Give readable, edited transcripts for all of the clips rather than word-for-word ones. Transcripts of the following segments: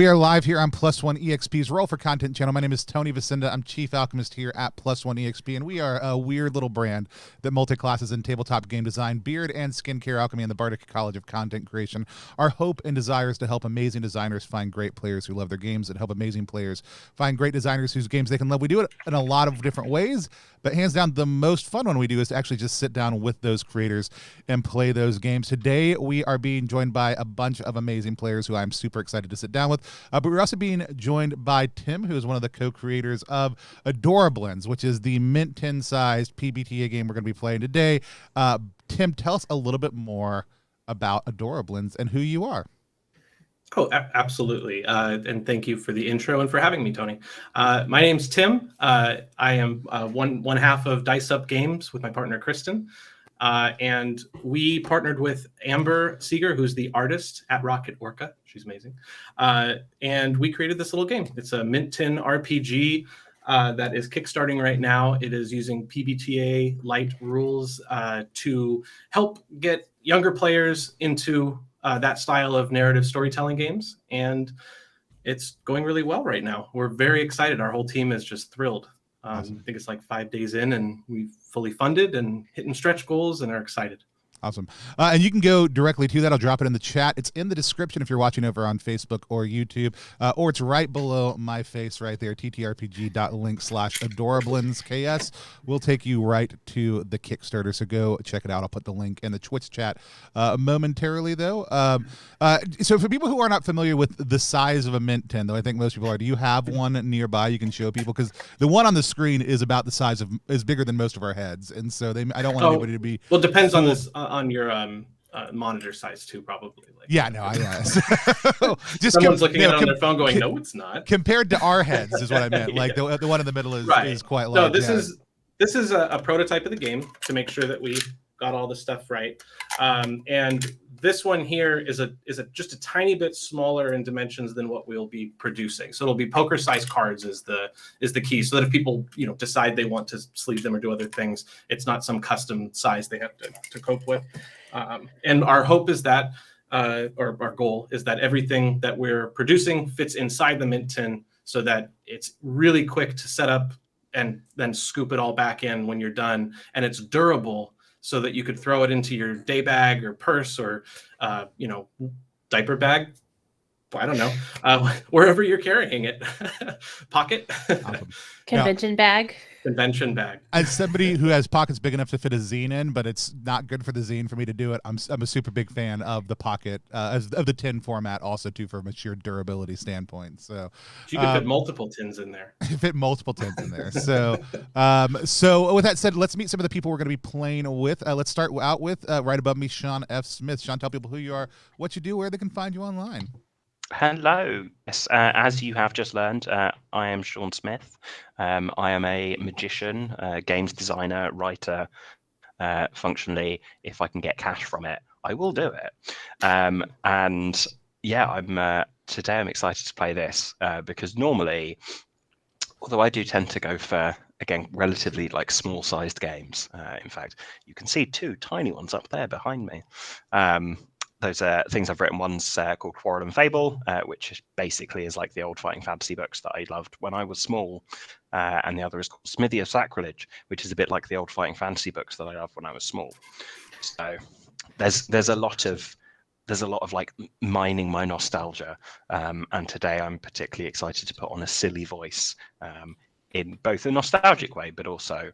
We are live here on Plus One EXP's Roll for Content channel. My name is Tony Vicinda. I'm Chief Alchemist here at Plus One EXP, and we are a weird little brand that multi-classes in tabletop game design, beard and skincare alchemy, and the Bardic College of Content Creation. Our hope and desire is to help amazing designers find great players who love their games, and help amazing players find great designers whose games they can love. We do it in a lot of different ways, but hands down, the most fun one we do is to actually just sit down with those creators and play those games. Today, we are being joined by a bunch of amazing players who I'm super excited to sit down with. But we're also being joined by Tim, who is one of the co-creators of Adorablins, which is the mint 10-sized PbtA game we're going to be playing today. Tim, tell us a little bit more about Adorablins and who you are. Oh, absolutely. And thank you for the intro and for having me, Tony. My name's Tim. I am one half of Dice Up Games with my partner, Kristen. And we partnered with Amber Seeger, who's the artist at Rocket Orca. She's amazing. And we created this little game. It's a mint 10 RPG that is kickstarting right now. It is using PbtA light rules to help get younger players into that style of narrative storytelling games. And it's going really well right now. We're very excited. Our whole team is just thrilled. Awesome. I think it's like 5 days in, and we've fully funded and hitting stretch goals and are excited. Awesome. And you can go directly to that. I'll drop it in the chat. It's in the description if you're watching over on Facebook or YouTube, or it's right below my face right there, ttrpg.link/adorablinsks. We'll take you right to the Kickstarter, so go check it out. I'll put the link in the Twitch chat momentarily, though. So for people who are not familiar with the size of a mint 10, though I think most people are, do you have one nearby you can show people? Because the one on the screen is about the size of, is bigger than most of our heads, and so I don't want anybody to be... Well, it depends on this... on your monitor size too, probably. Like, yeah, no, I guess. Just someone's looking at it on their phone going, no, it's not. Compared to our heads is what I meant. Like the one in the middle is quite large. No, this is a prototype of the game to make sure that we got all the stuff right. And this one here is just a tiny bit smaller in dimensions than what we'll be producing. So it'll be poker-sized cards is the key, so that if people decide they want to sleeve them or do other things, it's not some custom size they have to cope with. And our hope is that, or our goal is that everything that we're producing fits inside the mint tin, so that it's really quick to set up and then scoop it all back in when you're done, and it's durable, so that you could throw it into your day bag or purse or, diaper bag. I don't know, wherever you're carrying it. Pocket. Awesome. Convention bag. Convention bag. As somebody who has pockets big enough to fit a zine in, but it's not good for the zine for me to do it, I'm a super big fan of the pocket, of the tin format also, too, from a sheer durability standpoint. So you could fit multiple tins in there. Fit multiple tins in there. So so with that said, let's meet some of the people we're going to be playing with. Let's start out with, right above me, Sean F. Smith. Sean, tell people who you are, what you do, where they can find you online. Hello. Yes, as you have just learned, I am Sean Smith. I am a magician, games designer, writer. Functionally, if I can get cash from it, I will do it. And yeah, today I'm excited to play this because normally, although I do tend to go for, again, relatively like small-sized games. In fact, you can see 2 tiny ones up there behind me. Those are things I've written. One's called Quarrel and Fable, which basically is like the old fighting fantasy books that I loved when I was small. And the other is called Smithy of Sacrilege, which is a bit like the old fighting fantasy books that I loved when I was small. So there's a lot of like mining my nostalgia. And today I'm particularly excited to put on a silly voice in both a nostalgic way, but also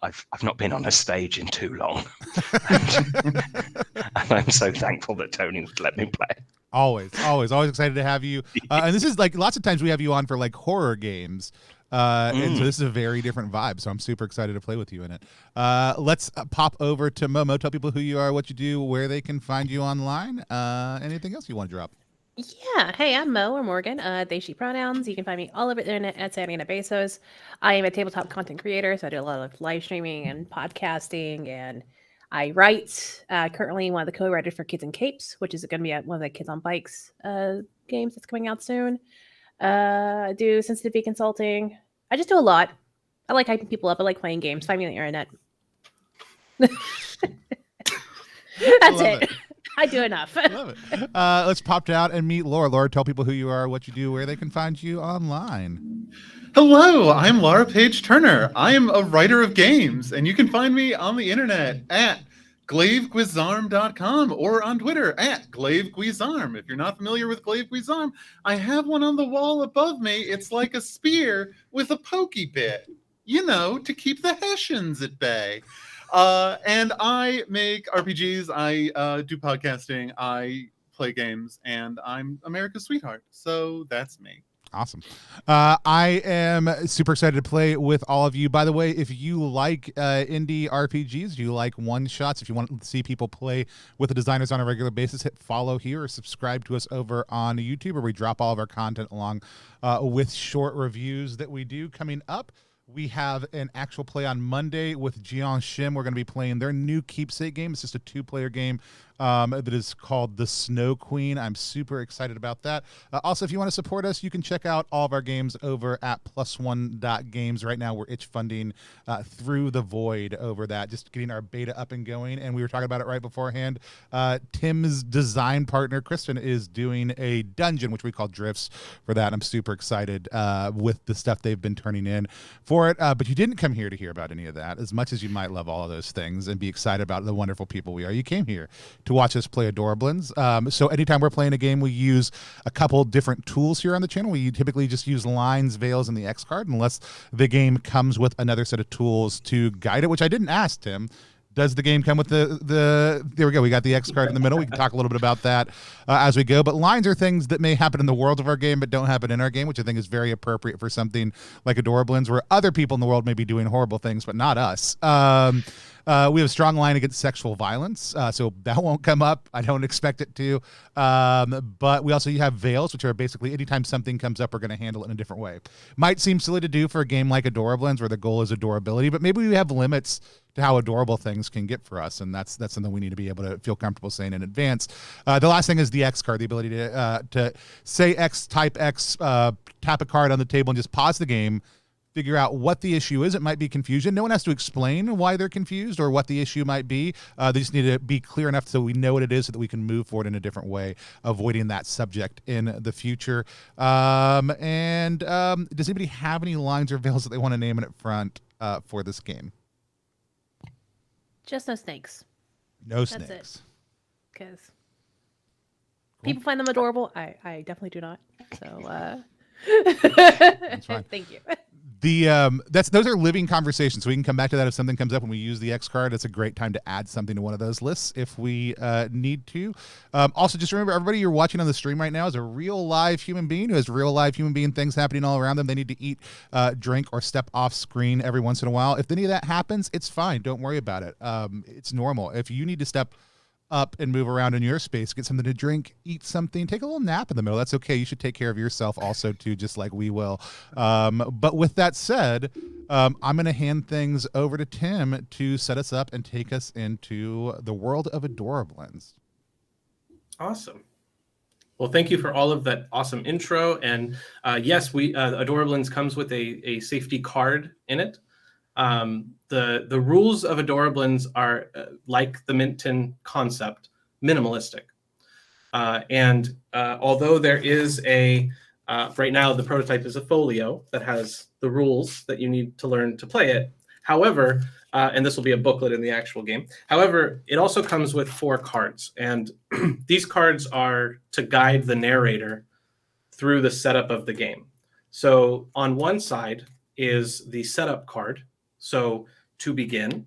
I've not been on a stage in too long. And I'm so thankful that Tony would let me play. Always excited to have you. And this is like, lots of times we have you on for like horror games. And so this is a very different vibe. So I'm super excited to play with you in it. Let's pop over to Momo. Tell people who you are, what you do, where they can find you online. Anything else you want to drop? Yeah. Hey, I'm Mo or Morgan. They, she pronouns. You can find me all over the internet at Sanina Bezos. I am a tabletop content creator, so I do a lot of live streaming and podcasting, and I write. Currently one of the co-writers for Kids in Capes, which is going to be one of the Kids on Bikes games that's coming out soon. I do sensitivity consulting. I just do a lot. I like hyping people up. I like playing games. Find me on the internet. That's it. I do enough. Love it. Let's pop out and meet Laura. Laura, tell people who you are, what you do, where they can find you online. Hello, I'm Laura Page Turner. I am a writer of games, and you can find me on the internet at glaveguizarm.com or on Twitter at glaveguizarm. If you're not familiar with Glaive Guizarm, I have one on the wall above me. It's like a spear with a pokey bit, you know, to keep the Hessians at bay. And I make RPGs, I do podcasting, I play games, and I'm America's sweetheart. So that's me. Awesome. I am super excited to play with all of you. By the way, if you like indie RPGs, you like one-shots, if you want to see people play with the designers on a regular basis, hit follow here or subscribe to us over on YouTube, where we drop all of our content along with short reviews that we do. Coming up, we have an actual play on Monday with Jian Shim. We're going to be playing their new Keepsake game. It's just a 2-player game that is called The Snow Queen. I'm super excited about that. Also, if you want to support us, you can check out all of our games over at +1.games. Right now, we're itch funding Through the Void over that, just getting our beta up and going. And we were talking about it right beforehand. Tim's design partner, Kristen, is doing a dungeon, which we call Drifts, for that. I'm super excited with the stuff they've been turning in for it. But you didn't come here to hear about any of that. As much as you might love all of those things and be excited about the wonderful people we are, you came here to watch us play Adorablins. So anytime we're playing a game, we use a couple different tools here on the channel. We typically just use lines, veils, and the X card, unless the game comes with another set of tools to guide it, which I didn't ask, Tim. Does the game come with the there we go, we got the X card in the middle. We can talk a little bit about that as we go. But lines are things that may happen in the world of our game but don't happen in our game, which I think is very appropriate for something like Adorablins, where other people in the world may be doing horrible things, but not us. We have a strong line against sexual violence, so that won't come up. I don't expect it to. But we also have veils, which are basically anytime something comes up, we're going to handle it in a different way. Might seem silly to do for a game like Adorablins, where the goal is adorability, but maybe we have limits to how adorable things can get for us, and that's something we need to be able to feel comfortable saying in advance. The last thing is the X card, the ability to say X, type X, tap a card on the table, and just pause the game, figure out what the issue is. It might be confusion. No one has to explain why they're confused or what the issue might be. They just need to be clear enough so we know what it is, so that we can move forward in a different way, avoiding that subject in the future. Does anybody have any lines or veils that they want to name in up front for this game? Just no snakes. No That's snakes. Because people find them adorable. I definitely do not. So That's fine. thank you. Those are living conversations, so we can come back to that if something comes up when we use the X card. It's a great time to add something to one of those lists if we need to. Also, just remember, everybody you're watching on the stream right now is a real live human being who has real live human being things happening all around them. They need to eat, drink, or step off screen every once in a while. If any of that happens, it's fine. Don't worry about it. It's normal. If you need to step up and move around in your space, get something to drink, eat something, take a little nap in the middle, that's okay. You should take care of yourself also too, just like we will. But with that said, I'm going to hand things over to Tim to set us up and take us into the world of Adorablins. Awesome. Well, thank you for all of that awesome intro. And yes, Adorablins comes with a safety card in it. The rules of Adorablins are like the Mint Tin concept, minimalistic. And although there is right now the prototype is a folio that has the rules that you need to learn to play it. However, and this will be a booklet in the actual game. However, it also comes with 4 cards, and these cards are to guide the narrator through the setup of the game. So on one side is the setup card. So to begin,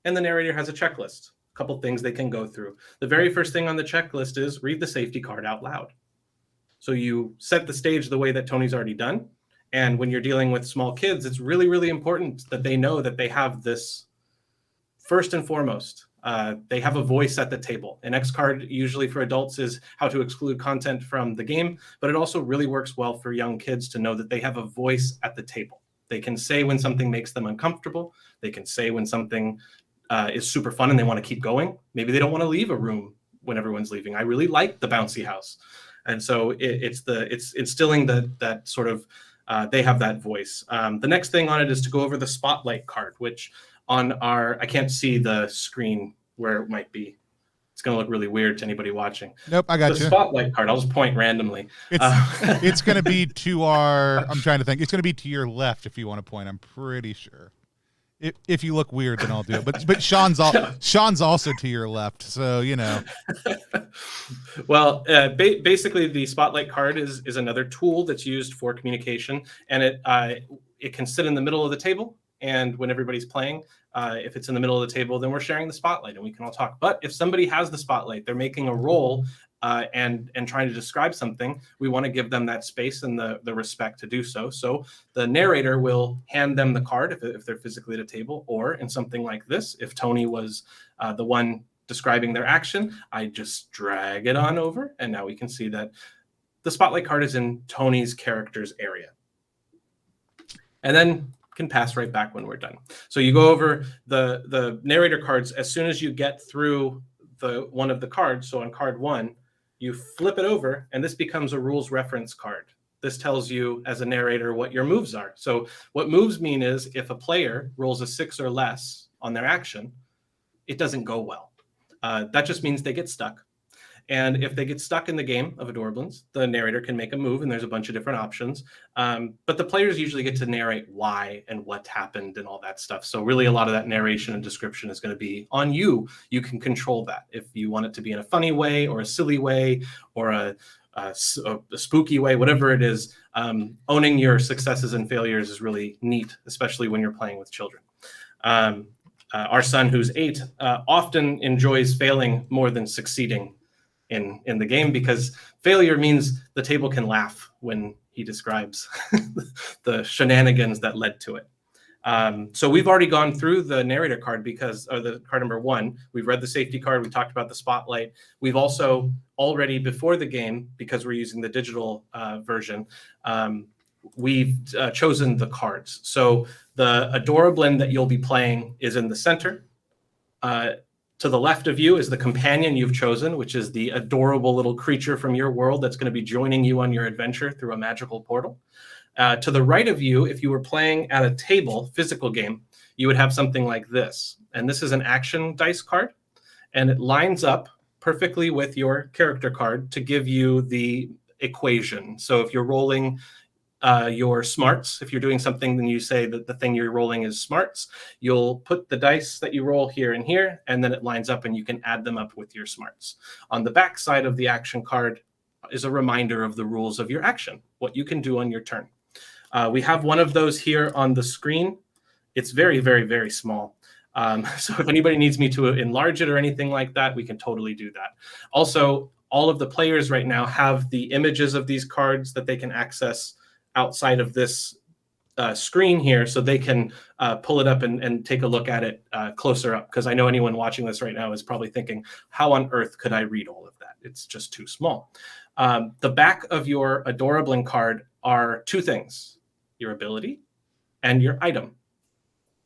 and the narrator has a checklist, a couple things they can go through. The very first thing on the checklist is read the safety card out loud. So you set the stage the way that Tony's already done. And when you're dealing with small kids, it's really, really important that they know that they have this first and foremost. They have a voice at the table. An X card usually for adults is how to exclude content from the game, but it also really works well for young kids to know that they have a voice at the table. They can say when something makes them uncomfortable. They can say when something is super fun and they want to keep going. Maybe they don't want to leave a room when everyone's leaving. I really like the bouncy house. And so it's instilling that sort of, they have that voice. The next thing on it is to go over the spotlight card, which on I can't see the screen where it might be. it's going to look really weird to anybody watching. Nope, I got The you. spotlight card, I'll just point randomly. It's going to be to our. I'm trying to think. It's going to be to your left if you want to point. I'm pretty sure. If you look weird, then I'll do it. But Sean's also to your left, so you know. Well, basically, the spotlight card is another tool that's used for communication, and it can sit in the middle of the table. And when everybody's playing, if it's in the middle of the table, then we're sharing the spotlight and we can all talk. But if somebody has the spotlight, they're making a roll and trying to describe something, we want to give them that space and the respect to do so. So the narrator will hand them the card if they're physically at a table, or in something like this, if Tony was the one describing their action, I just drag it on over, and now we can see that the spotlight card is in Tony's character's area. And then can pass right back when we're done. So you go over the narrator cards as soon as you get through one of the cards. So on card 1, you flip it over, and this becomes a rules reference card. This tells you as a narrator what your moves are. So what moves mean is if a player rolls a 6 or less on their action, it doesn't go well. That just means they get stuck. And if they get stuck in the game of Adorablins, the narrator can make a move, and there's a bunch of different options. But the players usually get to narrate why and what happened and all that stuff. So really a lot of that narration and description is going to be on you. You can control that. If you want it to be in a funny way or a silly way or a spooky way, whatever it is, owning your successes and failures is really neat, especially when you're playing with children. Our son, who's 8, often enjoys failing more than succeeding in the game, because failure means the table can laugh when he describes the shenanigans that led to it. So we've already gone through the narrator card or the card number 1. We've read the safety card. We talked about the spotlight. We've also already, before the game, because we're using the digital version, we've chosen the cards. So the Adorablin that you'll be playing is in the center. To the left of you is the companion you've chosen, which is the adorable little creature from your world that's going to be joining you on your adventure through a magical portal. To the right of you, if you were playing at a table, physical game, you would have something like this. And this is an action dice card, and it lines up perfectly with your character card to give you the equation. So if you're rolling your smarts, if you're doing something, then you say that the thing you're rolling is smarts. You'll put the dice that you roll here and here, and then it lines up and you can add them up with your smarts. On the back side of the action card is a reminder of the rules of your action, what you can do on your turn. We have one of those here on the screen. It's very, very, very small. So if anybody needs me to enlarge it or anything like that, we can totally do that. Also, all of the players right now have the images of these cards that they can access outside of this screen here, so they can pull it up and take a look at it closer up, because I know anyone watching this right now is probably thinking, how on earth could I read all of that? It's just too small. The back of your Adorablin card are 2 things: your ability and your item.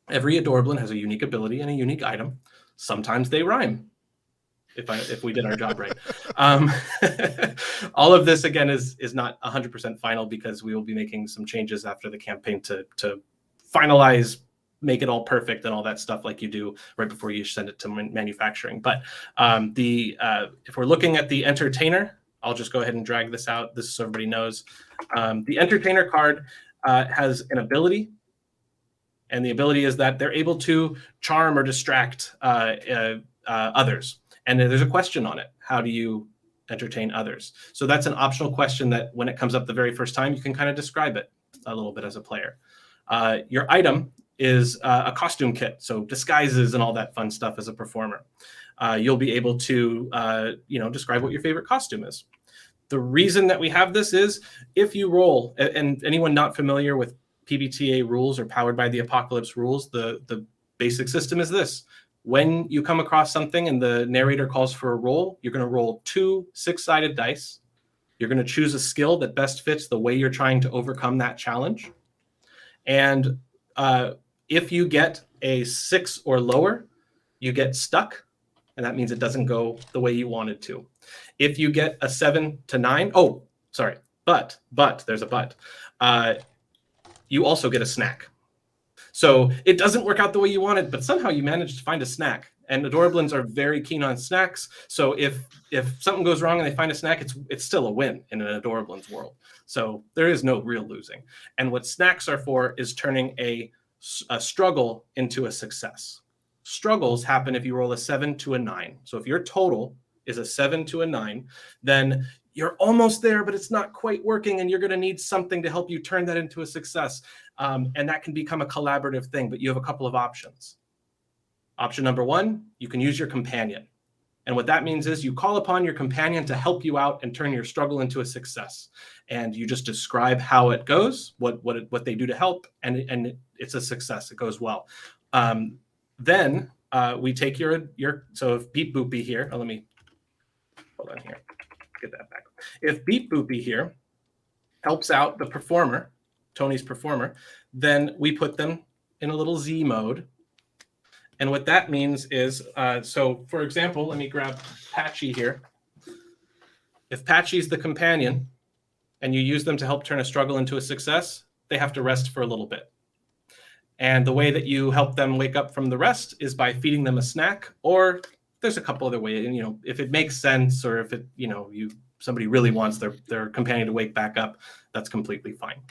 Every Adorablin has a unique ability and a unique item. Sometimes they rhyme, if we did our job right. All of this, again, is not 100% final, because we will be making some changes after the campaign to finalize, make it all perfect and all that stuff like you do right before you send it to manufacturing. But if we're looking at the entertainer, I'll just go ahead and drag this out. This is so everybody knows. The entertainer card has an ability, and the ability is that they're able to charm or distract others. And there's a question on it. How do you entertain others? So that's an optional question that when it comes up the very first time, you can kind of describe it a little bit as a player. Your item is a costume kit, so disguises and all that fun stuff as a performer. You'll be able to describe what your favorite costume is. The reason that we have this is if you roll, and anyone not familiar with PbtA rules or Powered by the Apocalypse rules, the basic system is this. When you come across something and the narrator calls for a roll, you're going to roll 2 6-sided dice. You're going to choose a skill that best fits the way you're trying to overcome that challenge. And if you get a 6 or lower, you get stuck, and that means it doesn't go the way you wanted to. If you get a 7 to 9, but there's a but. You also get a snack. So it doesn't work out the way you wanted, but somehow you managed to find a snack. and Adorablins are very keen on snacks. So if something goes wrong and they find a snack, it's still a win in an Adorablins world. So there is no real losing. And what snacks are for is turning a struggle into a success. Struggles happen if you roll a 7 to a 9. So if your total is a 7 to a 9, then you're almost there, but it's not quite working, and you're going to need something to help you turn that into a success. And that can become a collaborative thing, but you have a couple of options. Option number 1, you can use your companion. And what that means is you call upon your companion to help you out and turn your struggle into a success. And you just describe how it goes, what they do to help, and it's a success. It goes well. Then we take your so if Beep Boopy here, let me hold on here, get that back. If Beep Boopy here helps out the performer, Tony's performer, then we put them in a little Z mode. And what that means is, so for example, let me grab Patchy here. If Patchy's the companion and you use them to help turn a struggle into a success, they have to rest for a little bit. And the way that you help them wake up from the rest is by feeding them a snack, or there's a couple other ways. And, if it makes sense, or if it, somebody really wants their companion to wake back up, that's completely fine.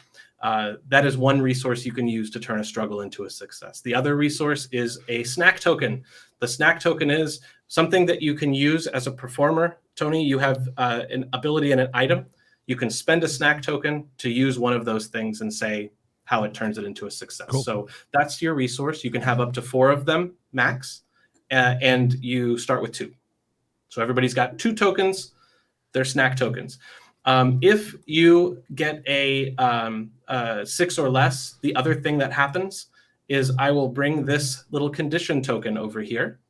That is one resource you can use to turn a struggle into a success. The other resource is a snack token. The snack token is something that you can use as a performer. Tony, you have an ability and an item. You can spend a snack token to use one of those things and say how it turns it into a success. Cool. So that's your resource. You can have up to 4 of them max, and you start with 2. So everybody's got 2 tokens. They're snack tokens. If you get a 6 or less, the other thing that happens is I will bring this little condition token over here.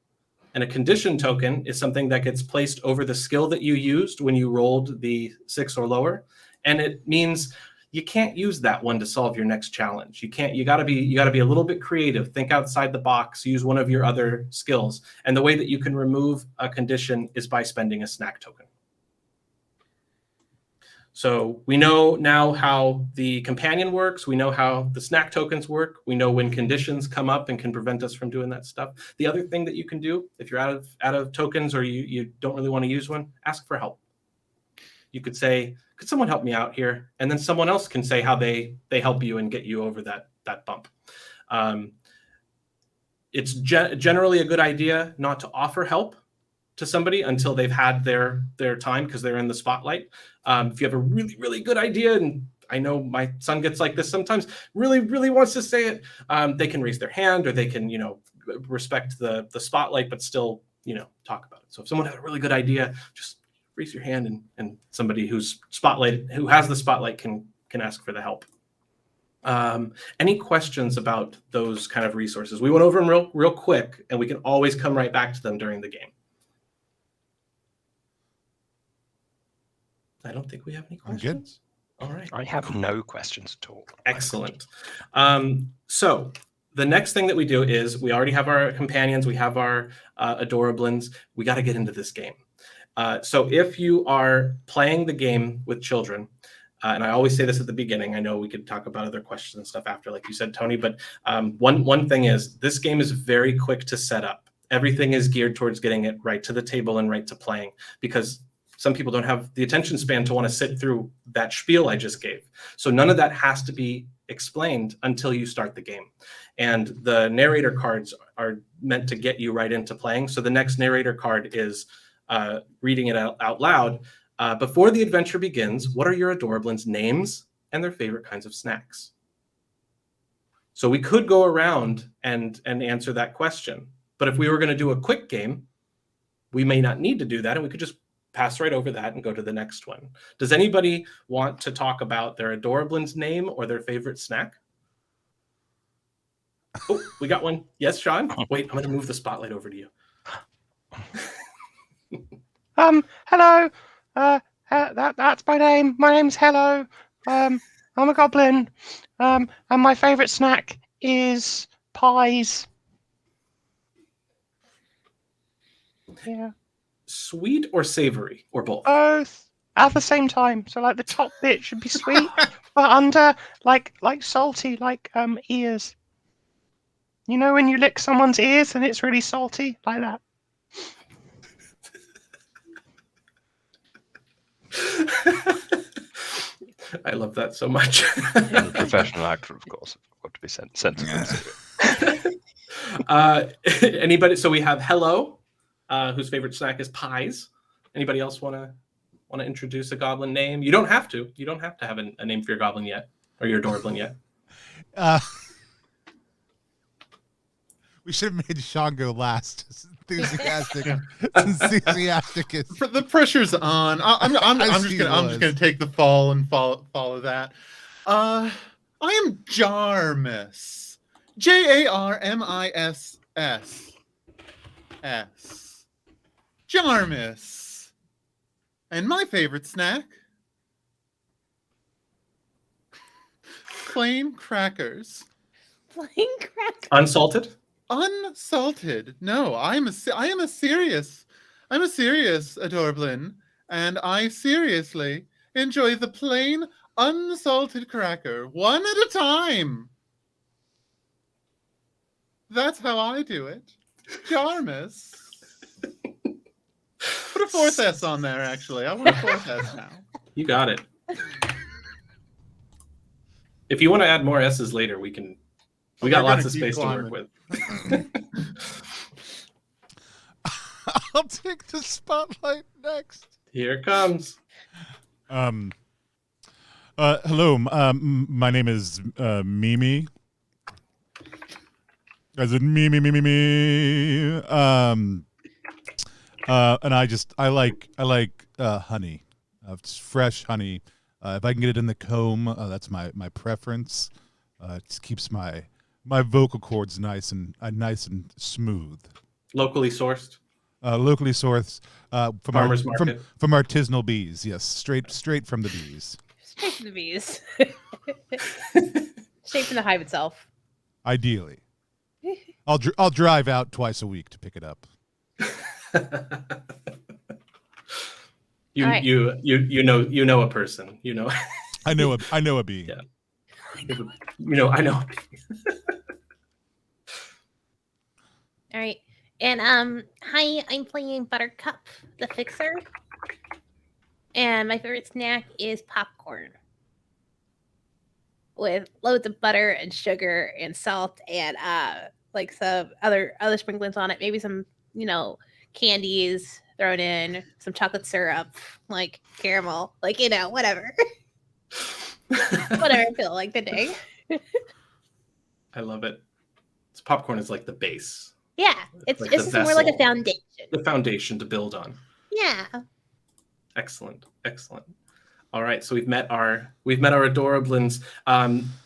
And a condition token is something that gets placed over the skill that you used when you rolled the 6 or lower. And it means you can't use that one to solve your next challenge. You gotta be a little bit creative, think outside the box, use one of your other skills. And the way that you can remove a condition is by spending a snack token. So we know now how the companion works. We know how the snack tokens work. We know when conditions come up and can prevent us from doing that stuff. The other thing that you can do, if you're out of tokens or you don't really want to use one, ask for help. You could say, could someone help me out here? And then someone else can say how they help you and get you over that bump. It's generally a good idea not to offer help to somebody until they've had their time, because they're in the spotlight. If you have a really, really good idea, and I know my son gets like this sometimes, really, really wants to say it, they can raise their hand, or they can, respect the spotlight, but still, talk about it. So if someone has a really good idea, just raise your hand, and somebody who has the spotlight can ask for the help. Any questions about those kind of resources? We went over them real quick, and we can always come right back to them during the game. I don't think we have any questions. I'm good. All right. I have no questions at all. Excellent. So the next thing that we do is we already have our companions. We have our Adorablins. We got to get into this game. So if you are playing the game with children, and I always say this at the beginning, I know we could talk about other questions and stuff after, like you said, Tony, but one thing is this game is very quick to set up. Everything is geared towards getting it right to the table and right to playing, because some people don't have the attention span to want to sit through that spiel I just gave. So none of that has to be explained until you start the game. And the narrator cards are meant to get you right into playing. So the next narrator card is reading it out loud. Before the adventure begins, what are your Adorablins' names and their favorite kinds of snacks? So we could go around and answer that question. But if we were going to do a quick game, we may not need to do that, and we could just pass right over that and go to the next one. Does anybody want to talk about their Adorablins' name or their favorite snack? Oh, we got one. Yes, Sean? Wait, I'm going to move the spotlight over to you. Hello. That's my name. My name's Hello. I'm a goblin. And my favorite snack is pies. Yeah. Sweet or savory, or both? Both at the same time. So like the top bit should be sweet, but under like salty, like ears. You know when you lick someone's ears and it's really salty, like that? I love that so much. I'm a professional actor, of course. I've got to be sensitive. Anybody? So we have Hello, whose favorite snack is pies. Anybody else want to introduce a goblin name? You don't have to. You don't have to have a name for your goblin yet, or your adorablin yet. We should have made Sean go last. Enthusiastic. Enthusiastic is. The pressure's on. I'm just gonna take the fall and follow that. I am Jarmus. Jarmiss. Jarmus. And my favorite snack, plain crackers. Plain crackers. Unsalted. Unsalted. No, I am a serious adorablin, and I seriously enjoy the plain unsalted cracker, one at a time. That's how I do it. Jarmus. Put a fourth S on there, actually. I want a fourth S now. You got it. If you want to add more S's later, we can. We got lots of space to work with. I'll take the spotlight next. Here it comes. Hello. My name is Mimi. As in me. And I like honey, just fresh honey. If I can get it in the comb, that's my preference. It just keeps my vocal cords nice and smooth. Locally sourced. Locally sourced from Farmers market. From artisanal bees. Yes, straight from the bees. Straight from the bees. Straight from the hive itself. Ideally, I'll drive out twice a week to pick it up. You know a person. You know. I know a bee. Yeah. I know. All right. And hi, I'm playing Buttercup, the Fixer. And my favorite snack is popcorn. With loads of butter and sugar and salt and like some other sprinklings on it. Maybe some, candies thrown in, some chocolate syrup, like caramel, like whatever. Whatever I feel like the day. I love it. Popcorn is like the base. Yeah, it's like just more like a foundation. The foundation to build on. Yeah. Excellent. All right, so we've met our adorablins.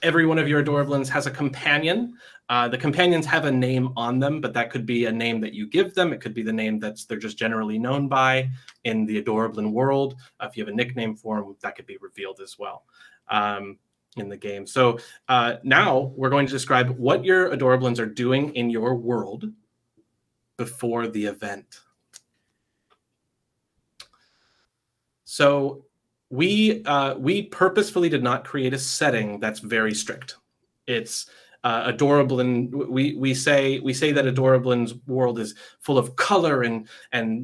Every one of your adorablins has a companion. The companions have a name on them, but that could be a name that you give them. It could be the name they're just generally known by in the adorablin world. If you have a nickname for them, that could be revealed as well in the game. So now we're going to describe what your adorablins are doing in your world before the event. So we purposefully did not create a setting that's very strict. It's adorablin. We say that adorablin's world is full of color and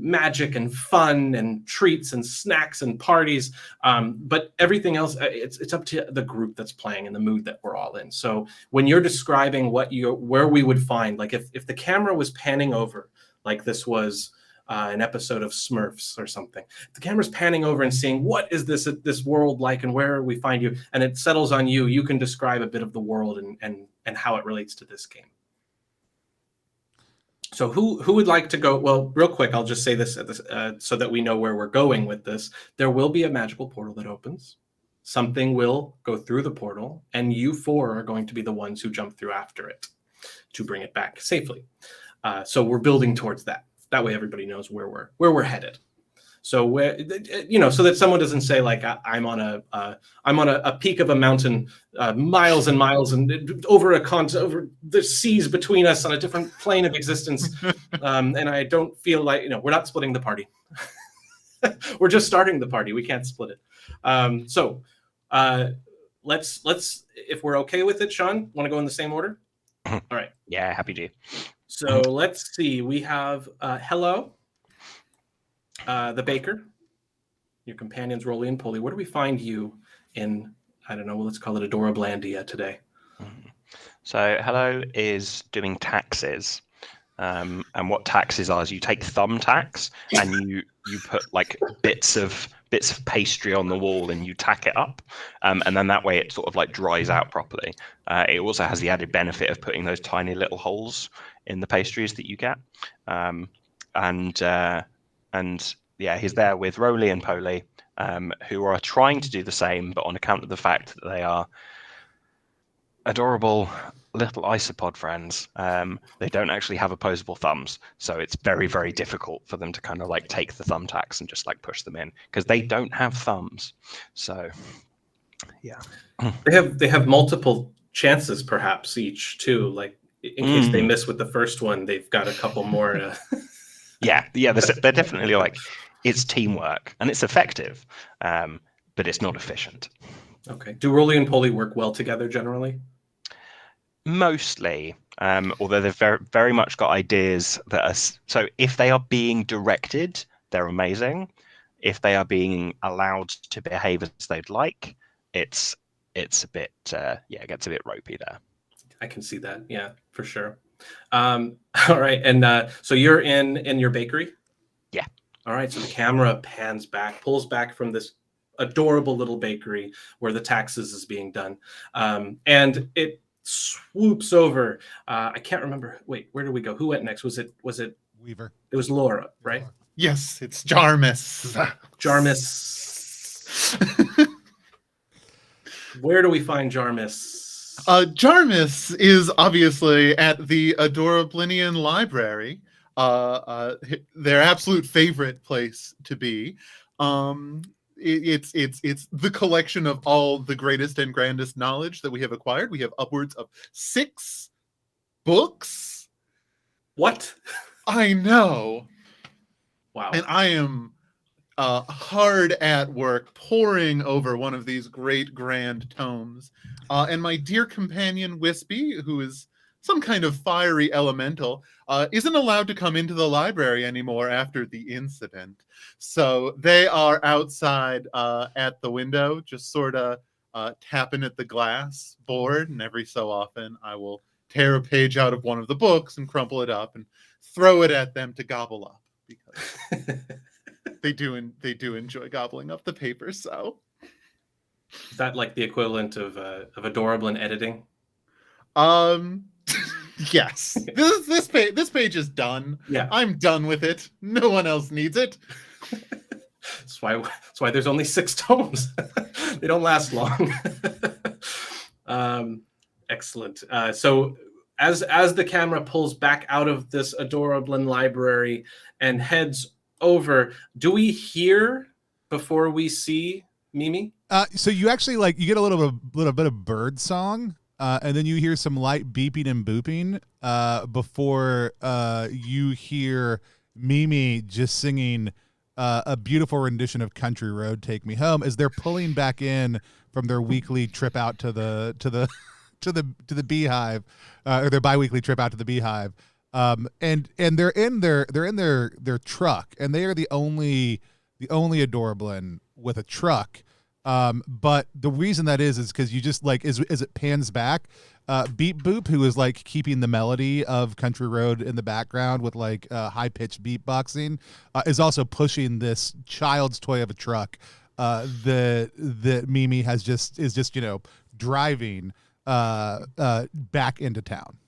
magic and fun and treats and snacks and parties. But everything else, it's up to the group that's playing and the mood that we're all in. So when you're describing where we would find, like if the camera was panning over, like this was an episode of Smurfs or something. The camera's panning over and seeing what is this world like and where we find you, and it settles on you. You can describe a bit of the world and how it relates to this game. So who would like to go? Well, real quick, I'll just say this so that we know where we're going with this. There will be a magical portal that opens. Something will go through the portal, and you four are going to be the ones who jump through after it to bring it back safely. So we're building towards that. That way everybody knows where we're headed. So so that someone doesn't say like I'm on a peak of a mountain, miles and miles, and over the seas between us on a different plane of existence, and I don't feel like we're not splitting the party. We're just starting the party. We can't split it. So let's if we're okay with it, Sean, want to go in the same order? All right. Yeah, happy to. So let's see. We have hello, the baker. Your companions Rolly and Polly. Where do we find you in? I don't know. Let's call it Adorablandia today. So hello is doing taxes. And what taxes are is you take thumbtacks and you put like bits of pastry on the wall and you tack it up, and then that way it sort of like dries out properly. It also has the added benefit of putting those tiny little holes in the pastries that you get. And yeah, he's there with Roly and Polly, who are trying to do the same, but on account of the fact that they are adorable little isopod friends, they don't actually have opposable thumbs, so it's very, very difficult for them to kind of like take the thumbtacks and just like push them in because they don't have thumbs. So yeah, they have multiple chances perhaps each too, like in case they miss with the first one, they've got a couple more. yeah, they're definitely like, it's teamwork and it's effective, but it's not efficient. Okay. Do Roly and Polly work well together generally? Mostly, although they've very, very much got ideas that are, so if they are being directed, they're amazing. If they are being allowed to behave as they'd like, it's a bit it gets a bit ropey there. I can see that, yeah, for sure. All right, and so you're in your bakery? Yeah. All right, so the camera pulls back from this adorable little bakery where the taxes is being done, and it swoops over. I can't remember. Wait, where did we go? Who went next? Was it Weaver? It was Laura, right? Yes, it's Jarmus. Jarmus. Where do we find Jarmus? Jarmus is obviously at the Adorablinian library. Their absolute favorite place to be. It's the collection of all the greatest and grandest knowledge that we have acquired. We have upwards of 6 books. What? I know. Wow. And I am hard at work poring over one of these great grand tomes. And my dear companion Wispy, who is some kind of fiery elemental, isn't allowed to come into the library anymore after the incident. So they are outside at the window, just sort of tapping at the glass board. And every so often I will tear a page out of one of the books and crumple it up and throw it at them to gobble up, because they do enjoy gobbling up the paper. So is that like the equivalent of Adorablin editing? Yes. This page is done. Yeah. I'm done with it. No one else needs it. That's why there's only 6 tomes. They don't last long. Excellent. So as the camera pulls back out of this Adorablin library and heads over, do we hear before we see Mimi? So you actually you get a little bit of bird song, and then you hear some light beeping and booping before you hear Mimi just singing a beautiful rendition of Country Road, Take Me Home, as they're pulling back in from their weekly trip out to the beehive, or their biweekly trip out to the beehive. And they're in their truck, and they are the only Adorablin with a truck. But the reason that is because you just as it pans back, Beep Boop, who is keeping the melody of Country Road in the background with high pitched beatboxing, is also pushing this child's toy of a truck that Mimi is just driving back into town.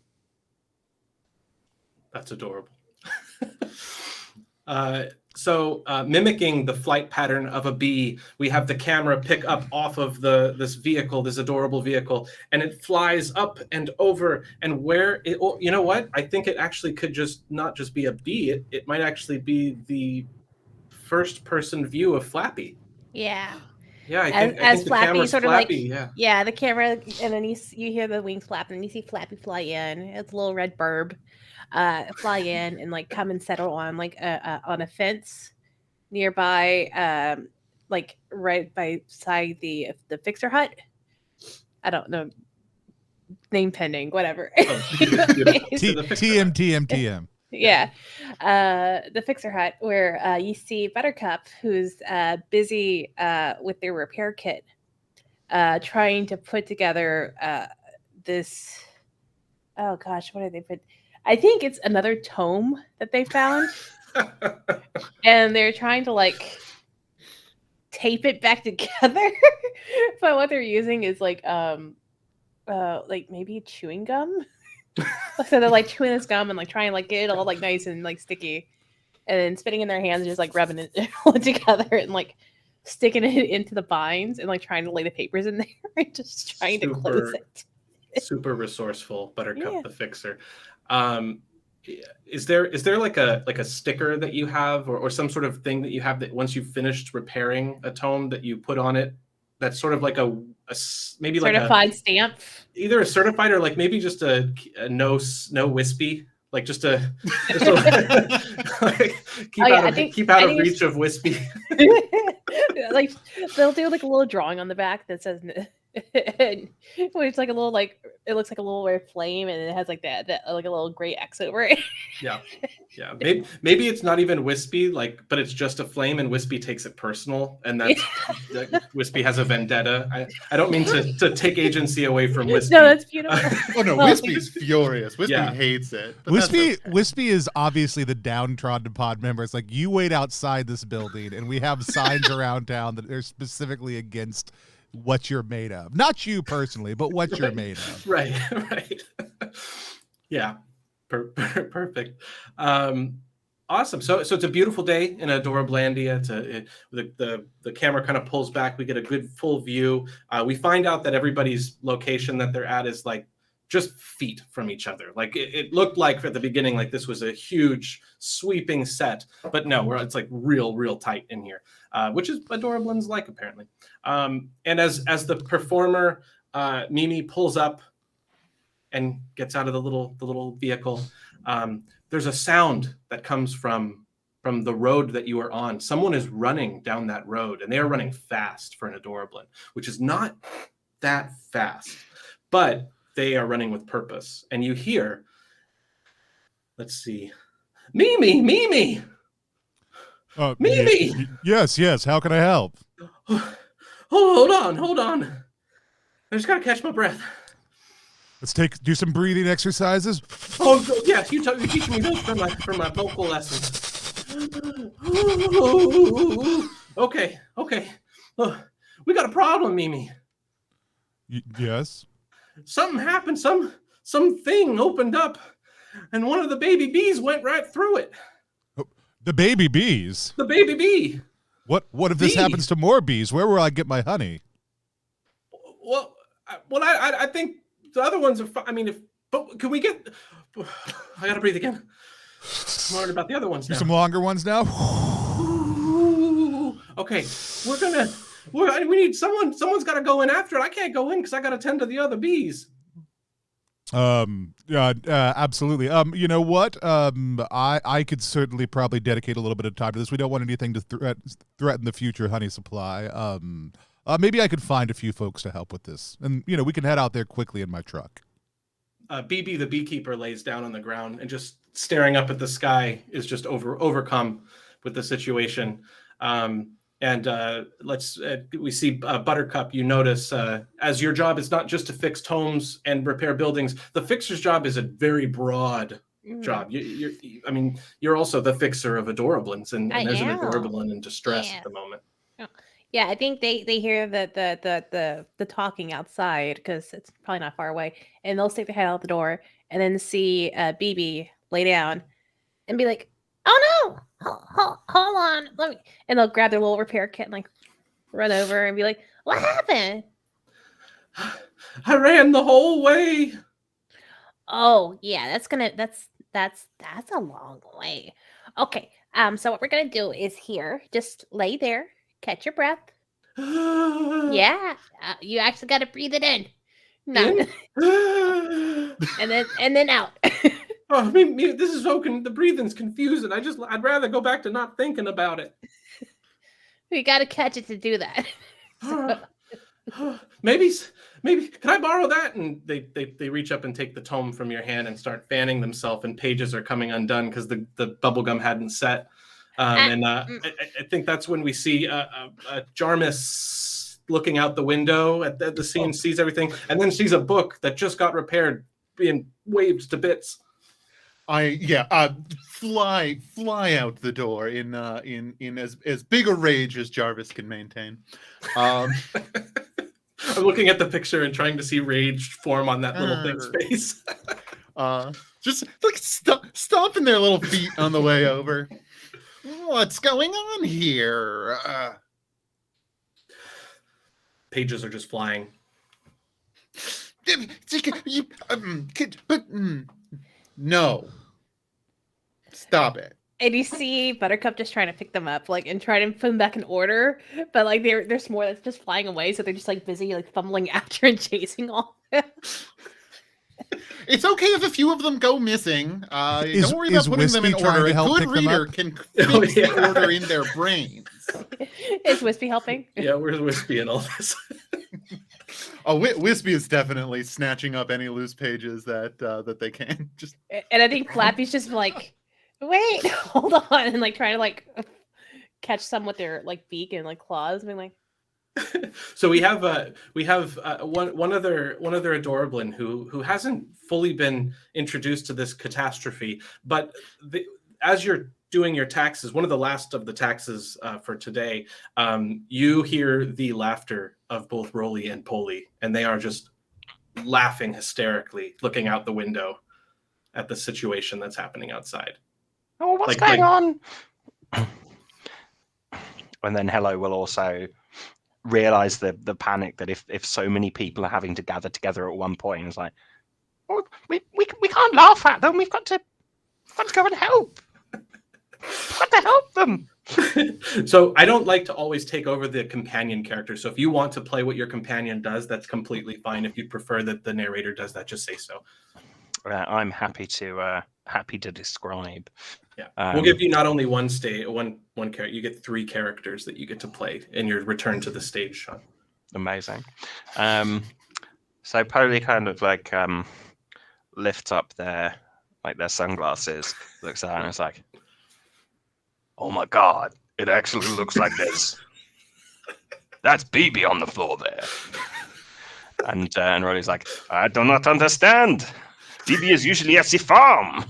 That's adorable. So mimicking the flight pattern of a bee, we have the camera pick up off of this adorable vehicle, and it flies up and over, and you know what? I think it actually could not just be a bee. It might actually be the first person view of Flappy. Yeah. Yeah, I think the Flappy camera's sort of Flappy, yeah, the camera, and then you hear the wings flapping, and you see Flappy fly in. It's a little red burb. Fly in and come and settle on on a fence nearby, right beside the fixer hut. I don't know. name pending, whatever. TM. Yeah. The Fixer Hut, where you see Buttercup, who's busy with their repair kit, trying to put together this. Oh gosh, what did they put? I think it's another tome that they found, and they're trying to like tape it back together. But what they're using is like maybe chewing gum. So they're like chewing this gum and like trying to like get it all like nice and like sticky, and then spitting in their hands and just like rubbing it all together and like sticking it into the binds and like trying to lay the papers in there and just trying to close it. Super resourceful, Buttercup Yeah. the Fixer. Is there like a sticker that you have or some sort of thing that you have that once you've finished repairing a tome that you put on it? That's sort of like a maybe certified like stamp. Either a certified or like maybe just a no wispy, like just a like, keep out of reach of wispy. Like they'll do like a little drawing on the back that says it's like a little like it looks like a little red flame and it has like that like a little gray X over it. Yeah. Maybe it's not even wispy, like, but it's just a flame, and wispy takes it personal, and that's wispy has a vendetta. I don't mean to take agency away from wispy. No, that's beautiful. Oh no, Wispy's furious. Wispy hates it. But Wispy is obviously the downtrodden pod member. It's like, you wait outside this building, and we have signs around town that are specifically against what you're made of. Not you personally, but what you're made of. Right. Yeah. Perfect. Awesome. So it's a beautiful day in Adorablandia. The camera kind of pulls back. We get a good full view. We find out that everybody's location that they're at is like just feet from each other. Like it looked like at the beginning, like this was a huge sweeping set, but no, it's like real tight in here, which is Adorablins like apparently. And as the performer, Mimi pulls up and gets out of the little vehicle, there's a sound that comes from the road that you are on. Someone is running down that road, and they are running fast for an Adorablin, which is not that fast, but they are running with purpose. And you hear, let's see, Mimi! Mimi! Yes. How can I help? Hold on. I just gotta catch my breath. Let's do some breathing exercises. Oh yes, you're teaching me those for my vocal lessons. Okay. We got a problem, Mimi. Yes. Something happened. Some thing opened up, and one of the baby bees went right through it. The baby bees. The baby bee. What if this happens to more bees? Where will I get my honey? Well, I think the other ones are. But can we get? I gotta breathe again. I'm worried about the other ones now. Some longer ones now. Okay, we need someone. Someone's got to go in after it. I can't go in because I got to tend to the other bees. Absolutely. You know what? I could certainly probably dedicate a little bit of time to this. We don't want anything to threaten the future honey supply. Maybe I could find a few folks to help with this, and we can head out there quickly in my truck. BB the beekeeper lays down on the ground and just staring up at the sky is just overcome with the situation. We see Buttercup. You notice as your job is not just to fix homes and repair buildings, the fixer's job is a very broad job. You're also the fixer of Adorablins, and there's an Adorablin in distress at the moment. Yeah, I think they hear the talking outside because it's probably not far away, and they'll stick their head out the door and then see BB lay down and be like, "Oh no, hold on, let me," and they'll grab their little repair kit and like run over and be like, "What happened?" I ran the whole way. Oh yeah, that's a long way. Okay, so what we're gonna do is here, just lay there. Catch your breath. Yeah, you actually got to breathe it in. No. and then out. Oh, this is the breathing's confusing. I'd rather go back to not thinking about it. You got to catch it to do that. Maybe maybe can I borrow that? And they reach up and take the tome from your hand and start fanning themselves, and pages are coming undone because the bubble gum hadn't set. I think that's when we see Jarmus looking out the window at the scene, sees everything, and then sees a book that just got repaired being waved to bits. Fly out the door in as big a rage as Jarvis can maintain. I'm looking at the picture and trying to see rage form on that little thing's face. Just like stomping their little feet on the way over. What's going on here? Pages are just flying. No. Stop it. And you see Buttercup just trying to pick them up, like, and try to put them back in order. But like there's more that's just flying away, so they're just like busy like fumbling after and chasing all of them. It's okay if a few of them go missing. Don't worry about putting them in order. A good reader can fix the order in their brains. Is Wispy helping? Yeah, where's Wispy in all this? Wispy is definitely snatching up any loose pages that they can. Just And I think Flappy's just like, wait, hold on, and like trying to like catch some with their like beak and like claws, being like. So we have one other Adorablin who hasn't fully been introduced to this catastrophe, but as you're doing your taxes, one of the last of the taxes for today, you hear the laughter of both Rolly and Polly, and they are just laughing hysterically, looking out the window at the situation that's happening outside. Oh, what's going on? And then Hello will also realize the panic that if so many people are having to gather together at one point, it's like, oh, we can't laugh at them. We've got to go and help. We've got to help them. So I don't like to always take over the companion character. So if you want to play what your companion does, that's completely fine. If you prefer that the narrator does that, just say so. I'm happy to describe. Yeah, we'll give you not only one character. You get 3 characters that you get to play in your return to the stage, Sean. Amazing. So Polly kind of like lifts up their sunglasses, looks at it, and it's like, oh my god, it actually looks like this. That's BB on the floor there. And Rolly's like, I do not understand. BB is usually at the farm.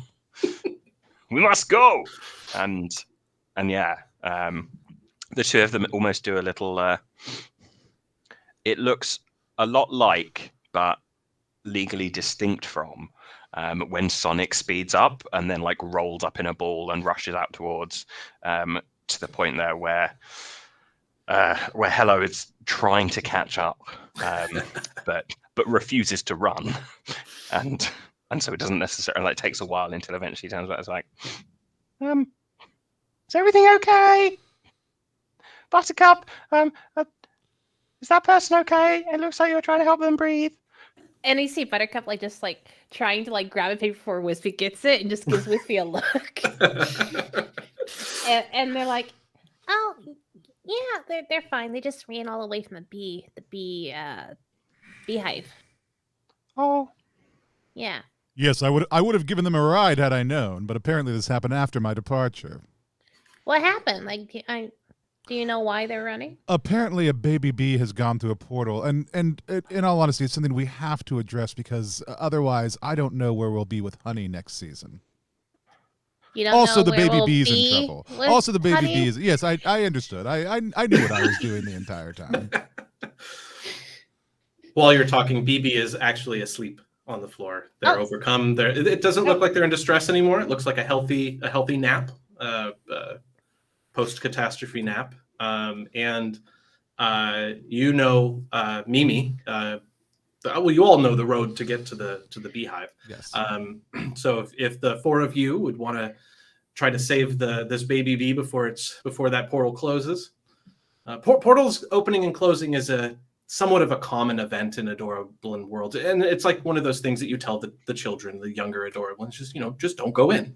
We must go. And yeah, the two of them almost do a little. It looks a lot like, but legally distinct from, when Sonic speeds up and then like rolls up in a ball and rushes out towards, to the point there where Hello is trying to catch up, but refuses to run, and so it doesn't necessarily, like, takes a while until eventually turns back. It's like, is everything okay? Buttercup, is that person okay? It looks like you're trying to help them breathe. And you see Buttercup like just like trying to like grab a paper before Wispy gets it and just gives Wispy a look. and they're like, oh yeah, they're fine. They just ran all the way from the beehive. Oh. Yeah. Yes, I would have given them a ride had I known, but apparently this happened after my departure. What happened? Like, do you know why they're running? Apparently a baby bee has gone through a portal, and in all honesty, it's something we have to address because otherwise I don't know where we'll be with honey next season. You don't also, know the baby we'll bee's in trouble. Also, the baby honey? bee is... Yes, I understood. I knew what I was doing the entire time. While you're talking, BB is actually asleep on the floor. They're overcome. It doesn't look like they're in distress anymore. It looks like a healthy nap, post-catastrophe nap. And Mimi. Well, you all know the road to get to the beehive. Yes. So if the 4 of you would want to try to save this baby bee before that portal closes. Portals opening and closing is somewhat of a common event in Adorablin world, and it's like one of those things that you tell the children, the younger Adorablins, just don't go in.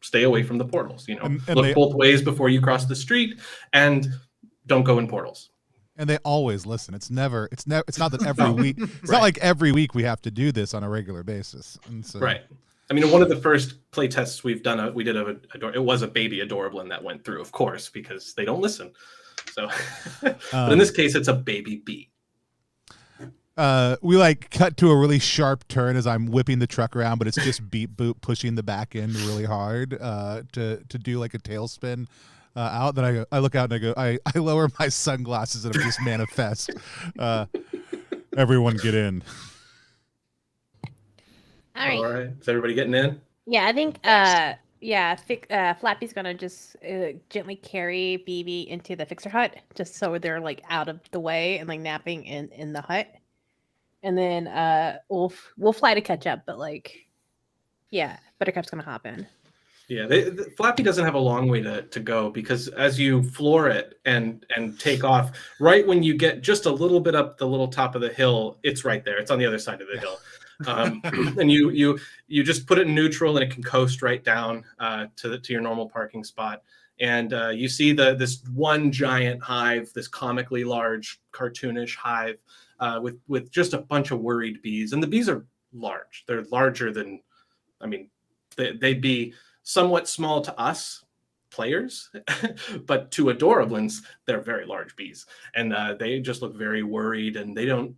Stay away from the portals. And look both ways before you cross the street, and don't go in portals. And they always listen. It's not that every week. It's not like every week we have to do this on a regular basis. And so, Right. I mean, one of the first play tests we've done, it was a baby Adorablin that went through, of course, because they don't listen. So, but in this case, it's a baby bee. We like cut to a really sharp turn as I'm whipping the truck around, but it's just Beep Boop pushing the back end really hard to do like a tailspin out. Then I look out and I go, I lower my sunglasses and I just manifest. Everyone get in. All right. Is everybody getting in? Yeah, I think Flappy's gonna just gently carry BB into the fixer hut, just so they're like out of the way and like napping in the hut. And then we'll fly to catch up, but like, yeah, Buttercup's gonna hop in. Yeah, Flappy doesn't have a long way to go, because as you floor it and take off, right when you get just a little bit up the little top of the hill, it's right there. It's on the other side of the hill. And you just put it in neutral and it can coast right down to your normal parking spot. And you see this one giant hive, this comically large, cartoonish hive with just a bunch of worried bees. And the bees are large. They're larger than, I mean, they'd be somewhat small to us players, but to Adorablins, they're very large bees. And they just look very worried, and they don't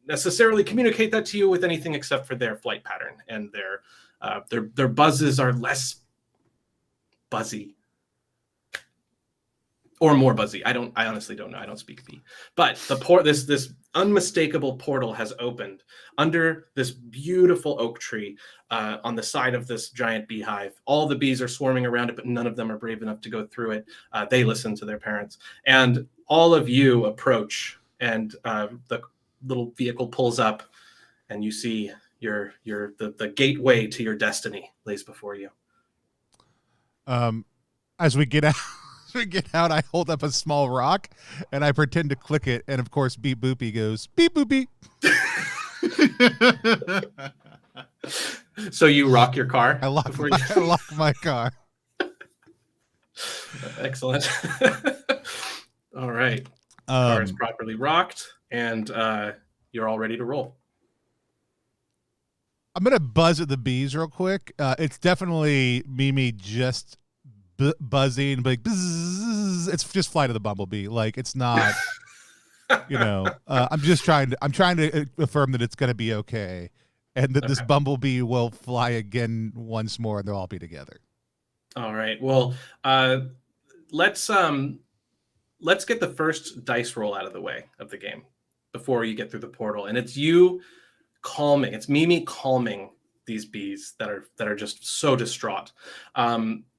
necessarily communicate that to you with anything except for their flight pattern, and their buzzes are less buzzy or more buzzy. I honestly don't know. I don't speak bee. But this unmistakable portal has opened under this beautiful oak tree on the side of this giant beehive. All the bees are swarming around it, but none of them are brave enough to go through it. They listen to their parents, and all of you approach, and the little vehicle pulls up, and you see the gateway to your destiny lays before you. As we get out, I hold up a small rock and I pretend to click it, and of course Beep Boopy goes beep boopy. So you rock your car? I lock my car. Excellent. All right. Car is properly rocked, and you're all ready to roll. I'm gonna buzz at the bees real quick. It's definitely Mimi just buzzing, but like, buzz. It's just Flight of the Bumblebee. Like, it's not. I'm trying to affirm that it's gonna be okay, and that this bumblebee will fly again once more, and they'll all be together. All right. Well, let's get the first dice roll out of the way of the game before you get through the portal, and it's you calming. It's Mimi calming these bees that are just so distraught.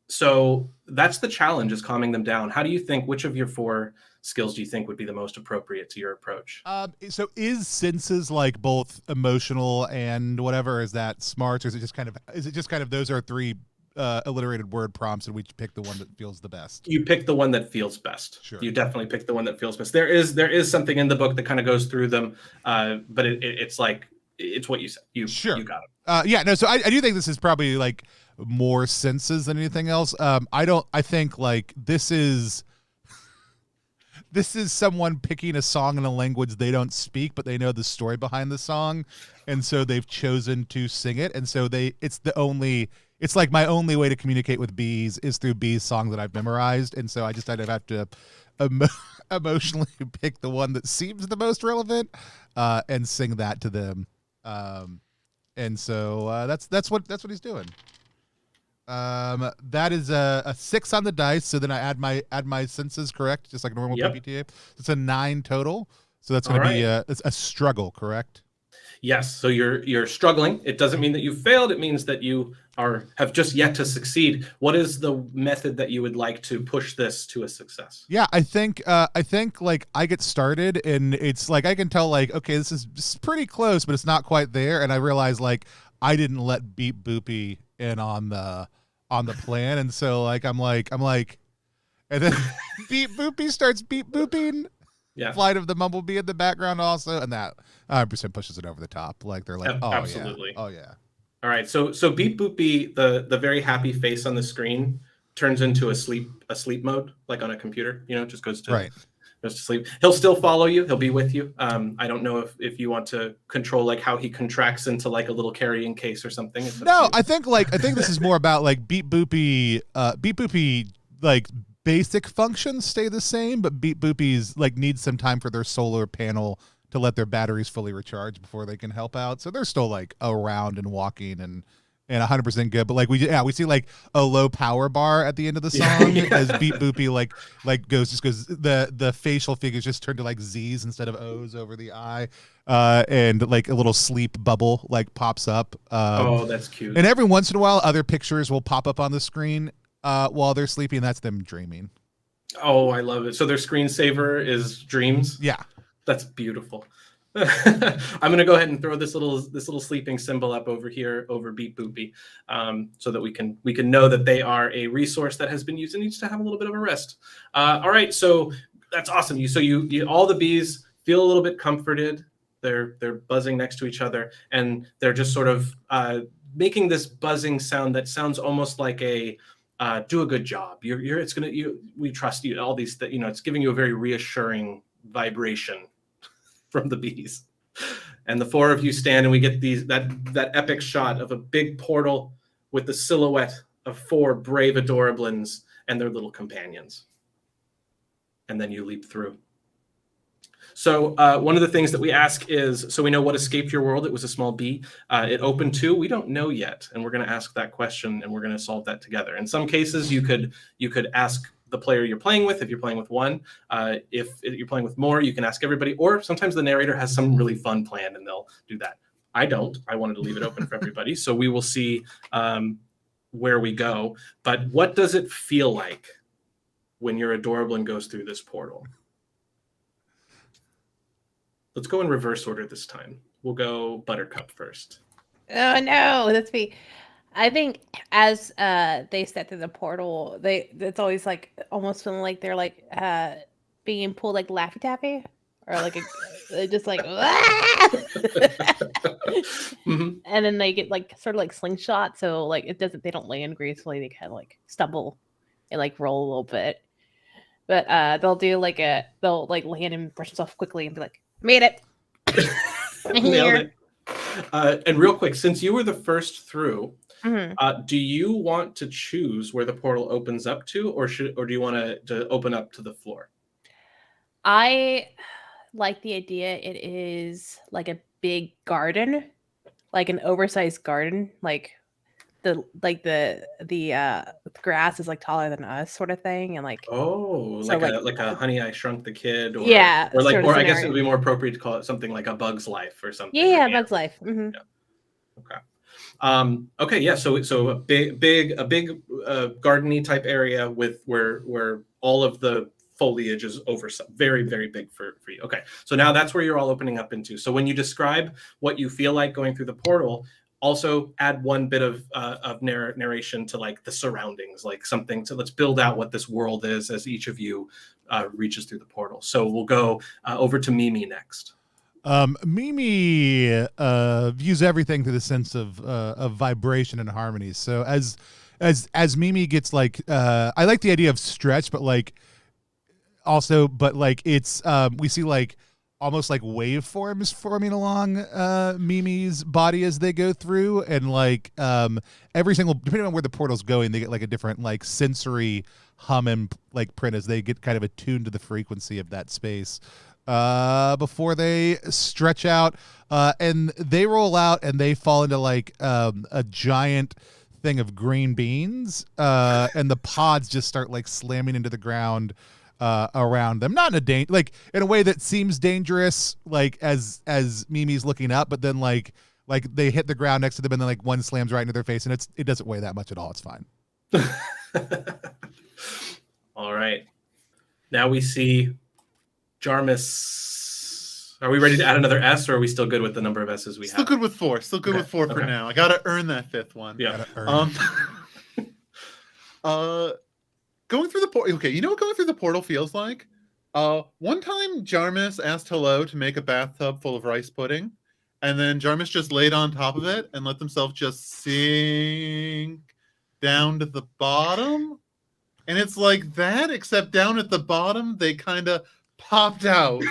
So that's the challenge, is calming them down. How do you think? Which of your 4 skills do you think would be the most appropriate to your approach? So is senses like both emotional and whatever? Is that smarts, or is it just kind of those are 3 alliterated word prompts, and we pick the one that feels the best? You pick the one that feels best. Sure. You definitely pick the one that feels best. There is something in the book that kind of goes through them, but it's like, it's what you said. Sure. You got it. So I do think this is probably like more senses than anything else. I think like this is someone picking a song in a language they don't speak, but they know the story behind the song, and so they've chosen to sing it. And so it's like my only way to communicate with bees is through bees songs that I've memorized. And so I just have to emotionally pick the one that seems the most relevant and sing that to them. And so that's what he's doing. That is a 6 on the dice. So then I add my senses, correct? Just like normal PbtA. It's a 9 total. So that's going to be a struggle, correct? Yes. So you're struggling. It doesn't mean that you failed. It means that you have just yet to succeed. What is the method that you would like to push this to a success? Yeah, I think like I get started, and it's like I can tell like, okay, this is pretty close, but it's not quite there, and I realize like I didn't let Beep Boopy in on the plan, and so like I'm like, and then Beep Boopy starts beep booping. Yeah. Flight of the Bumblebee in the background also, and that 100% pushes it over the top. Like they're like, oh absolutely, yeah. Oh yeah. All right, so Beep Boopy, the very happy face on the screen turns into a sleep mode, like on a computer. It just goes to Goes to sleep. He'll still follow you. He'll be with you. I don't know if you want to control like how he contracts into like a little carrying case or something. No, I think this is more about like Beep Boopy like basic functions stay the same, but Beep Boopies like need some time for their solar panel to let their batteries fully recharge before they can help out. So they're still like around and walking and 100% good, but like we see like a low power bar at the end of the song as Beep Boopy like goes the facial figures just turn to like Z's instead of O's over the eye, and like a little sleep bubble like pops up. Oh, that's cute. And every once in a while, other pictures will pop up on the screen while they're sleeping. That's them dreaming. Oh, I love it. So their screensaver is dreams. Yeah, that's beautiful. I'm going to go ahead and throw this little sleeping symbol up over here over Beep Boopy, so that we can know that they are a resource that has been used and needs to have a little bit of a rest. All right, so that's awesome. You all the bees feel a little bit comforted. They're buzzing next to each other, and they're just sort of making this buzzing sound that sounds almost like a do a good job. We trust you. All these it's giving you a very reassuring vibration from the bees. And the four of you stand, and we get that epic shot of a big portal with the silhouette of four brave Adorablins and their little companions. And then you leap through. So one of the things that we ask is, so we know what escaped your world. It was a small bee. It opened to, we don't know yet. And we're going to ask that question, and we're going to solve that together. In some cases, you could ask the player you're playing with, if you're playing with one. If you're playing with more, you can ask everybody, or sometimes the narrator has some really fun plan and they'll do that. I don't. I wanted to leave it open for everybody. So we will see where we go. But what does it feel like when your Adorablin goes through this portal? Let's go in reverse order this time. We'll go Buttercup first. Oh no, that's me. I think as they step through the portal, it's always like almost feeling like they're like being pulled like Laffy Taffy, or like just like Mm-hmm. And then they get like sort of like slingshot, so like they don't land gracefully, they kind of like stumble and like roll a little bit. But they'll land and brush themselves quickly and be like, made it. Nailed it. And real quick, since you were the first through, do you want to choose where the portal opens up to, or do you want to open up to the floor? I like the idea. It is like a big garden, like an oversized garden, like the grass is like taller than us, sort of thing, and like like a Honey I Shrunk the Kid, or I guess it would be more appropriate to call it something like A Bug's Life or something. Yeah, Bug's Life. Mm-hmm. Yeah. Okay. Yeah. So a big gardeny type area with where all of the foliage is over, very, very big for you. Okay. So now that's where you're all opening up into. So when you describe what you feel like going through the portal, also add one bit of narration to like the surroundings, like something to, let's build out what this world is as each of you reaches through the portal. So we'll go over to Mimi next. Mimi views everything through the sense of vibration and harmony. So as Mimi gets like, I like the idea of stretch, but like also, but like it's we see like almost like waveforms forming along Mimi's body as they go through, and like every single, depending on where the portal's going, they get like a different like sensory hum and like print as they get kind of attuned to the frequency of that space before they stretch out, and they roll out and they fall into like a giant thing of green beans, and the pods just start like slamming into the ground around them, not in a way that seems dangerous, like as Mimi's looking up, but then like they hit the ground next to them, and then like one slams right into their face, and it doesn't weigh that much at all. It's fine. All right, now we see Jarmus. Are we ready to add another S, or are we still good with the number of S's we have? Still good with four. Still good with four for now. I gotta earn that fifth one. Yeah. Going through the portal. Okay, you know what going through the portal feels like? One time Jarmus asked hello to make a bathtub full of rice pudding, and then Jarmus just laid on top of it and let themselves just sink down to the bottom. And it's like that, except down at the bottom, they kind of popped out.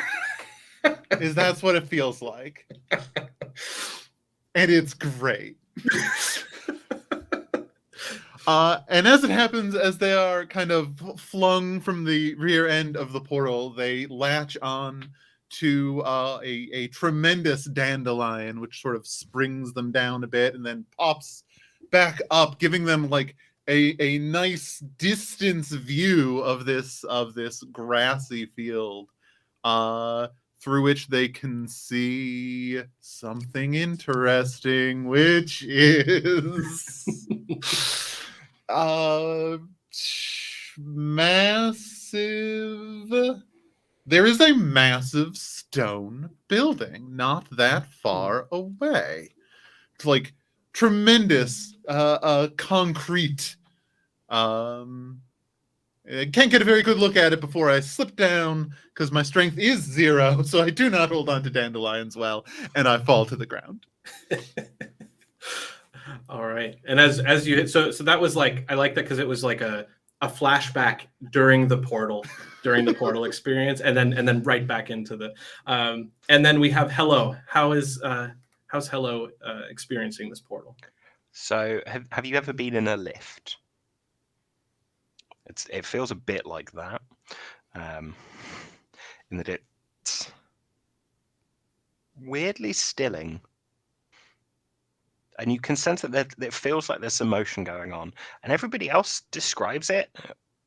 That's what it feels like. And it's great. And as it happens, as they are kind of flung from the rear end of the portal, they latch on to a tremendous dandelion, which sort of springs them down a bit and then pops back up, giving them like a nice distance view of this grassy field, through which they can see something interesting, which is massive. There is a massive stone building not that far away. It's like tremendous concrete. I can't get a very good look at it before I slip down because my strength is 0, so I do not hold on to dandelions well, and I fall to the ground. All right, and as you hit, so that was like, I like that because it was like a flashback during the portal experience, and then right back into the and then we have Hello. How's Hello experiencing this portal? So have you ever been in a lift? It feels a bit like that, in that it's weirdly stilling, and you can sense that it feels like there's some motion going on, and everybody else describes it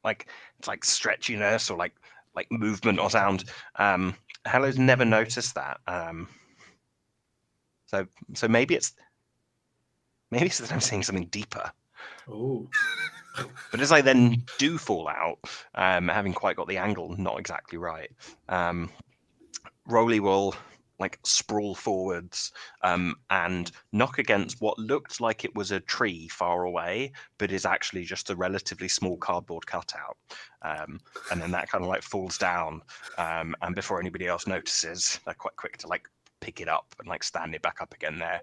like it's like stretchiness or like movement or sound. Hello's never noticed that. So maybe it's that I'm seeing something deeper. Oh. But as I then do fall out, having quite got the angle not exactly right, Rolly will like sprawl forwards and knock against what looked like it was a tree far away, but is actually just a relatively small cardboard cutout. And then that kind of like falls down, and before anybody else notices, they're quite quick to like pick it up and like stand it back up again there,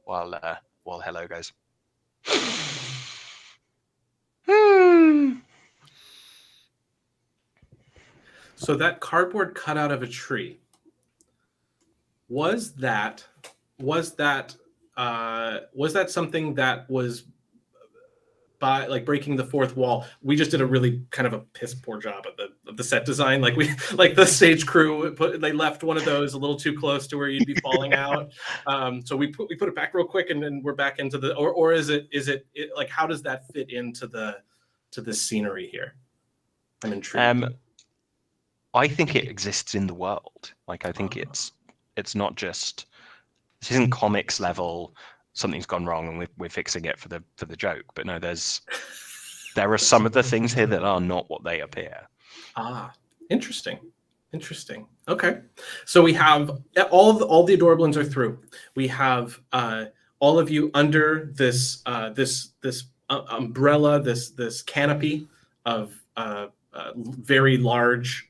while Hello goes. So that cardboard cutout of a tree, was that something that was by like breaking the fourth wall? We just did a really kind of a piss poor job of the set design. Like the stage crew they left one of those a little too close to where you'd be falling out. So we put it back real quick, and then we're back into the or is it like, how does that fit into the scenery here? I'm intrigued. I think it exists in the world. Like, I think it's not just, this isn't comics level, something's gone wrong and we're fixing it for the joke. But no, there are some of the things here that are not what they appear. Interesting. Okay, so we have all the Adorablins are through. We have all of you under this umbrella, this canopy of very large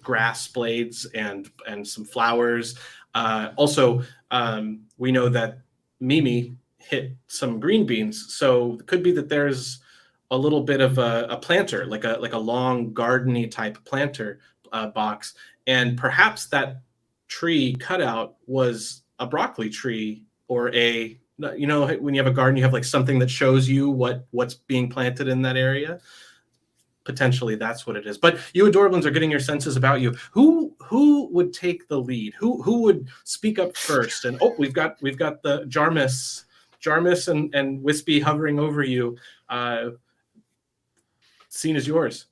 grass blades and some flowers. Also, we know that Mimi hit some green beans, so it could be that there's a little bit of a planter, like a long gardeny type planter box, and perhaps that tree cutout was a broccoli tree, or when you have a garden, you have like something that shows you what's being planted in that area. Potentially that's what it is. But you Adorablins are getting your senses about you. Who would take the lead? Who would speak up first? And we've got the Jarmus and Wispy hovering over you. Scene is yours.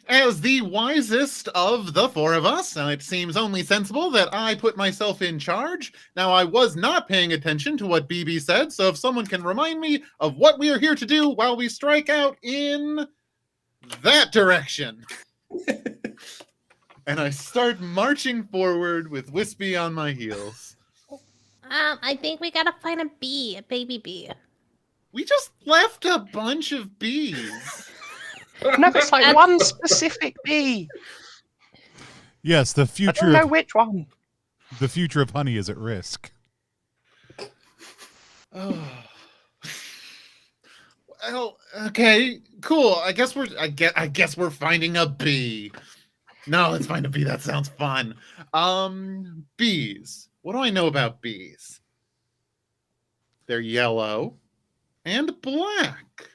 As the wisest of the four of us, it seems only sensible that I put myself in charge. Now, I was not paying attention to what BB said, so if someone can remind me of what we are here to do while we strike out in that direction. And I start marching forward with Wispy on my heels. I think we gotta find a baby bee. We just left a bunch of bees. No, it's like one specific bee. Yes, the I future. don't know which one. The future of honey is at risk. Oh. Well, okay, cool. I guess we're finding a bee. No, let's find a bee. That sounds fun. Bees. What do I know about bees? They're yellow and black.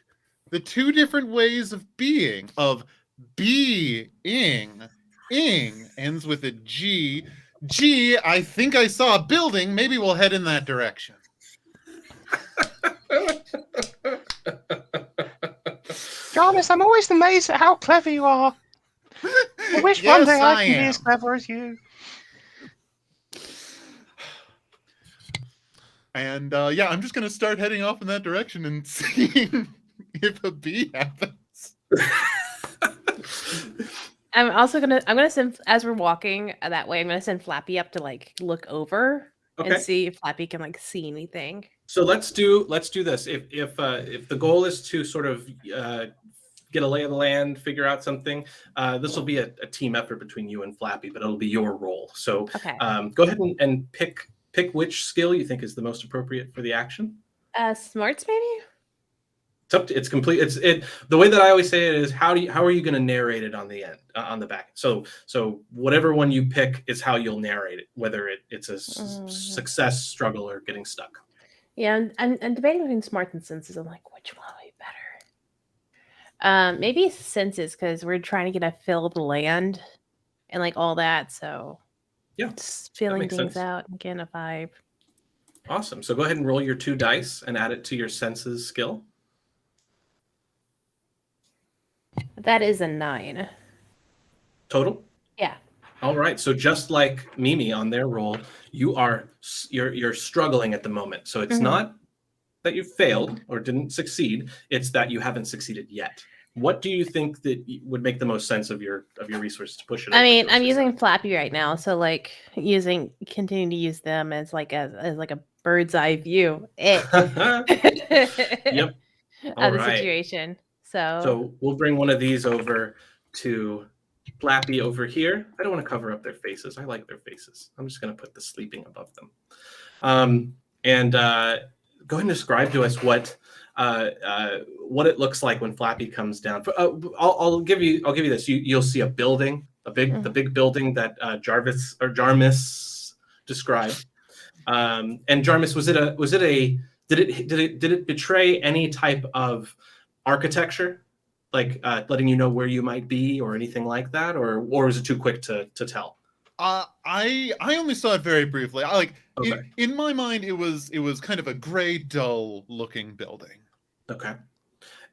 The two different ways of being, of being. Ing ends with a G. G, I think I saw a building. Maybe we'll head in that direction. Jarvis, I'm always amazed at how clever you are. I wish one day I can be as clever as you. And yeah, I'm just gonna start heading off in that direction and seeing if a bee happens. I'm gonna send, as we're walking that way, I'm gonna send Flappy up to like look over and see if Flappy can like see anything. So let's do this. If the goal is to sort of get a lay of the land, figure out something, this will be a team effort between you and Flappy, but it'll be your role. So go ahead and pick which skill you think is the most appropriate for the action. Smarts, maybe. It's up to, it's complete. The way that I always say it is how are you going to narrate it on the end, on the back? So whatever one you pick is how you'll narrate it, whether it's a success, struggle, or getting stuck. Yeah, I'm debating between smarts and senses. I'm like, which one would be better? Maybe senses, because we're trying to get a feel of the land and like all that. So yeah, just feeling things out and getting a vibe. Awesome. So go ahead and roll your 2 dice and add it to your senses skill. That is a 9. Total? Yeah. All right. So just like Mimi on their roll, you're struggling at the moment. So it's not that you failed or didn't succeed. It's that you haven't succeeded yet. What do you think that would make the most sense of your resources to push it? I mean, I'm using Flappy right now, so like continuing to use them as like a bird's eye view. Yep. Of the situation. So we'll bring one of these over to Flappy over here. I don't want to cover up their faces. I like their faces. I'm just going to put the sleeping above them. And go ahead and describe to us what it looks like when Flappy comes down. I'll give you this. You'll see a building, the big building that Jarmis described. And Jarmis, did it betray any type of architecture, like letting you know where you might be or anything like that, or was it too quick to tell? I only saw it very briefly. In my mind, it was kind of a gray, dull looking building. Okay.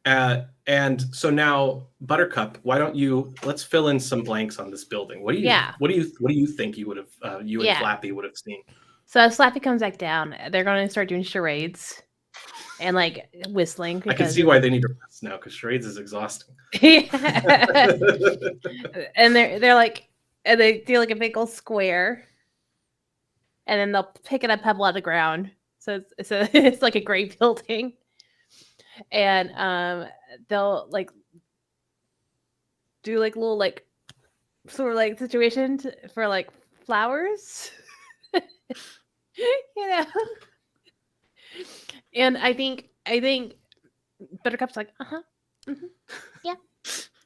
And so now, Buttercup, why don't let's fill in some blanks on this building. What do you think you would have and Flappy would have seen? So as Flappy comes back down, they're going to start doing charades and like whistling. I can see why they need to rest now, because charades is exhausting. And they're like, and they do like a big old square, and then they'll pick it up pebble out of the ground. So it's like a gray building, and they'll like do like little like sort of like situations for like flowers. You know, and I think Buttercup's like, yeah,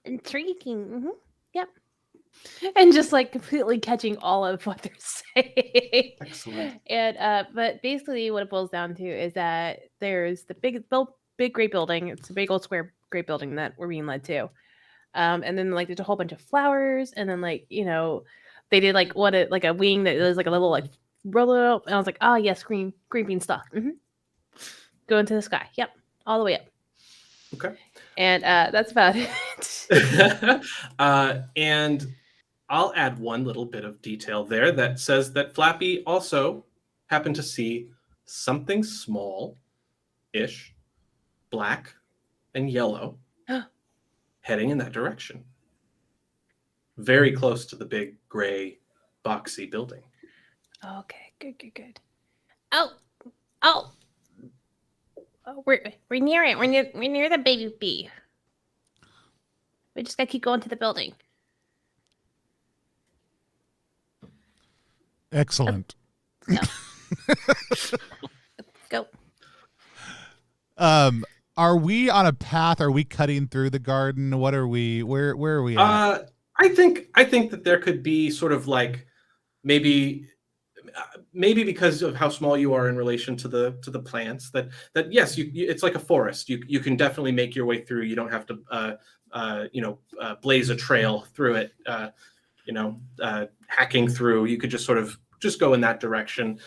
intriguing, yep, and just like completely catching all of what they're saying. Excellent. And but basically, what it boils down to is that there's the big gray building. It's a big old square gray building that we're being led to, and then like there's a whole bunch of flowers, and then like they did like like a wing that was like a little like roll it up, and I was like, oh yes, green bean stuff. Go into the sky. Yep, all the way up. Okay. And that's about it. And I'll add one little bit of detail there that says that Flappy also happened to see something small-ish, black and yellow, heading in that direction. Very close to the big gray boxy building. Okay, good. Oh, we're near it. We're near the baby bee. We just gotta keep going to the building. Excellent. Go. Are we on a path? Are we cutting through the garden? What are we? Where are we at? I think that there could be sort of like maybe because of how small you are in relation to the plants, that yes, it's like a forest. You can definitely make your way through. You don't have to blaze a trail through it. Hacking through. You could just sort of just go in that direction,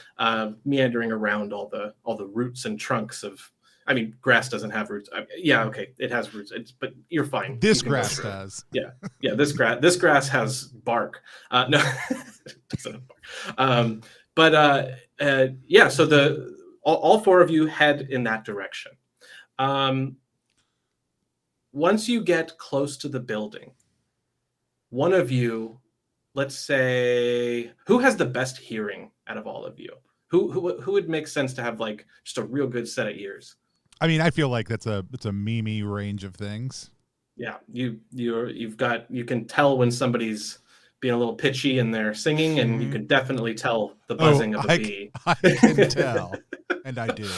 meandering around all the roots and trunks of. I mean, grass doesn't have roots. Okay, it has roots. But you're fine. This grass does. Yeah. This grass has bark. No, it doesn't have bark. So all four of you head in that direction. Once you get close to the building, one of you, let's say, who has the best hearing out of all of you? Who would make sense to have like just a real good set of ears? I mean, I feel like it's a Mimi range of things. Yeah, you can tell when somebody's being a little pitchy and they're singing, and you can definitely tell the buzzing of a bee. I can tell, and I do.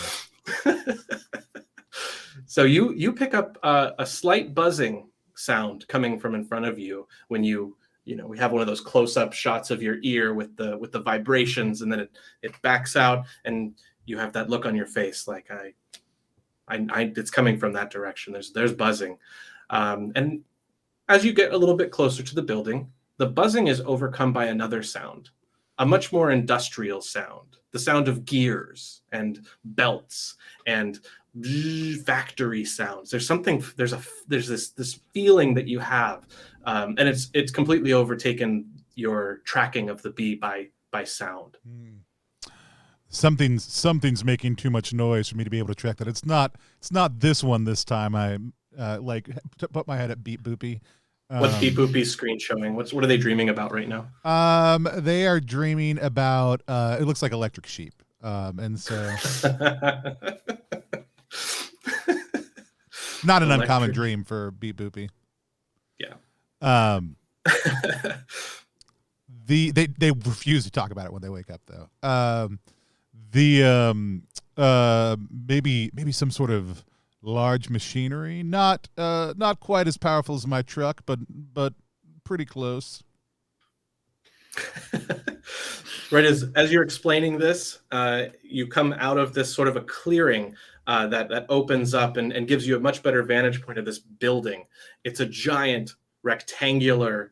So you pick up a slight buzzing sound coming from in front of you when we have one of those close-up shots of your ear with the vibrations, and then it backs out, and you have that look on your face like it's coming from that direction. There's buzzing, and as you get a little bit closer to the building, the buzzing is overcome by another sound, a much more industrial sound, the sound of gears and belts and factory sounds. There's this feeling that you have, and it's completely overtaken your tracking of the bee by sound. Something's making too much noise for me to be able to track that. It's not this one this time. I put my head at Beep Boopy. What's Beep Boopy's screen showing? What are they dreaming about right now? They are dreaming about it looks like electric sheep. And so not an uncommon dream for Beep Boopy. Yeah. They refuse to talk about it when they wake up though. Maybe some sort of large machinery, not quite as powerful as my truck, but pretty close. Right, as you're explaining this, you come out of this sort of a clearing that opens up and gives you a much better vantage point of this building. It's a giant rectangular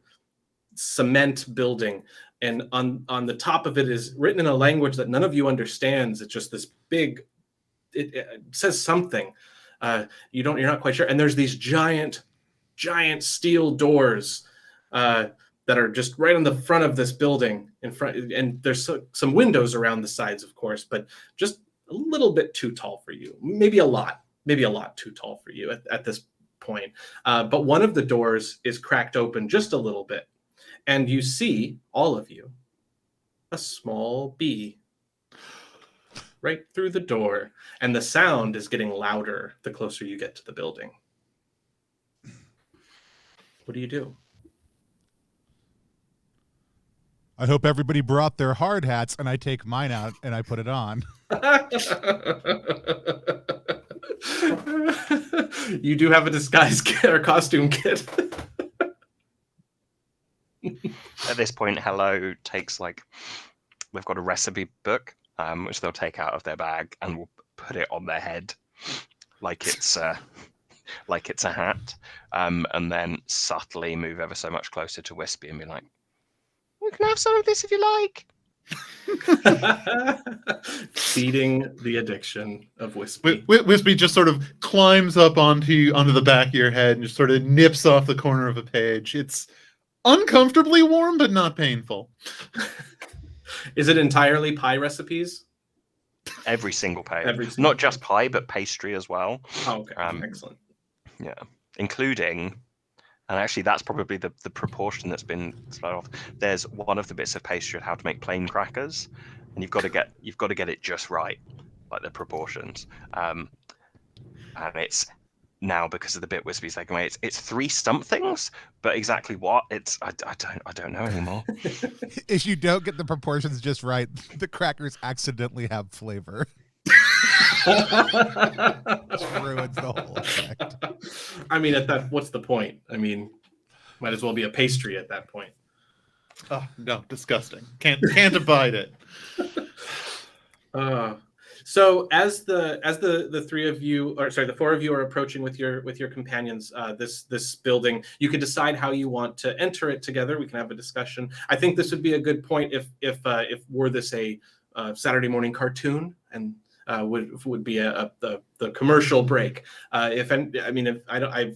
cement building, and on the top of it is written in a language that none of you understands. It's just this big. It says something. You're not quite sure. And there's these giant steel doors that are just right on the front of this building in front. And there's some windows around the sides, of course, but just a little bit too tall for you. Maybe a lot too tall for you at this point. But one of the doors is cracked open just a little bit. And you see, all of you, a small bee right through the door, and the sound is getting louder the closer you get to the building. What do you do? I hope everybody brought their hard hats, and I take mine out and I put it on. You do have a disguise kit or costume kit. At this point, Hello takes we've got a recipe book, which they'll take out of their bag and will put it on their head like it's a hat, and then subtly move ever so much closer to Wispy and be like, "You can have some of this if you like." Feeding the addiction of Wispy. Wispy just sort of climbs up onto the back of your head and just sort of nips off the corner of a page. It's uncomfortably warm, but not painful. Is it entirely pie recipes? Every single page. Not just pie, but pastry as well. Oh, okay. Excellent. Yeah. Including, and actually that's probably the proportion that's been slowed off. There's one of the bits of pastry on how to make plain crackers, and you've got to get it just right, like the proportions. And it's now, because of the bit Wispy's taken away, it's 3 somethings, but exactly what I don't know anymore. If you don't get the proportions just right, the crackers accidentally have flavor. Just ruins the whole effect. I mean, what's the point? I mean, Might as well be a pastry at that point. Oh no, disgusting. Can't abide it. So as the three of you, or sorry, the four of you are approaching with your companions this building, you can decide how you want to enter it together. We can have a discussion. I think this would be a good point if were this a Saturday morning cartoon and would be the commercial break. I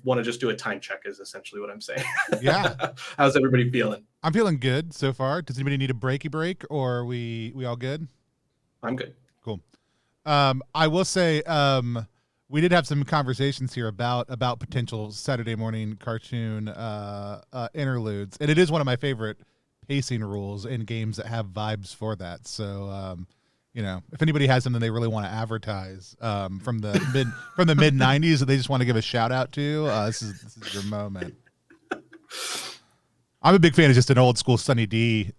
want to just do a time check is essentially what I'm saying. Yeah. How's everybody feeling? I'm feeling good so far. Does anybody need a break, or are we all good? I'm good. Cool. I will say we did have some conversations here about potential Saturday morning cartoon interludes, and it is one of my favorite pacing rules in games that have vibes for that. So if anybody has something they really want to advertise from the mid 90s that they just want to give a shout out to, this is your moment. I'm a big fan of just an old school Sunny D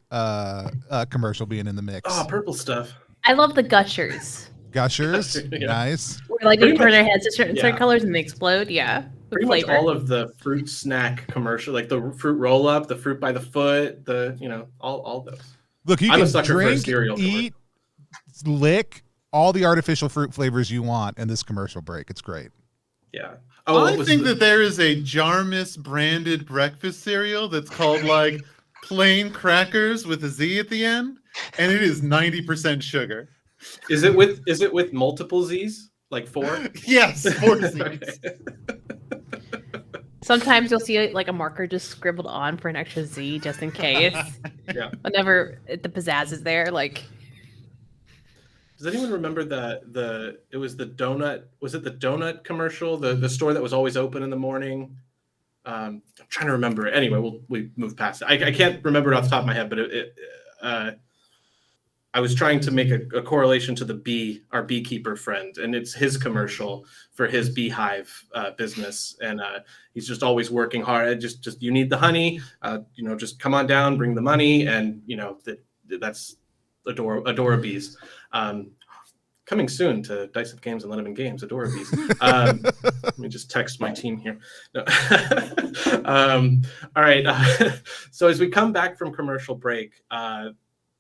commercial being in the mix. Oh, purple stuff. I love the gushers. Gushers, Yeah. Nice. Where like Pretty they turn much- their heads to certain yeah. colors and they explode. Yeah. With Pretty much flavor. all of the fruit snack commercial, like the fruit roll up, the fruit by the foot, all those. Look, you I'm a can sucker for a drink, cereal eat, lick all the artificial fruit flavors you want in this commercial break. It's great. Yeah. I think that there is a Jarmus branded breakfast cereal that's called like plain crackers with a Z at the end, and it is 90% sugar. Is it with multiple Z's? Like 4? Yes, 4 Z's. Okay. Sometimes you'll see like a marker just scribbled on for an extra Z just in case. Yeah. Whenever the pizzazz is there, like. Does anyone remember it was the donut? Was it the donut commercial? The store that was always open in the morning. I'm trying to remember it. Anyway, we move past it. I can't remember it off the top of my head, but I was trying to make a correlation to our beekeeper friend, and it's his commercial for his beehive business, and he's just always working hard. Just you need the honey, just come on down, bring the money, and that's Adorablins. Coming soon to Dice Up Games and Let 'em in Games, Adorablins. Let me just text my team here. No. All right. So as we come back from commercial break,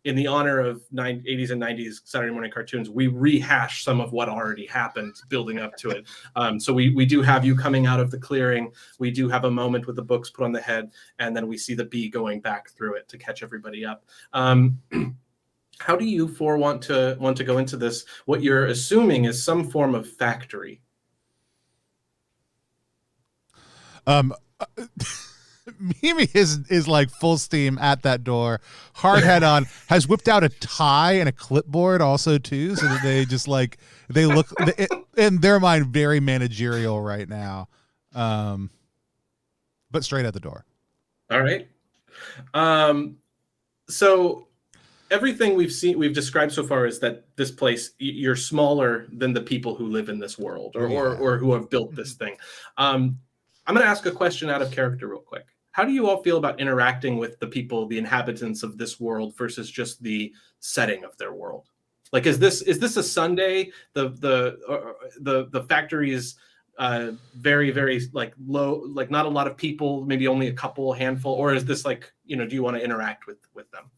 in the honor of 80s and 90s Saturday morning cartoons, we rehash some of what already happened building up to it. So we do have you coming out of the clearing. We do have a moment with the books put on the head, and then we see the bee going back through it to catch everybody up. How do you four want to go into this? What you're assuming is some form of factory. Mimi is like full steam at that door, hard head on, has whipped out a tie and a clipboard also too, so that they just like they look in their mind very managerial right now, but straight at the door. All right. So everything we've described so far is that this place, you're smaller than the people who live in this world or who have built this thing. I'm going to ask a question out of character real quick. How do you all feel about interacting with the people, the inhabitants of this world versus just the setting of their world? Like, is this a Sunday? The factory is very, very like low, like not a lot of people, maybe only a handful, or is this like, do you want to interact with them?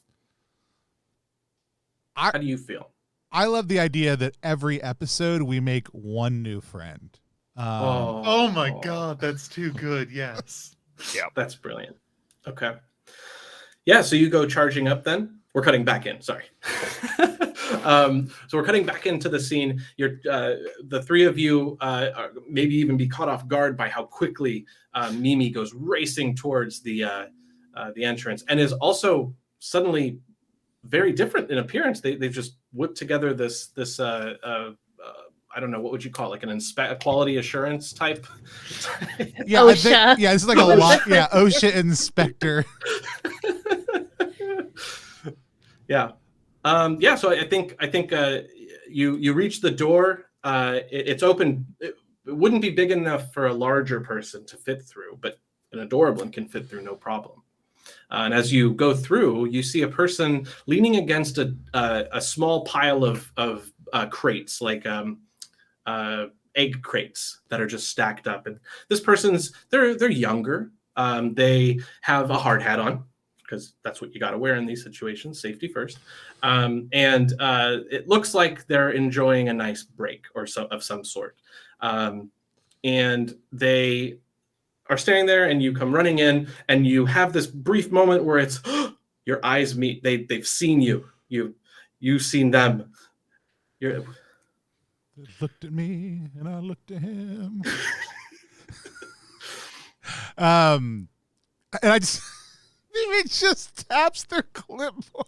How do you feel? I love the idea that every episode we make one new friend. Oh my God, that's too good. Yes. Yeah, that's brilliant. Okay. Yeah, so you go charging up then. We're cutting back in. Sorry. So we're cutting back into the scene. The three of you maybe even be caught off guard by how quickly Mimi goes racing towards the entrance, and is also suddenly very different in appearance. They've just whipped together this I don't know, what would you call it? Like a quality assurance type? Yeah, OSHA. This is like a lot. Yeah, OSHA inspector. Yeah. So I think you reach the door. It's open. It wouldn't be big enough for a larger person to fit through, but an Adorablin can fit through no problem. And as you go through, you see a person leaning against a small pile of crates, like egg crates that are just stacked up. And this person's they're younger. They have a hard hat on because that's what you got to wear in these situations, safety first. And it looks like they're enjoying a nice break of some sort. And they are standing there, and you come running in, and you have this brief moment where it's your eyes meet. They've seen you. You've seen them. They looked at me, and I looked at him. And I just Devine just taps their clipboard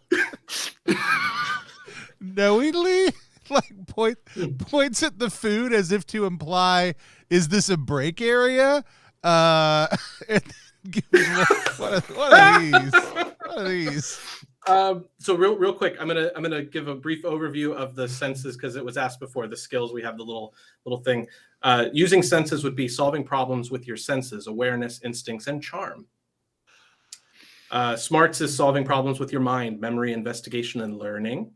knowingly, like points at the food as if to imply, "Is this a break area?" And what are these? What are these? So real quick, I'm gonna give a brief overview of the senses because it was asked before. The skills, we have the little thing. Using senses would be solving problems with your senses, awareness, instincts, and charm. Smarts is solving problems with your mind, memory, investigation, and learning.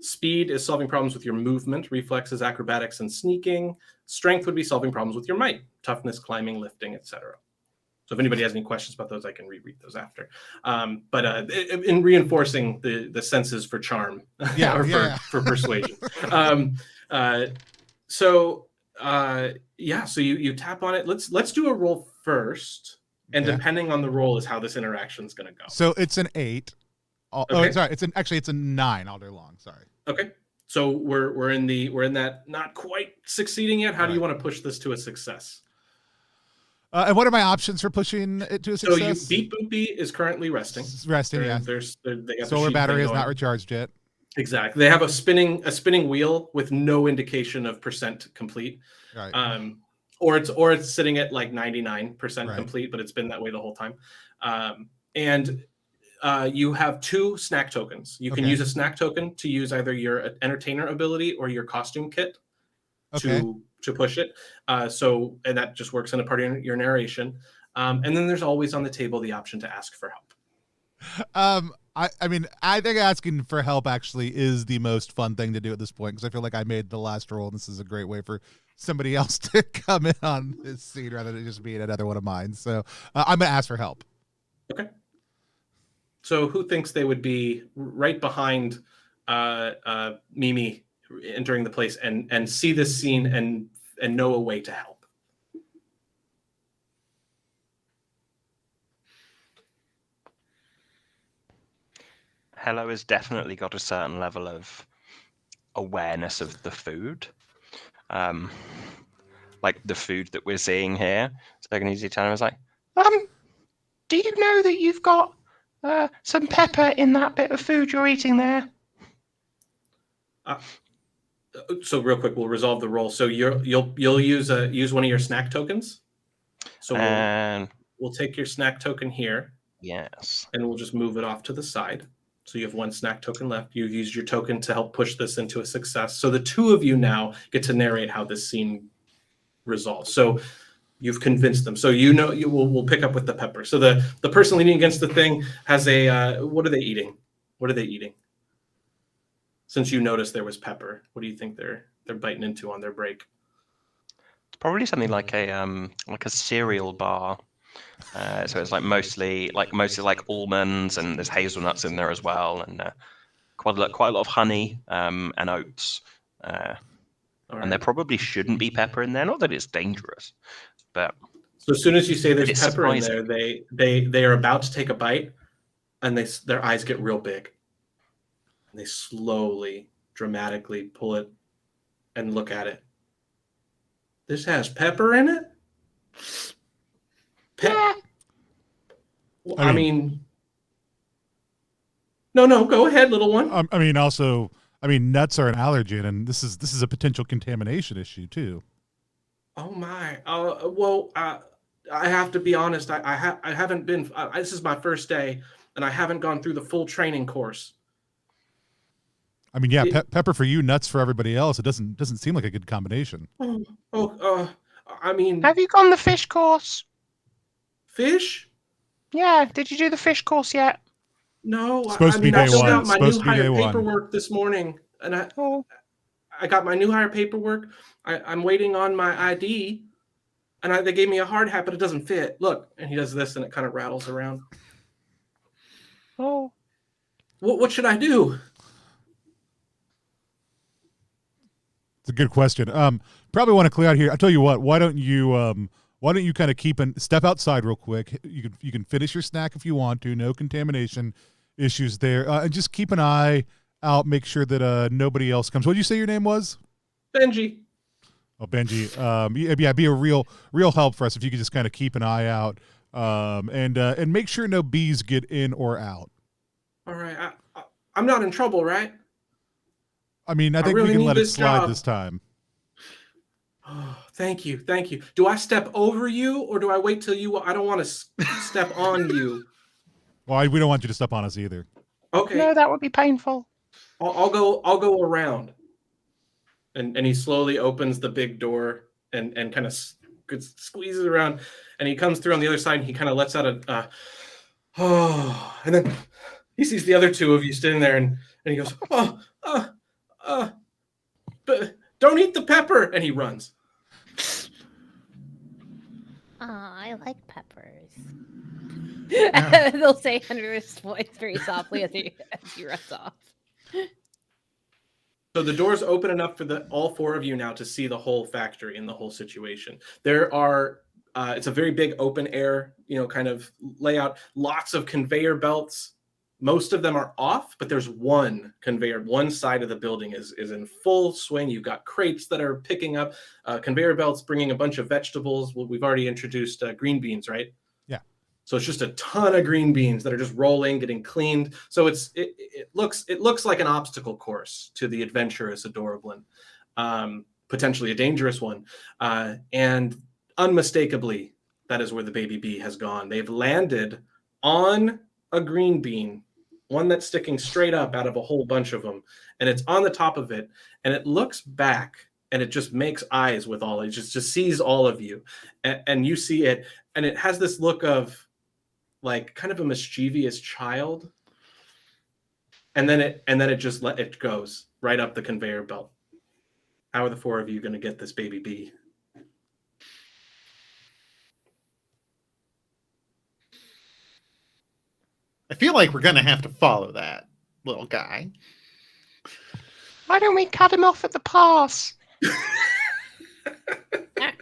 Speed is solving problems with your movement, reflexes, acrobatics, and sneaking. Strength would be solving problems with your might, toughness, climbing, lifting, etc. So if anybody has any questions about those, I can reread those after. But in reinforcing the senses for charm, for persuasion. So you tap on it. Let's do a roll first, and depending on the roll is how this interaction is going to go. So it's an 8. Okay. Oh, sorry. It's a 9 all day long. Sorry. Okay. So we're in that not quite succeeding yet. How do you want to push this to a success? And what are my options for pushing it to a success? So you Beat Boopy is currently resting. Resting, yeah. They got solar battery is not recharged yet. Exactly. They have a spinning wheel with no indication of percent complete. Right. Or it's sitting at like 99% right. complete, but it's been that way the whole time. And you have 2 snack tokens. You can use a snack token to use either your entertainer ability or your costume kit to push it. And that just works in a part of your narration. And then there's always on the table the option to ask for help. I mean, I think asking for help actually is the most fun thing to do at this point, because I feel like I made the last roll, and this is a great way for somebody else to come in on this scene rather than just being another one of mine. So I'm going to ask for help. Okay. So who thinks they would be right behind Mimi entering the place and see this scene and know a way to help? Hello has definitely got a certain level of awareness of the food. Like the food that we're seeing here. So I can easily tell him, I was like, do you know that you've got some pepper in that bit of food you're eating there? So real quick, we'll resolve the roll. So you'll use one of your snack tokens. So we'll take your snack token here. Yes. And we'll just move it off to the side. So you have 1 snack token left. You've used your token to help push this into a success. So the 2 of you now get to narrate how this scene resolves. So you've convinced them. So we'll pick up with the pepper. So the person leaning against the thing has what are they eating? What are they eating? Since you noticed there was pepper, what do you think they're biting into on their break? It's probably something like a cereal bar. So it's mostly almonds, and there's hazelnuts in there as well, and quite a lot of honey and oats. And there probably shouldn't be pepper in there. Not that it's dangerous, but so as soon as you say there's pepper in there, they are about to take a bite, and their eyes get real big, and they slowly, dramatically pull it and look at it. This has pepper in it? Yeah. Well, I mean, no, go ahead, little one. Nuts are an allergen, and this is a potential contamination issue too. Oh my. I have to be honest. I haven't been. This is my first day, and I haven't gone through the full training course. I mean, yeah, pepper for you, nuts for everybody else. It doesn't seem like a good combination. I mean, have you gone the fish course? Fish? Yeah. Did you do the fish course yet? No. Supposed to be day one. Out my new hire paperwork this morning, and I got my new hire paperwork. I'm waiting on my ID. and they gave me a hard hat, but it doesn't fit. Look, and he does this, and it kind of rattles around. Oh, What should I do? It's a good question. Probably want to clear out here. I'll tell you what. Why don't you kind of step outside real quick? You can finish your snack if you want to. No contamination issues there. And just keep an eye out. Make sure that nobody else comes. What did you say your name was? Benji. Oh, Benji. Yeah, be a real help for us if you could just kind of keep an eye out. And make sure no bees get in or out. All right. I'm not in trouble, right? I mean, I think really we can need let it this slide job. this time. Oh, thank you. Do I step over you, or do I wait till I don't want to step on you. Well, we don't want you to step on us either. Okay. no, that would be painful. I'll go around. And he slowly opens the big door and kind of squeezes around, and he comes through on the other side, and he kind of lets out a and then he sees the other two of you sitting there, and he goes, but don't eat the pepper, and he runs. Oh, I like peppers. They'll say under his voice very softly as he runs off. So the doors open enough for all four of you now to see the whole factory and the whole situation. There are, it's a very big open air, kind of layout. Lots of conveyor belts. Most of them are off, but there's one conveyor. One side of the building is in full swing. You've got crates that are picking up conveyor belts, bringing a bunch of vegetables. Well, we've already introduced green beans, right? Yeah. So it's just a ton of green beans that are just rolling, getting cleaned. So it looks like an obstacle course to the adventurous Adorablin, potentially a dangerous one, and unmistakably that is where the baby bee has gone. They've landed on a green bean, one that's sticking straight up out of a whole bunch of them, and it's on the top of it, and it looks back, and it just makes eyes with all. It just sees all of you, and you see it, and it has this look of like kind of a mischievous child, and then it just it goes right up the conveyor belt. How are the four of you going to get this baby bee? I feel like we're going to have to follow that little guy. Why don't we cut him off at the pass? I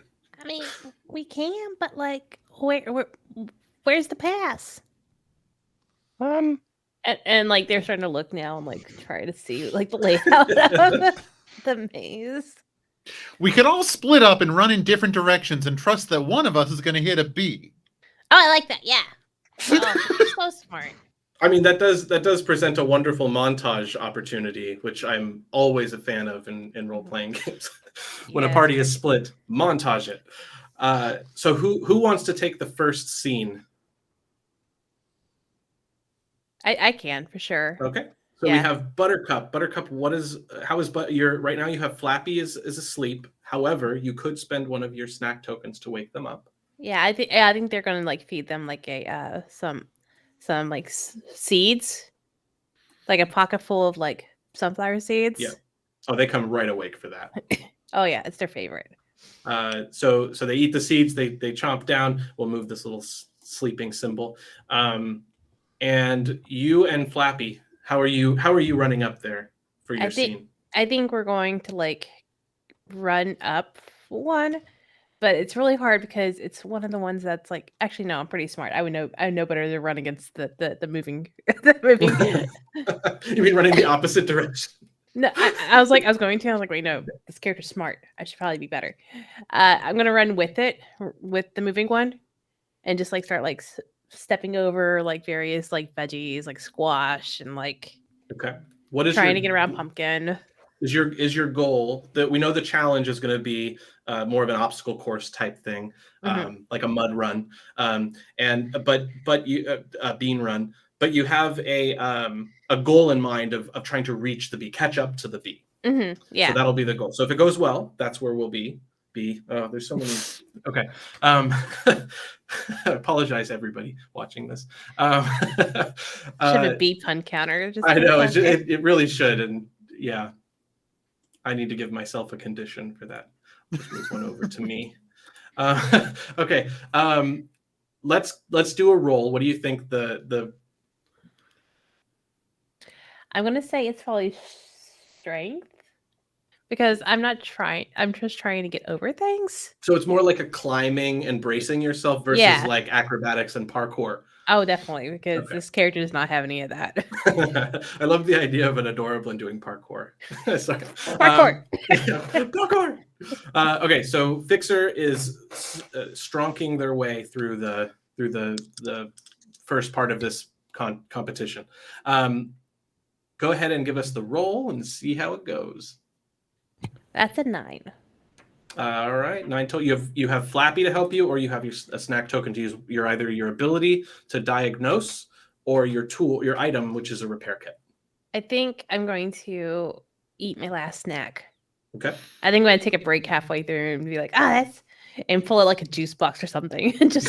mean, we can, but like, where's the pass? And like they're starting to look now and like try to see like the layout of the maze. We could all split up and run in different directions and trust that one of us is going to hit a bee. Oh, I like that. Yeah. Oh, so smart. I mean, that does present a wonderful montage opportunity, which I'm always a fan of in role-playing games. When a party is split, montage it. So who wants to take the first scene? I can for sure. Okay. So we have Buttercup. Buttercup, right now you have Flappy is asleep. However, you could spend one of your snack tokens to wake them up. Yeah, I think they're gonna like feed them like a some like seeds, like a pocket full of like sunflower seeds. Yeah. Oh, they come right awake for that. Oh yeah, it's their favorite. So they eat the seeds. They chomp down. We'll move this little sleeping symbol. And you and Flappy, how are you running up there for your scene? I think we're going to like run up one, but it's really hard because it's one of the ones that's like, actually no, I'm pretty smart. I know better than run against the moving the moving. You mean running the opposite direction? No, I was like wait, no, this character's smart. I should probably be better. I'm gonna run with the moving one, and just like start like stepping over like various like veggies, like squash, and like okay. What is trying to get around pumpkin? Is your goal that we know the challenge is going to be more of an obstacle course type thing, like a mud run, but you a bean run, but you have a goal in mind of trying to reach the bee, catch up to the bee. Yeah. So that'll be the goal. So if it goes well, that's where we'll be. Oh, there's so many. Okay. I apologize, everybody watching this. Should have a bee pun counter. I know it really should, and yeah, I need to give myself a condition for that. Let's move one over to me. Okay. Let's do a roll. What do you think the I'm gonna say it's probably strength because I'm not trying. I'm just trying to get over things. So it's more like a climbing and bracing yourself versus Yeah. like acrobatics and parkour. Oh, definitely, because Okay. this character does not have any of that. I love the idea of an Adorablin doing parkour. Sorry. Parkour. Parkour. Okay, so Fixer is stronking their way through the first part of this competition. Go ahead and give us the roll and see how it goes. That's a 9. All right, 9 total. You have Flappy to help you, or you have a snack token to use either your ability to diagnose or your tool, your item, which is a repair kit. I think I'm going to eat my last snack. Okay. I think I'm going to take a break halfway through and be like, that's, and pull it like a juice box or something and just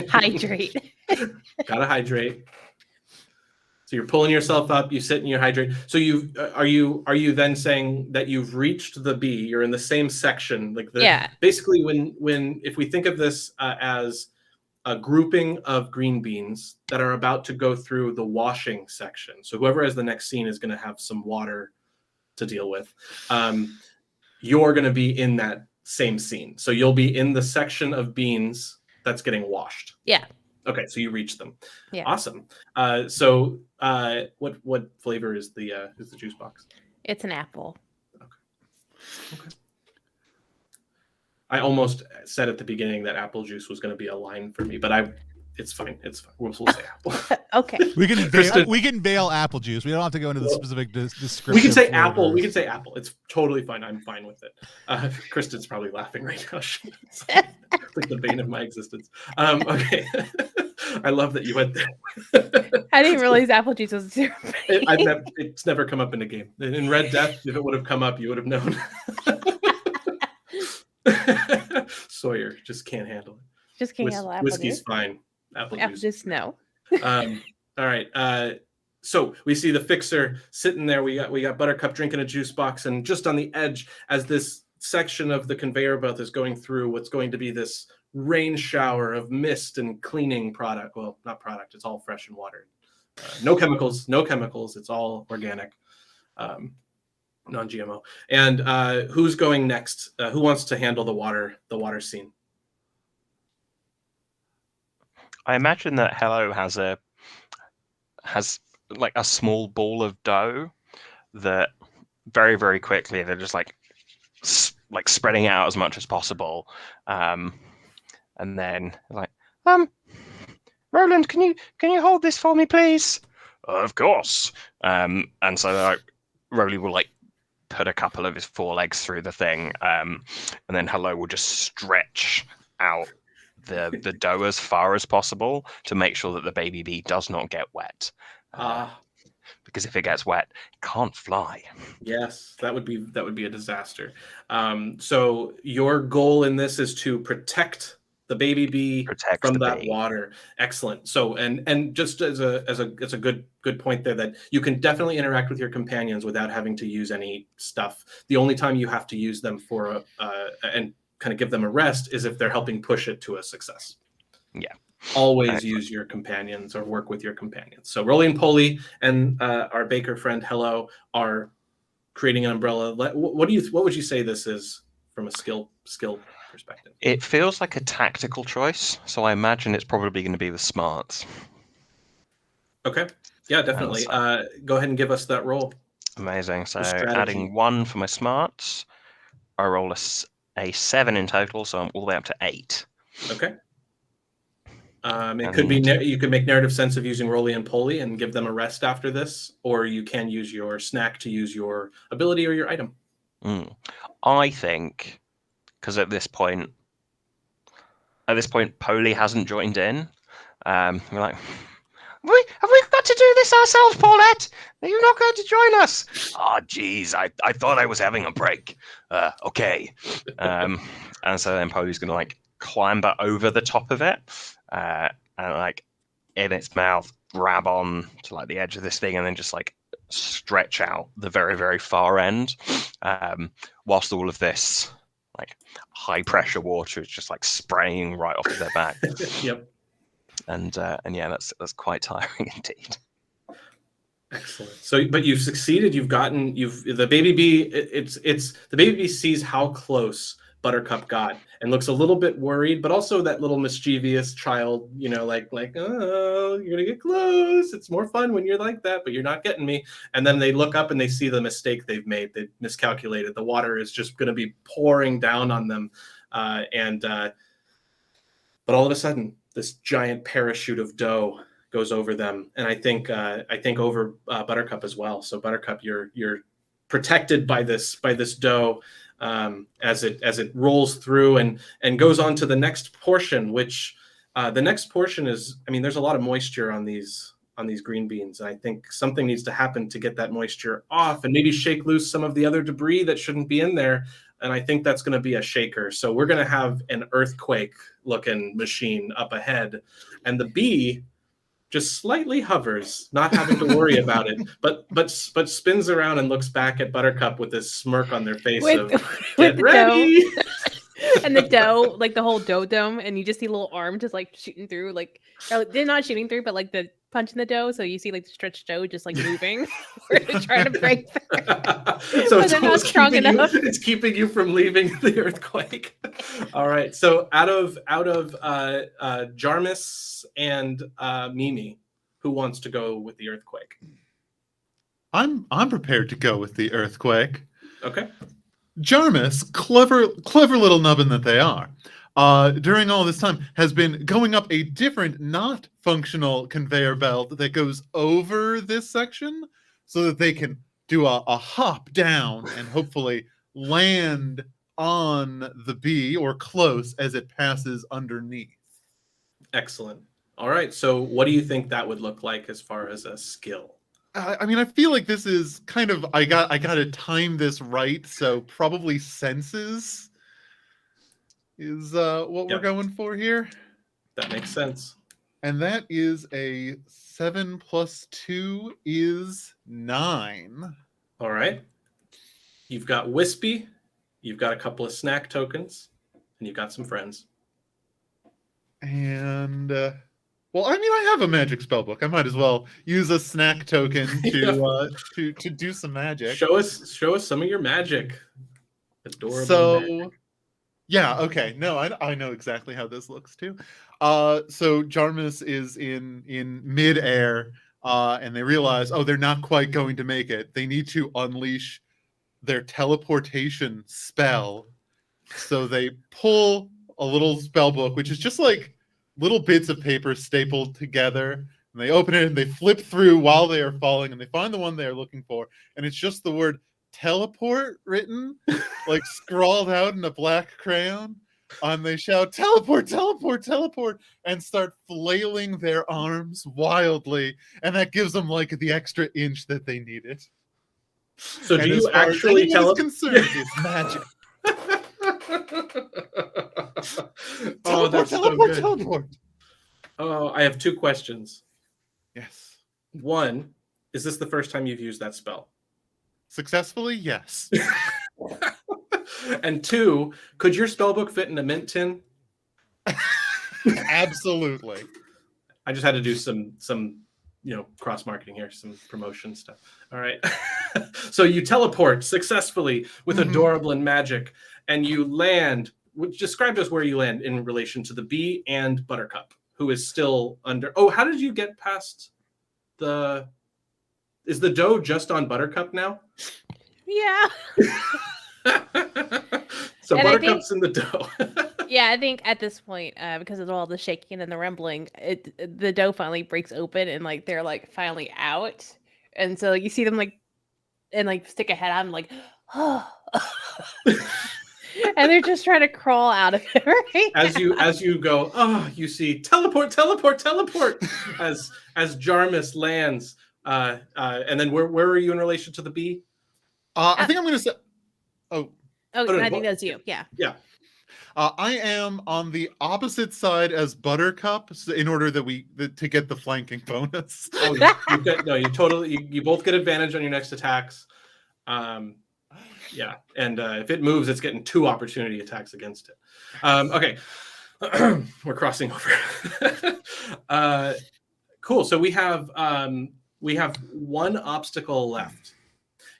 hydrate. Gotta hydrate. So you're pulling yourself up, you sit and you hydrate. So are you then saying that you've reached the B? You're in the same section, like Yeah. Basically, when if we think of this as a grouping of green beans that are about to go through the washing section. So whoever has the next scene is going to have some water to deal with. You're going to be in that same scene. So you'll be in the section of beans that's getting washed. Yeah. Okay, so you reach them. Yeah. Awesome. So what flavor is the juice box? It's an apple. Okay. I almost said at the beginning that apple juice was going to be a line for me, but it's fine. It's fine. We'll say apple. Okay. We can bail apple juice. We don't have to go into the specific description. We can say apple. We can say apple. It's totally fine. I'm fine with it. Kristen's probably laughing right now. It's like the bane of my existence. Okay. I love that you went there. I didn't realize apple juice was 0. It's never come up in a game. In Red Death, if it would have come up, you would have known. Sawyer just can't handle it. Just can't handle apple Whiskey's juice. fine. Apple juice. No. All right. So we see the Fixer sitting there. We got Buttercup drinking a juice box, and just on the edge, as this section of the conveyor belt is going through what's going to be this rain shower of mist and cleaning product. Well, not product. It's all fresh and watered. No chemicals. It's all organic, non-GMO. And who's going next? Who wants to handle the water scene? I imagine that Hello has like a small ball of dough that very, very quickly they're just like spreading out as much as possible, and then like, Roland, can you hold this for me, please? Of course. And so like Roly will like put a couple of his forelegs through the thing, and then Hello will just stretch out the dough as far as possible to make sure that the baby bee does not get wet. Because if it gets wet, it can't fly. Yes, that would be a disaster. So your goal in this is to protect the baby bee from that water. Excellent. So and just as a good point there, that you can definitely interact with your companions without having to use any stuff. The only time you have to use them for and kind of give them a rest is if they're helping push it to a success. Yeah. Always use your companions or work with your companions. So Rolly and Polly and our baker friend Hello are creating an umbrella. What would you say this is from a skill perspective? It feels like a tactical choice, so I imagine it's probably going to be the smarts. Okay. Yeah, definitely. Go ahead and give us that roll. Amazing. So adding 1 for my smarts, I roll a 7 in total, so I'm all the way up to 8. Okay. It could be you could make narrative sense of using Rolly and Polly and give them a rest after this, or you can use your snack to use your ability or your item. I think because at this point, Polly hasn't joined in. We're like, have we got to do this ourselves, Paulette? Are you not going to join us? Oh, geez, I thought I was having a break. Okay. And so then Polly's going to like clamber over the top of it, and like in its mouth grab on to like the edge of this thing, and then just like stretch out the very, very far end, whilst all of this like high pressure water is just like spraying right off of their back. Yep. And yeah, that's quite tiring indeed. Excellent. So, but you've succeeded. The baby bee. It's the baby bee sees how close Buttercup got and looks a little bit worried, but also that little mischievous child, like, oh, you're gonna get close. It's more fun when you're like that, but you're not getting me. And then they look up and they see the mistake they've made. They've miscalculated. The water is just gonna be pouring down on them, but all of a sudden, this giant parachute of dough goes over them, and I think over Buttercup as well. So Buttercup, you're protected by this dough as it rolls through and goes on to the next portion, which the next portion is, there's a lot of moisture on these green beans, and I think something needs to happen to get that moisture off and maybe shake loose some of the other debris that shouldn't be in there. And I think that's going to be a shaker. So we're going to have an earthquake looking machine up ahead, and the bee just slightly hovers, not having to worry about it, but spins around and looks back at Buttercup with this smirk on their face With- of with get the ready. And the dough, like the whole dough dome, and you just see a little arm just like shooting through, they're not shooting through, but like the punch in the dough. So you see like the stretched dough just like moving, or trying to break through. So But it's they're not almost strong keeping enough. it's keeping you from leaving the earthquake. All right. So out of Jarmus and Mimi, who wants to go with the earthquake? I'm prepared to go with the earthquake. Okay. Jarmus, clever little nubbin that they are, during all this time has been going up a different, not functional conveyor belt that goes over this section so that they can do a hop down and hopefully land on the bee or close as it passes underneath. Excellent. All right. So what do you think that would look like as far as a skill? I feel like this is kind of I got to time this right, so probably senses is what we're going for here. That makes sense. And that is a 7 + 2 is 9. All right. You've got Wispy, you've got a couple of snack tokens, and you've got some friends. And well, I have a magic spell book. I might as well use a snack token to do some magic. Show us some of your magic. Adorable. So, magic. yeah, okay. No, I know exactly how this looks too. So Jarmus is in midair, and they realize, they're not quite going to make it. They need to unleash their teleportation spell. So they pull a little spell book, which is just like little bits of paper stapled together, and they open it and they flip through while they are falling, and they find the one they are looking for, and it's just the word teleport written, like scrawled out in a black crayon, and they shout, "Teleport, teleport, teleport," and start flailing their arms wildly, and that gives them like the extra inch that they needed. So And do as you far as actually anyone's concerned, it's magic. Oh, Teleport, that's so teleport, good. teleport. Oh, I have two questions. Yes. One, is this the first time you've used that spell? Successfully, yes. And two, could your spellbook fit in a mint tin? Absolutely. I just had to do some cross marketing here, some promotion stuff. All right. So you teleport successfully with Adorablin magic, and you land. Describe to us where you land in relation to the bee and Buttercup, who is still under. Oh, how did you get past the? Is the dough just on Buttercup now? Yeah. So And I Buttercup's in the dough. Yeah, I think at this point, because of all the shaking and the rumbling, the dough finally breaks open, and like they're like finally out, and so you see them stick a head out and like, oh, and they're just trying to crawl out of it. Right as you go, you see teleport, teleport, teleport as Jarmus lands. And then where are you in relation to the bee? I think I'm going to say. Oh, no, I think that's you. Yeah. Yeah. I am on the opposite side as Buttercup, in order that to get the flanking bonus. You both get advantage on your next attacks. Yeah, and if it moves, it's getting 2 opportunity attacks against it. Okay, we're crossing over. Cool. So we have 1 obstacle left.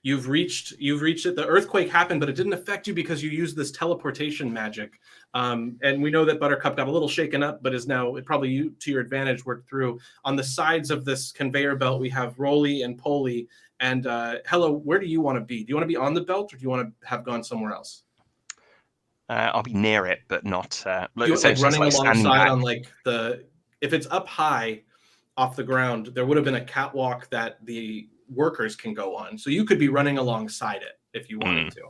You've reached it. The earthquake happened, but it didn't affect you because you used this teleportation magic. And we know that Buttercup got a little shaken up, but is now probably to your advantage worked through. On the sides of this conveyor belt, we have Roly and Poly. And Hello, where do you want to be? Do you want to be on the belt, or do you want to have gone somewhere else? I'll be near it, but not Like running alongside on like if it's up high off the ground, there would have been a catwalk that the workers can go on. So you could be running alongside it if you wanted to.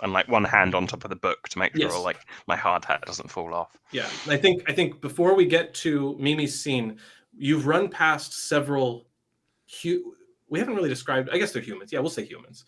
And like one hand on top of the book to make sure like my hard hat doesn't fall off. Yeah. I think before we get to Mimi's scene, you've run past several we haven't really described, I guess they're humans. Yeah, we'll say humans.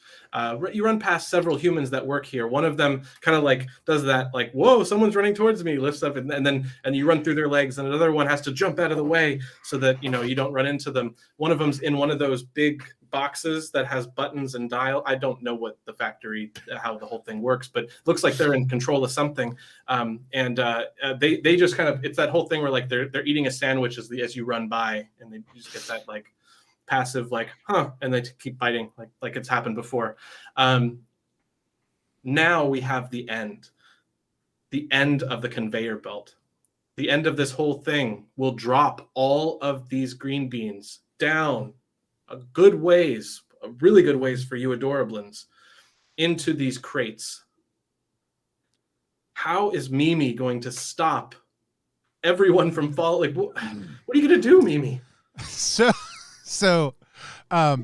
You run past several humans that work here. One of them kind of like does that, like, whoa, someone's running towards me, lifts up, and you run through their legs, and another one has to jump out of the way so that, you don't run into them. One of them's in one of those big boxes that has buttons and dial. I don't know what the factory, how the whole thing works, but looks like they're in control of something. They just kind of, it's that whole thing where like they're eating a sandwich as you run by, and they just get that like passive like and they keep biting like it's happened before. Now we have the end of the conveyor belt. The end of this whole thing will drop all of these green beans down really good ways for you Adorablins into these crates. How is Mimi going to stop everyone from falling? What are you going to do, Mimi? So, I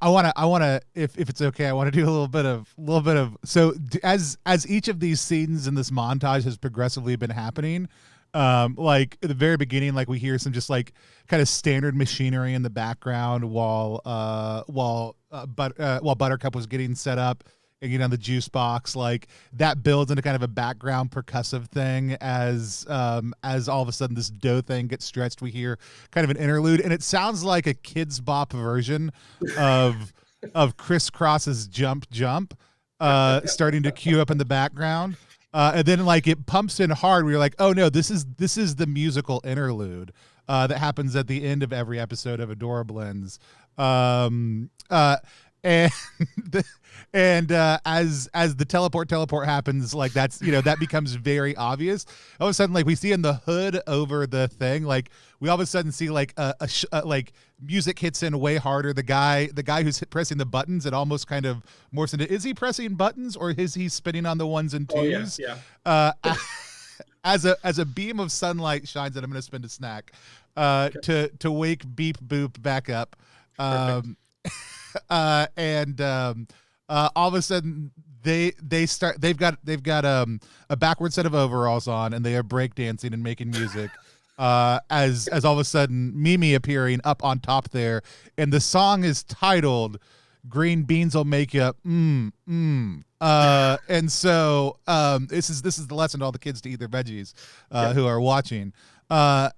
want to, if it's okay, I want to do a little bit of. So as each of these scenes in this montage has progressively been happening, like at the very beginning, like we hear some just like kind of standard machinery in the background while Buttercup was getting set up and get on the juice box. Like that builds into kind of a background percussive thing as all of a sudden this dough thing gets stretched. We hear kind of an interlude, and it sounds like a Kids Bop version of Crisscross's Jump starting to cue up in the background. And then like it pumps in hard where you're like, oh no, this is the musical interlude that happens at the end of every episode of Adorablins. And as the teleport happens, like that's that becomes very obvious. All of a sudden, like we see in the hood over the thing, like we all of a sudden see like like music hits in way harder. The guy who's pressing the buttons, it almost kind of morphs into, is he pressing buttons or is he spinning on the ones and twos? Oh, yeah. As a beam of sunlight shines, and I'm going to spend a snack to wake Beep Boop back up. All of a sudden they've got a backward set of overalls on, and they are breakdancing and making music. As all of a sudden Mimi appearing up on top there, and the song is titled "Green Beans Will Make You and so this is the lesson to all the kids to eat their veggies who are watching. But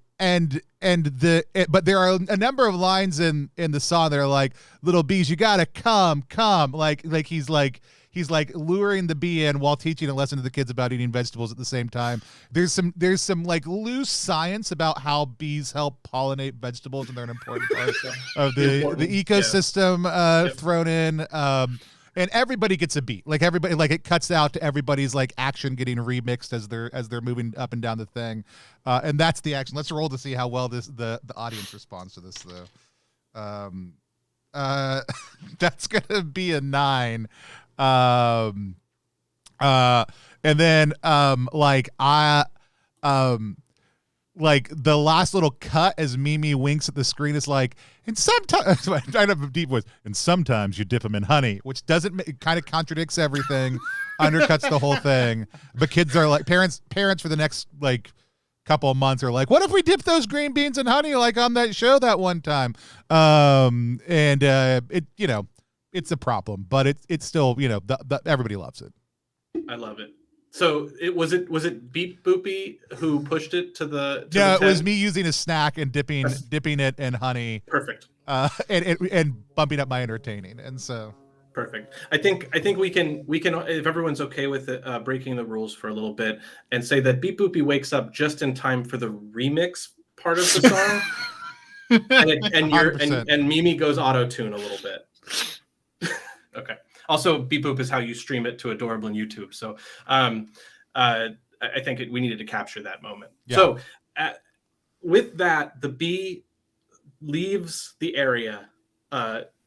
there are a number of lines in the song that are like, little bees, you gotta come, like he's luring the bee in while teaching a lesson to the kids about eating vegetables at the same time. There's some like loose science about how bees help pollinate vegetables, and they're an important part of the ecosystem thrown in. And everybody gets a beat. Like everybody, like it cuts out to everybody's like action getting remixed as they're moving up and down the thing, and that's the action. Let's roll to see how well the audience responds to this, though. That's gonna be a 9. And then like the last little cut as Mimi winks at the screen is like, and sometimes I have a deep voice, and sometimes you dip them in honey, which it kind of contradicts everything, undercuts the whole thing. But kids are like, parents for the next like couple of months are like, what if we dip those green beans in honey like on that show that one time? It's a problem, but it's still everybody loves it. I love it. So was it Beep Boopy who pushed it to the? No, it was me using a snack and dipping it in honey. Perfect. And bumping up my entertaining, and so. Perfect. I think we can if everyone's okay with it, breaking the rules for a little bit and say that Beep Boopy wakes up just in time for the remix part of the song, and Mimi goes auto tune a little bit. Okay. Also, Beep Boop is how you stream it to Adorablin YouTube. So, I think we needed to capture that moment. Yeah. So, with that, the bee leaves the area,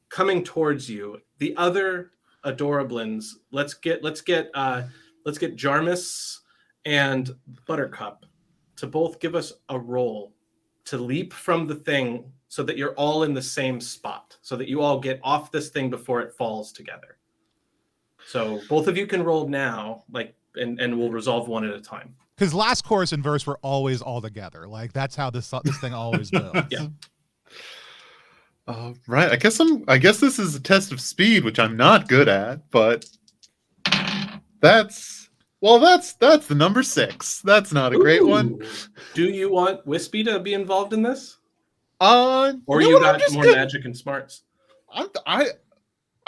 coming towards you. The other Adorablins, let's get Jarmus and Buttercup to both give us a roll to leap from the thing so that you're all in the same spot, so that you all get off this thing before it falls together. So both of you can roll now, and we'll resolve one at a time. Because last chorus and verse were always all together. Like that's how this thing always goes. Yeah. Right. I guess this is a test of speed, which I'm not good at, but that's the number 6. That's not a great one. Do you want Wispy to be involved in this? Or you got more magic and smarts? I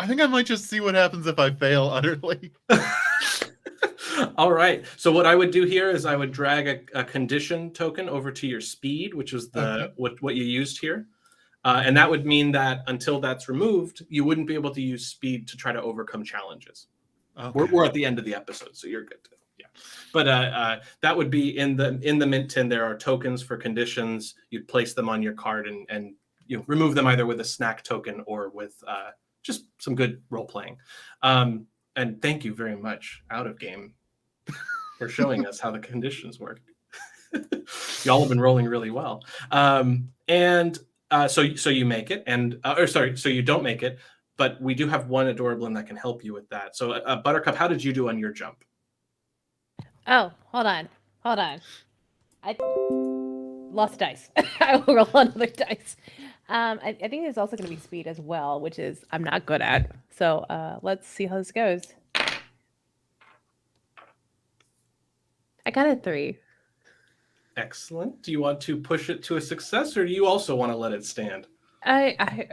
think I might just see what happens if I fail utterly. All right. So what I would do here is I would drag a condition token over to your speed, which was what you used here. And that would mean that until that's removed, you wouldn't be able to use speed to try to overcome challenges. Okay. We're at the end of the episode, so you're good. Yeah, but that would be in the mint tin. There are tokens for conditions. You'd place them on your card and remove them either with a snack token or with just some good role playing. And thank you very much, Out of Game, for showing us how the conditions work. Y'all have been rolling really well. So you make it, so you don't make it, but we do have one Adorablin that can help you with that. So Buttercup, how did you do on your jump? Oh, hold on. I lost dice. I will roll another dice. I think there's also going to be speed as well, which is I'm not good at. So let's see how this goes. I got a 3. Excellent. Do you want to push it to a success, or do you also want to let it stand? I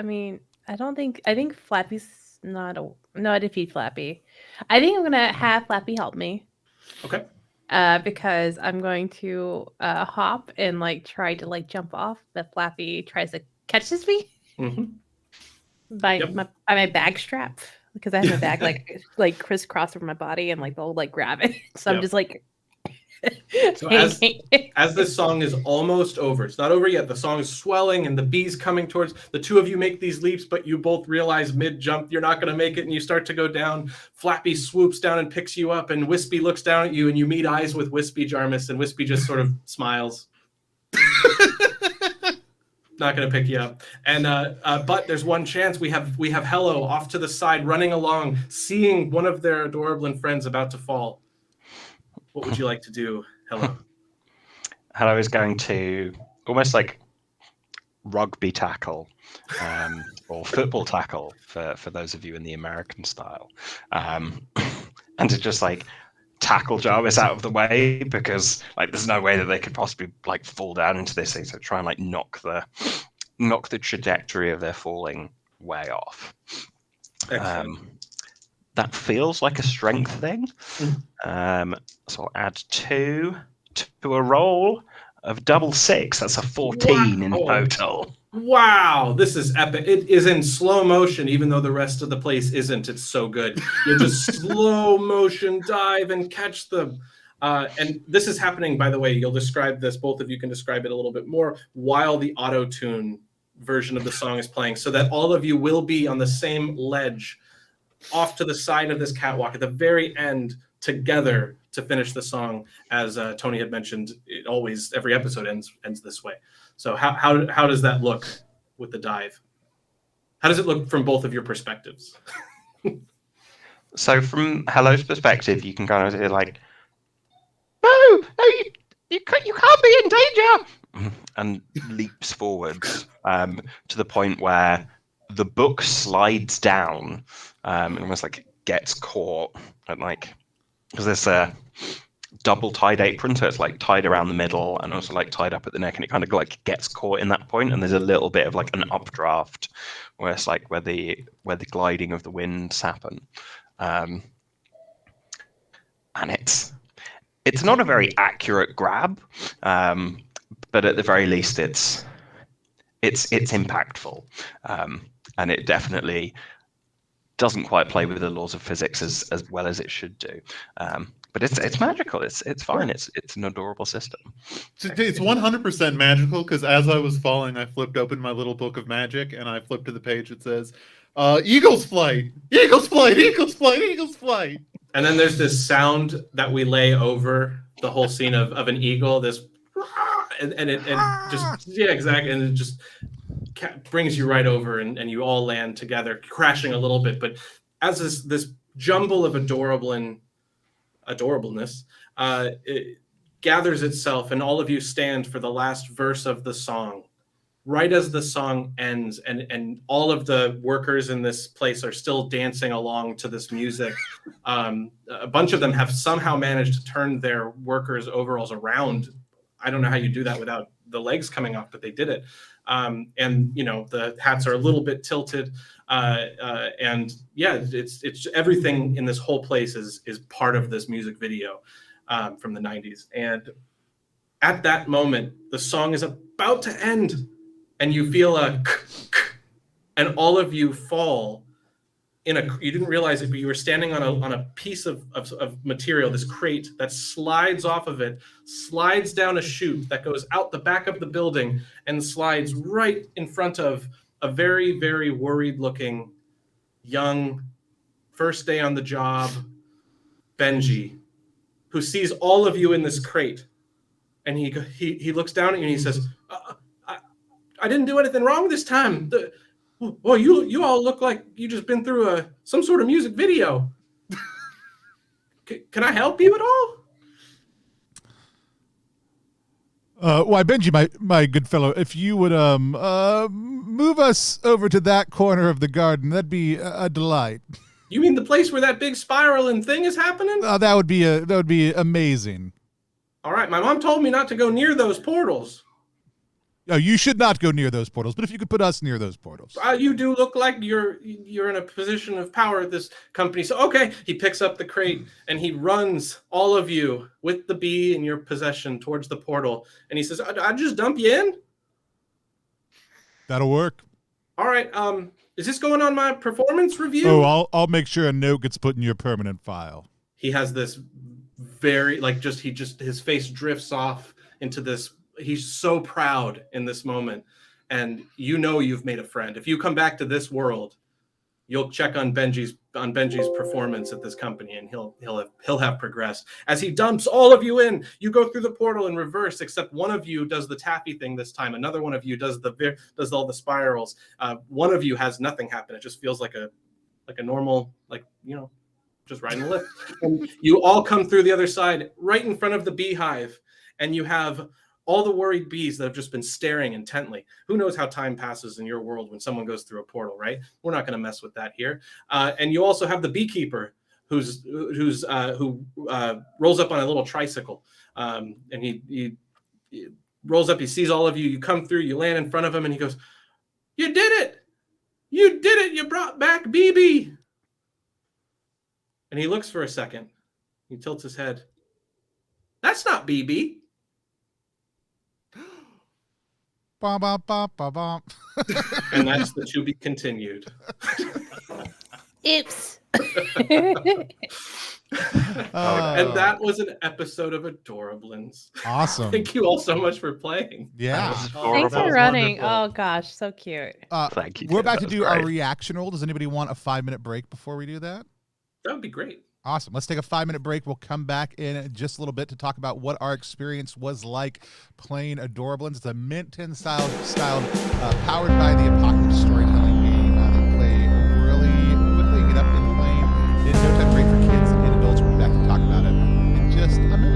mean, I think Flappy's not a... No, I defeat Flappy. I think I'm going to have Flappy help me. Okay. Because I'm going to hop and try to jump off, but Flappy tries to catches me by my bag strap, because I have my bag like crisscross over my body and they'll grab it. So I'm just So as this song is almost over, it's not over yet. The song is swelling and the bee's coming towards the two of you. Make these leaps, but you both realize mid-jump you're not going to make it, and you start to go down. Flappy swoops down and picks you up, and Wispy looks down at you, and you meet eyes with Wispy, Jarmus, and Wispy just sort of smiles. Not going to pick you up. And but there's one chance. We have Hello off to the side, running along, seeing one of their Adorablin friends about to fall. What would you like to do, Hello? Hello is going to almost rugby tackle or football tackle for those of you in the American style, and to just tackle Jarvis out of the way, because there's no way that they could possibly fall down into this thing. So try and knock the trajectory of their falling way off. That feels like a strength thing. So I'll add 2 to a roll of double 6. That's a 14 in total. Wow, this is epic. It is in slow motion, even though the rest of the place isn't. It's so good. You just slow motion dive and catch them. And this is happening, by the way. You'll describe this. Both of you can describe it a little bit more while the auto-tune version of the song is playing, so that all of you will be on the same ledge off to the side of this catwalk at the very end together to finish the song. As Tony had mentioned, every episode ends this way. So how does that look with the dive? How does it look from both of your perspectives? So from Hello's perspective, you can kind of say no, you can't be in danger, and leaps forwards to the point where the book slides down and almost gets caught at because double tied apron, so it's like tied around the middle and also like tied up at the neck, and it kind of like gets caught in that point, and there's a little bit of like an updraft where it's like where the gliding of the winds happen. And it's not a very accurate grab, but at the very least it's impactful, and it definitely doesn't quite play with the laws of physics as well as it should do. But it's magical. It's fine. It's an adorable system. It's 100% magical, because as I was falling, I flipped open my little book of magic and I flipped to the page that says, "Eagle's flight, eagle's flight, eagle's flight, eagle's flight." And then there's this sound that we lay over the whole scene of an eagle. This and just exactly, and it just brings you right over, and you all land together, crashing a little bit. But as this jumble of adorablins, it gathers itself, and all of you stand for the last verse of the song. Right as the song ends, and all of the workers in this place are still dancing along to this music. A bunch of them have somehow managed to turn their workers' overalls around. I don't know how you do that without the legs coming off, but they did it. And the hats are a little bit tilted, and yeah, it's everything in this whole place is part of this music video from the 90s. And at that moment, the song is about to end, and you feel and all of you fall you didn't realize it, but you were standing on a piece of material, this crate that slides off of it, slides down a chute that goes out the back of the building and slides right in front of a very, very worried looking young, first day on the job, Benji, who sees all of you in this crate. And he looks down at you and he says, I didn't do anything wrong this time. Well, you all look like you just been through some sort of music video. Can I help you at all? Why, Benji, my good fellow, if you would move us over to that corner of the garden, that'd be a delight. You mean the place where that big spiraling thing is happening? That would be amazing. All right, my mom told me not to go near those portals. Oh, you should not go near those portals, but if you could put us near those portals. You do look like you're in a position of power at this company. So, okay, he picks up the crate and he runs all of you with the bee in your possession towards the portal. And he says, I'll just dump you in. That'll work. All right. Is this going on my performance review? Oh, I'll make sure a note gets put in your permanent file. He has this very, his face drifts off into this. He's so proud in this moment, and you've made a friend. If you come back to this world, you'll check on Benji's performance at this company, and he'll have progressed. As he dumps all of you in, you go through the portal in reverse, except one of you does the taffy thing this time. Another one of you does all the spirals. One of you has nothing happen. It just feels like a normal, just riding a lift. And you all come through the other side, right in front of the beehive, and you have all the worried bees that have just been staring intently. Who knows how time passes in your world when someone goes through a portal, right? We're not going to mess with that here. And you also have the beekeeper who rolls up on a little tricycle, and he rolls up. He sees all of you. You come through. You land in front of him, and he goes, "You did it! You did it! You brought back BB." And he looks for a second. He tilts his head. That's not BB. Bum, bum, bum, bum, bum. And that's the to be continued. Oops. And that was an episode of Adorablins. Awesome. Thank you all so much for playing. Yeah. Thanks for running. Oh gosh, so cute. Thank you. We're Tim. about to That do was our great. reaction roll. Does anybody want a 5-minute break before we do that? That would be great. Awesome. Let's take a 5-minute break. We'll come back in just a little bit to talk about what our experience was like playing Adorablins. It's a Mint 10 styled powered by the Apocalypse storytelling game. They play really quickly, get up and playing in no time, great for kids and adults. We'll be back to talk about it in just a minute.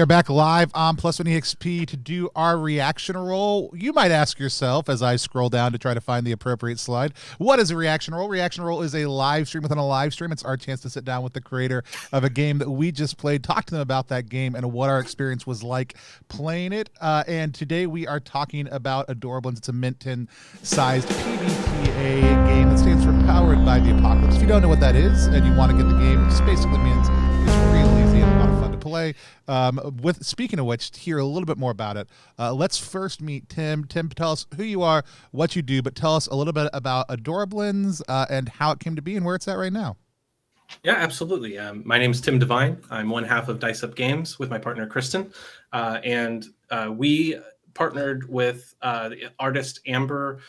are back live on Plus One EXP to do our reaction roll. You might ask yourself, as I scroll down to try to find the appropriate slide, what is a reaction roll? Reaction roll is a live stream within a live stream. It's our chance to sit down with the creator of a game that we just played, talk to them about that game and what our experience was like playing it. And today we are talking about Adorablins. It's a Mint 10 sized PbtA game that stands for Powered by the Apocalypse. If you don't know what that is and you want to get the game, it just basically means it's real easy and a lot of fun to play. Speaking of which, to hear a little bit more about it, let's first meet Tim. Tim, tell us who you are, what you do, but tell us a little bit about Adorablins and how it came to be and where it's at right now. Yeah, absolutely. My name is Tim Devine. I'm one half of Dice Up Games with my partner Kristen, and we partnered with the artist Amber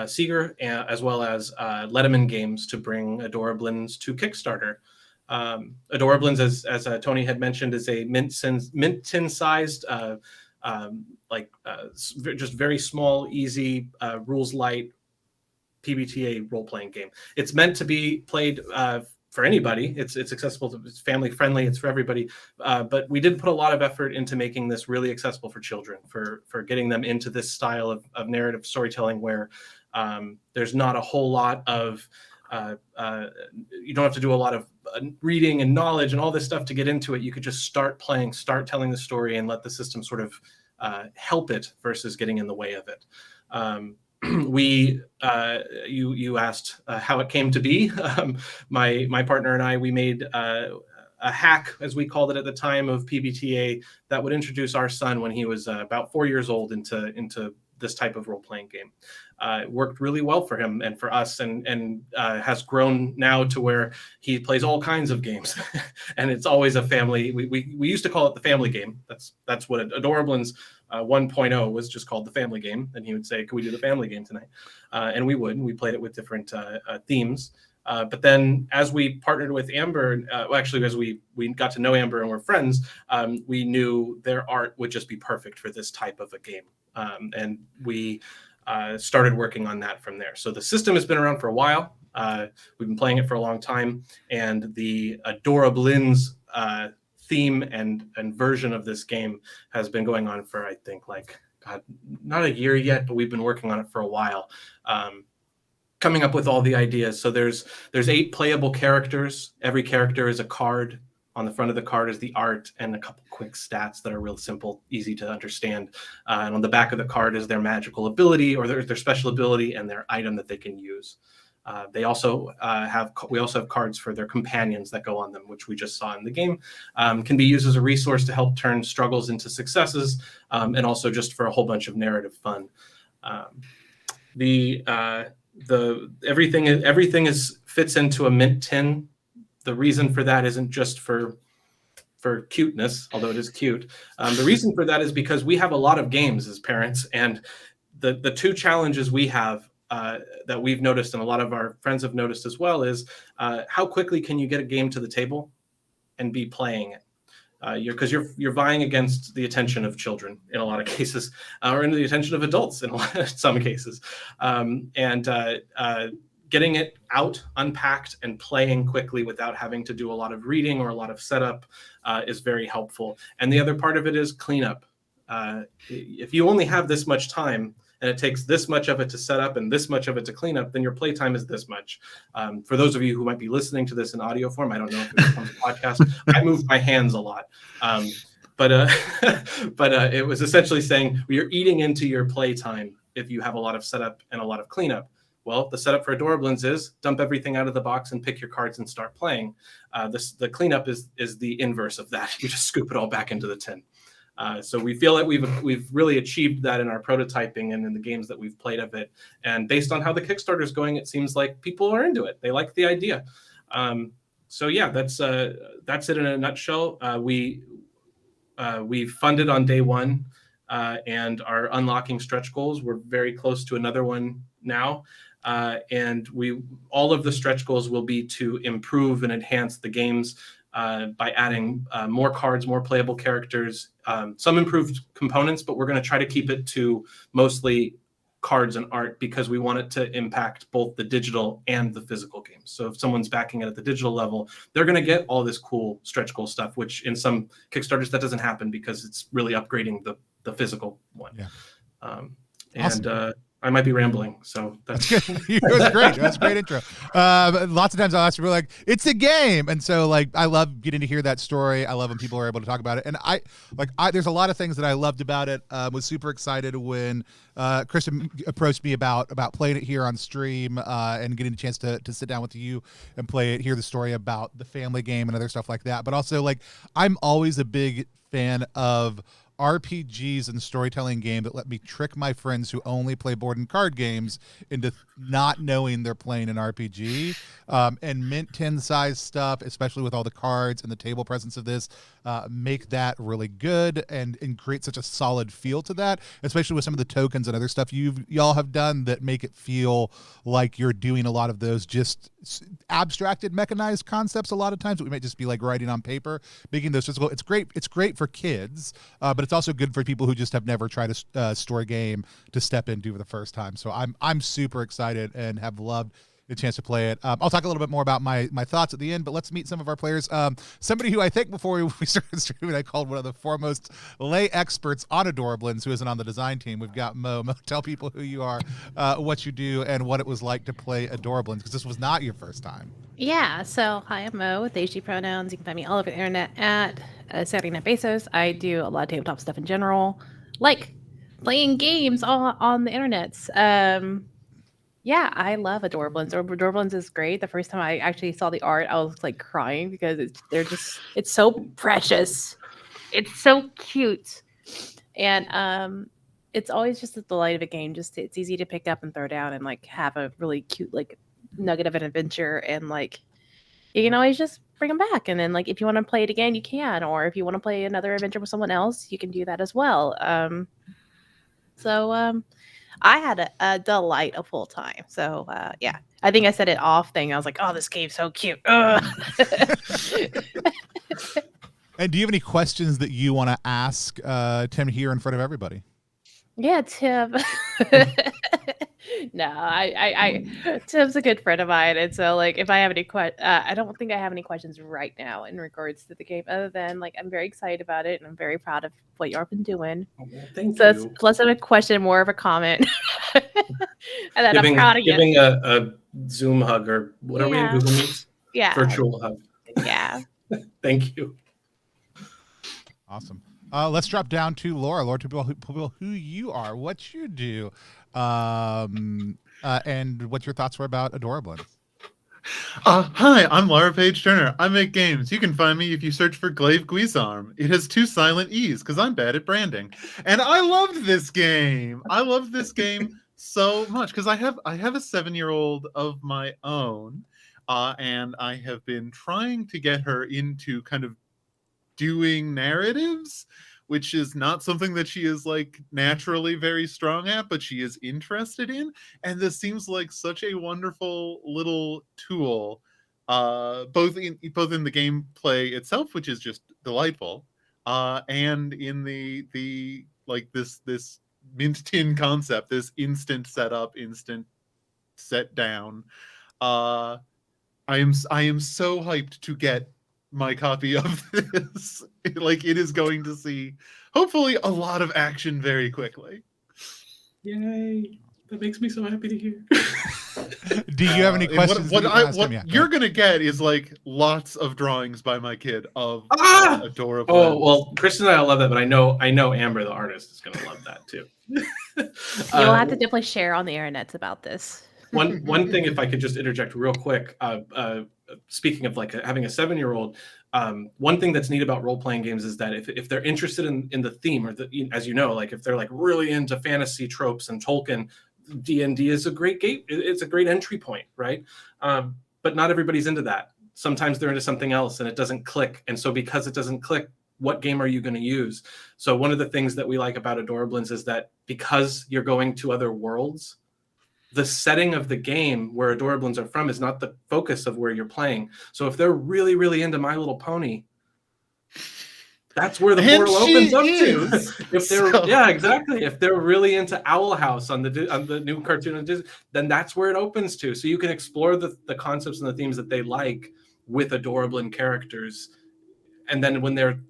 Seeger, as well as Letterman Games, to bring Adorablins to Kickstarter. Adorablins, as Tony had mentioned, is a Mint 10 sized, just very small, easy, rules light PbtA role playing game. It's meant to be played for anybody. It's accessible, it's family friendly, it's for everybody. But we did put a lot of effort into making this really accessible for children, for getting them into this style of narrative storytelling where there's not a whole lot of you don't have to do a lot of reading and knowledge and all this stuff to get into it. You could just start playing, start telling the story, and let the system sort of help it versus getting in the way of it. You asked how it came to be. My partner and I, we made a hack, as we called it at the time, of PbtA that would introduce our son when he was about 4 years old into this type of role-playing game. It worked really well for him and for us, and has grown now to where he plays all kinds of games. And it's always a family. We used to call it the family game. That's what Adorablins 1.0 was, just called the family game. And he would say, "Can we do the family game tonight?" And we would. And we played it with different themes. But then as we partnered with Amber, as we got to know Amber and we're friends, we knew their art would just be perfect for this type of a game. And we started working on that from there. So the system has been around for a while. We've been playing it for a long time. And the Adorablins theme and version of this game has been going on for, I think, not a year yet, but we've been working on it for a while. Coming up with all the ideas. So there's 8 playable characters. Every character is a card. On the front of the card is the art and a couple quick stats that are real simple, easy to understand. And on the back of the card is their magical ability or their special ability and their item that they can use. We also have cards for their companions that go on them, which we just saw in the game. Can be used as a resource to help turn struggles into successes, and also just for a whole bunch of narrative fun. Everything fits into a Mint 10. The reason for that isn't just for cuteness, although it is cute. The reason for that is because we have a lot of games as parents, and the two challenges we have that we've noticed, and a lot of our friends have noticed as well, is how quickly can you get a game to the table and be playing it? Because you're vying against the attention of children in a lot of cases, or in the attention of adults in some cases, getting it out, unpacked, and playing quickly without having to do a lot of reading or a lot of setup is very helpful. And the other part of it is cleanup. If you only have this much time and it takes this much of it to set up and this much of it to clean up, then your playtime is this much. For those of you who might be listening to this in audio form, I don't know if it becomes a podcast, I move my hands a lot. But it was essentially saying you're eating into your playtime if you have a lot of setup and a lot of cleanup. Well, the setup for Adorablins is dump everything out of the box and pick your cards and start playing. The cleanup is the inverse of that. You just scoop it all back into the tin. So we feel that we've really achieved that in our prototyping and in the games that we've played of it. And based on how the Kickstarter is going, it seems like people are into it. They like the idea. So yeah, that's it in a nutshell. We funded on day one and are unlocking stretch goals. We're very close to another one now. And all of the stretch goals will be to improve and enhance the games by adding more cards, more playable characters, some improved components, but we're going to try to keep it to mostly cards and art because we want it to impact both the digital and the physical games. So if someone's backing it at the digital level, they're going to get all this cool stretch goal stuff, which in some Kickstarters that doesn't happen because it's really upgrading the physical one. Yeah. And I might be rambling, so that's good. It was great. That's a great intro. Lots of times I'll ask people like, "It's a game," and so like I love getting to hear that story. I love when people are able to talk about it, and I there's a lot of things that I loved about it. Was super excited when Kristen approached me about playing it here on stream and getting a chance to sit down with you and play it, hear the story about the family game and other stuff like that. But also like I'm always a big fan of RPGs and storytelling game that let me trick my friends who only play board and card games into not knowing they're playing an RPG. And mint 10 size stuff, especially with all the cards and the table presence of this, make that really good and create such a solid feel to that, especially with some of the tokens and other stuff y'all have done that make it feel like you're doing a lot of those just abstracted mechanized concepts a lot of times that we might just be like writing on paper, making those physical. It's great for kids, but it's also good for people who just have never tried a story game to step into for the first time. So I'm super excited and have loved the chance to play it. I'll talk a little bit more about my thoughts at the end, but let's meet some of our players. Somebody who I think before we started streaming, I called one of the foremost lay experts on Adorablins, who isn't on the design team. We've got Mo. Mo, tell people who you are, what you do, and what it was like to play Adorablins, because this was not your first time. Yeah, so hi, I'm Mo with they/she pronouns. You can find me all over the internet at Saturday Night Bezos. I do a lot of tabletop stuff in general, like playing games on the internets. Yeah, I love Adorablins. Adorablins is great. The first time I actually saw the art, I was like crying because it's so precious. It's so cute. And it's always just a delight of a game. Just it's easy to pick up and throw down and like have a really cute like nugget of an adventure, and like you can always just bring them back. And then like if you want to play it again, you can, or if you want to play another adventure with someone else, you can do that as well. I had a delightful time. So yeah, I think I said it off thing. I was like, oh, this game's so cute. And do you have any questions that you want to ask Tim here in front of everybody? Yeah, Tim. No, I Tim's a good friend of mine, and so like if I have any I don't think I have any questions right now in regards to the game, other than like I'm very excited about it and I'm very proud of what y'all been doing. Thank so you. It's less of a question, more of a comment. And then I'm proud of you. Giving a Zoom hug, or what are we in Google Meets? Yeah. Virtual hug. Yeah. Thank you. Awesome. Let's drop down to Laura. Laura, to people who you are, what you do, and what your thoughts were about Adorablins. Hi, I'm Laura Page Turner. I make games. You can find me if you search for Glaive Guisarm. It has 2 silent E's because I'm bad at branding. And I loved this game. I loved this game so much because I have a 7-year-old of my own, and I have been trying to get her into kind of doing narratives, which is not something that she is like naturally very strong at, but she is interested in. And this seems like such a wonderful little tool, both in the gameplay itself, which is just delightful, and in the like this mint tin concept, this instant setup, instant set down. I am so hyped to get my copy of this. Like, it is going to see hopefully a lot of action very quickly. Yay, that makes me so happy to hear. Do you have any questions? What you're gonna get is like lots of drawings by my kid of Adorablins. Oh well, Kristen and I love that, but I know Amber, the artist, is gonna love that too. You'll have to definitely share on the internets about this. One thing, if I could just interject real quick, speaking of like having a 7-year-old, one thing that's neat about role-playing games is that if they're interested in the theme, or as you know, like if they're like really into fantasy tropes and Tolkien, D&D is a great game. It's a great entry point, right? But not everybody's into that. Sometimes they're into something else and it doesn't click. And so because it doesn't click, what game are you going to use? So one of the things that we like about Adorablins is that because you're going to other worlds, the setting of the game where Adorablins are from is not the focus of where you're playing. So if they're really, really into My Little Pony, That's where the And portal she opens up is. to. If they're exactly. If they're really into Owl House on the new cartoon on Disney, then that's where it opens to. So you can explore the concepts and the themes that they like with Adorablin characters, and then when they're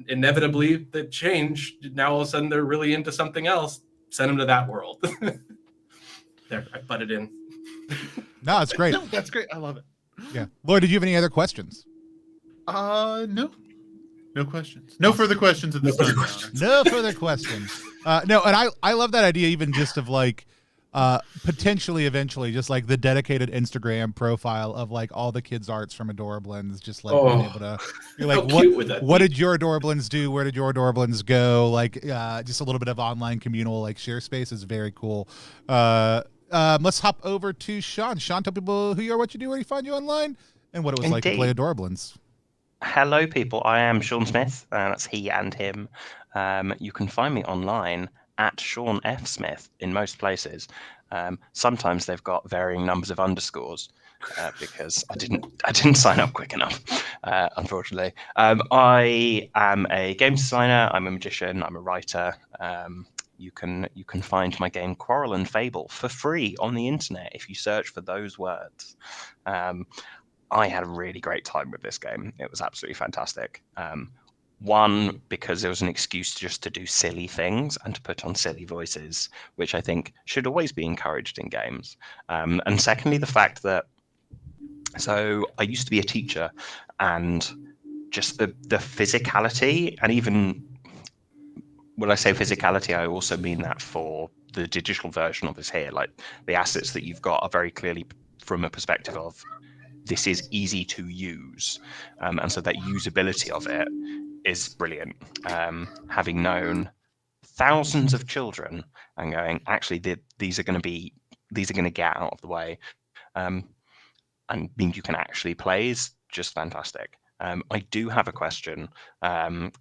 inevitably they change, now all of a sudden they're really into something else. Send them to that world. There, I butted in. No, it's great. No, that's great. I love it. Yeah, Laura, did you have any other questions? No. No questions. No further questions at this time. Your Honor. No further questions. No, and I love that idea, even just of like potentially eventually just like the dedicated Instagram profile of like all the kids' arts from Adorablins, just like being able to you're like, what did your Adorablins do? Where did your Adorablins go? Like just a little bit of online communal like share space is very cool. Let's hop over to Sean. Sean, tell people who you are, what you do, where you find you online, and what it was like to play Adorablins. Hello, people. I am Sean Smith. That's he and him. You can find me online at Sean F. Smith in most places. Sometimes they've got varying numbers of underscores because I didn't sign up quick enough, unfortunately. I am a game designer. I'm a magician. I'm a writer. You can find my game Quarrel and Fable for free on the internet if you search for those words. I had a really great time with this game. It was absolutely fantastic. One, because there was an excuse just to do silly things and to put on silly voices, which I think should always be encouraged in games. And secondly, the fact that, so I used to be a teacher, and just the physicality, and even when I say physicality, I also mean that for the digital version of this here. Like the assets that you've got are very clearly from a perspective of this is easy to use, and so that usability of it is brilliant. Having known thousands of children and going, actually, these are going to get out of the way, and mean you can actually play is just fantastic. I do have a question, and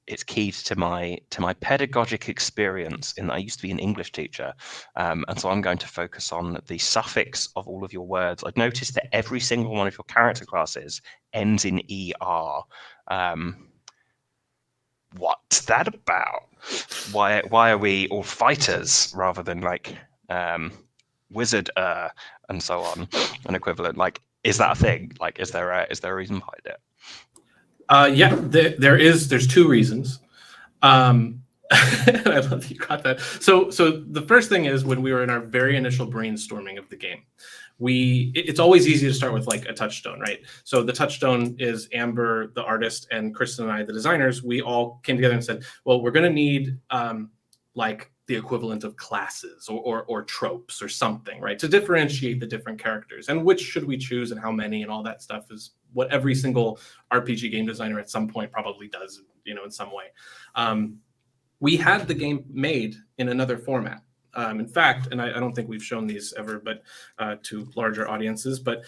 it's key to my pedagogic experience in that I used to be an English teacher, and so I'm going to focus on the suffix of all of your words. I've noticed that every single one of your character classes ends in ER. What's that about? Why are we all fighters rather than like wizard and so on, an equivalent? Like, is that a thing? Like, is there a reason behind it? Yeah, there's two reasons. I love that you got that. So the first thing is, when we were in our very initial brainstorming of the game, it's always easy to start with like a touchstone, right? So the touchstone is Amber, the artist, and Kristen and I, the designers. We all came together and said, well, we're going to need like the equivalent of classes or tropes or something, right? To differentiate the different characters, and which should we choose and how many and all that stuff is what every single RPG game designer at some point probably does, in some way. We had the game made in another format. In fact, and I don't think we've shown these ever, but to larger audiences, but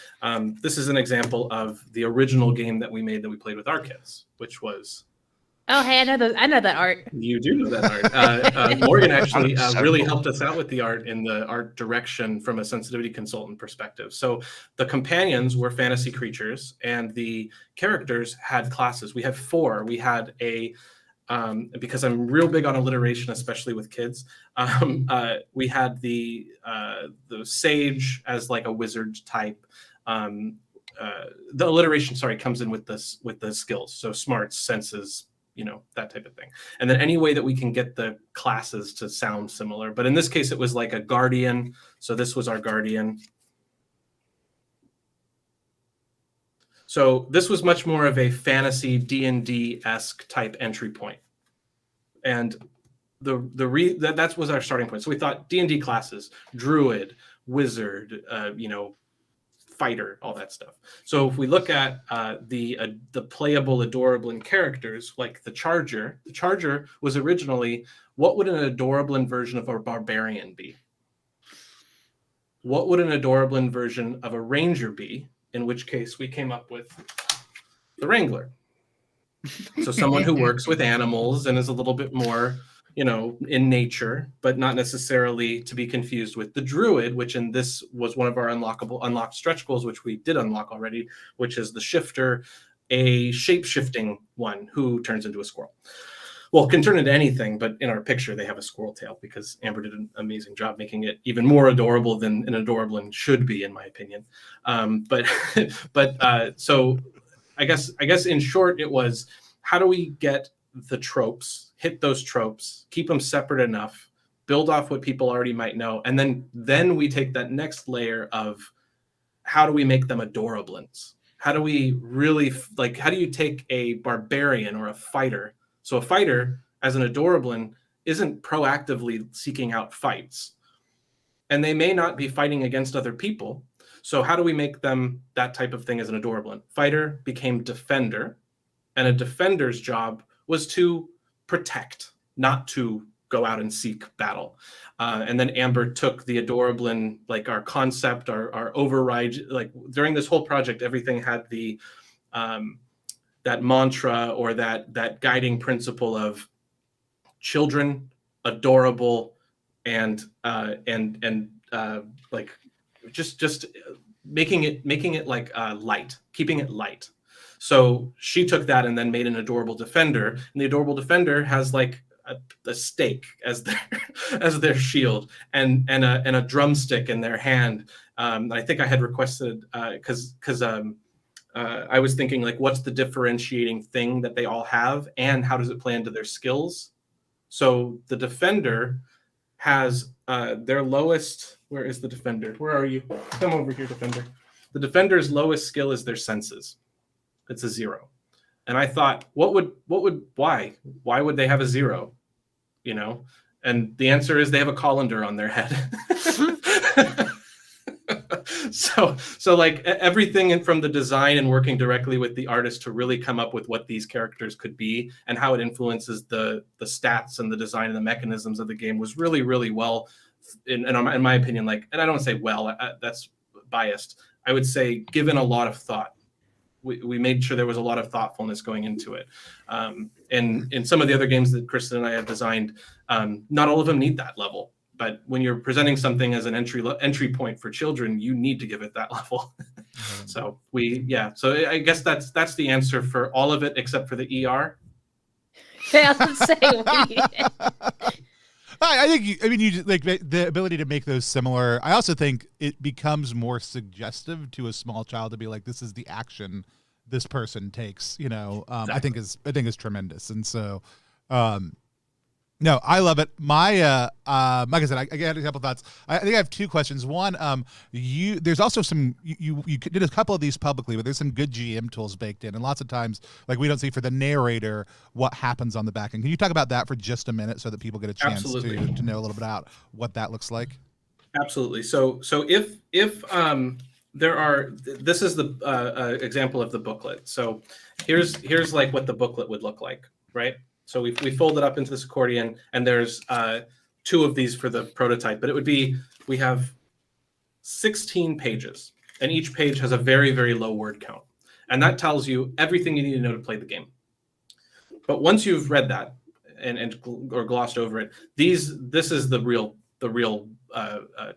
this is an example of the original game that we made that we played with our kids, which was... Oh, hey, I know that art. You do know that art. Morgan actually really helped us out with the art in the art direction from a sensitivity consultant perspective. So the companions were fantasy creatures, and the characters had classes. We had 4. We had a, because I'm real big on alliteration, especially with kids. We had the sage as like a wizard type. The alliteration, comes in with the skills. So smarts, senses, that type of thing. And then any way that we can get the classes to sound similar. But in this case, it was like a guardian. So this was our guardian. So this was much more of a fantasy D&D-esque type entry point. And that was our starting point. So we thought D&D classes, druid, wizard, fighter, all that stuff. So if we look at the playable Adorablin characters, like the Charger was originally, what would an Adorablin version of a barbarian be? What would an Adorablin version of a ranger be? In which case we came up with the Wrangler. So someone who works with animals and is a little bit more, in nature, but not necessarily to be confused with the druid, which in this was one of our unlocked stretch goals, which we did unlock already, which is the shifter, a shape-shifting one who turns into a squirrel. Well, can turn into anything, but in our picture they have a squirrel tail because Amber did an amazing job making it even more adorable than an Adorablin should be, in my opinion. So I guess in short, it was, how do we get the tropes, hit those tropes, keep them separate enough, build off what people already might know, and then we take that next layer of how do we make them Adorablins? How do we really, like, how do you take a barbarian or a fighter? So a fighter, as an Adorablin, isn't proactively seeking out fights. And they may not be fighting against other people. So how do we make them that type of thing as an Adorablin? Fighter became defender, and a defender's job was to protect, not to go out and seek battle. And then Amber took the Adorablin, like our concept, our override, like during this whole project, everything had the that mantra or that guiding principle of children, adorable, and like just making it like light, keeping it light. So she took that and then made an adorable defender, and the adorable defender has like a stake as their shield and a drumstick in their hand. I think I had requested because I was thinking, like, what's the differentiating thing that they all have, and how does it play into their skills? So the defender has their lowest. Where is the defender? Where are you? Come over here, defender. The defender's lowest skill is their senses. It's a 0. And I thought, why would they have a 0? You know? And the answer is they have a colander on their head. So like everything from the design and working directly with the artist to really come up with what these characters could be and how it influences the stats and the design and the mechanisms of the game was really, really well, in my opinion, like, and I don't say well, that's biased. I would say given a lot of thought. We made sure there was a lot of thoughtfulness going into it. And in some of the other games that Kristen and I have designed, not all of them need that level. But when you're presenting something as an entry point for children, you need to give it that level. So So I guess that's the answer for all of it except for the ER. Yeah, let's say I think you just, like, the ability to make those similar. I also think it becomes more suggestive to a small child to be like, this is the action this person takes. You know, Exactly. I think is tremendous, and so. No, I love it. My, like I said, I had a couple thoughts. I think I have 2 questions. One, there's also some, you did a couple of these publicly, but there's some good GM tools baked in. And lots of times, like, we don't see for the narrator what happens on the back end. Can you talk about that for just a minute so that people get a chance to know a little bit about what that looks like? Absolutely. So if there are, this is the example of the booklet. So here's like what the booklet would look like, right? So we fold it up into this accordion, and there's 2 of these for the prototype, but it would be, we have 16 pages, and each page has a very, very low word count. And that tells you everything you need to know to play the game. But once you've read that or glossed over it, this is the real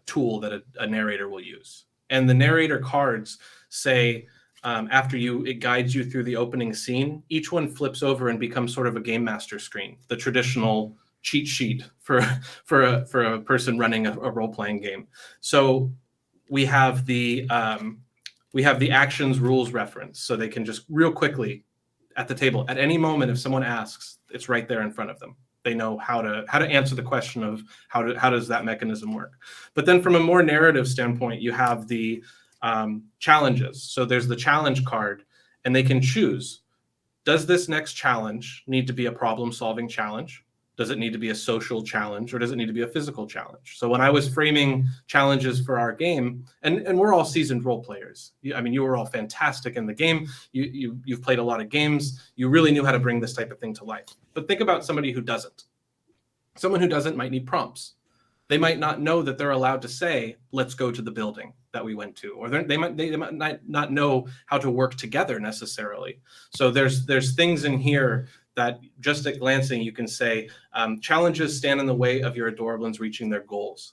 tool that a narrator will use. And the narrator cards say, after it guides you through the opening scene, each one flips over and becomes sort of a game master screen, the traditional cheat sheet for a person running a role-playing game. So we have the actions rules reference, so they can just real quickly at the table at any moment, if someone asks, it's right there in front of them. They know how to answer the question of how does that mechanism work. But then from a more narrative standpoint, you have the challenges. So there's the challenge card, and they can choose, does this next challenge need to be a problem-solving challenge? Does it need to be a social challenge, or does it need to be a physical challenge? So when I was framing challenges for our game, and we're all seasoned role players. I mean, you were all fantastic in the game. You've played a lot of games. You really knew how to bring this type of thing to life. But think about somebody who doesn't. Someone who doesn't might need prompts. They might not know that they're allowed to say, let's go to the building that we went to, or they might not know how to work together necessarily. So there's things in here that just at glancing, you can say, challenges stand in the way of your Adorablins reaching their goals.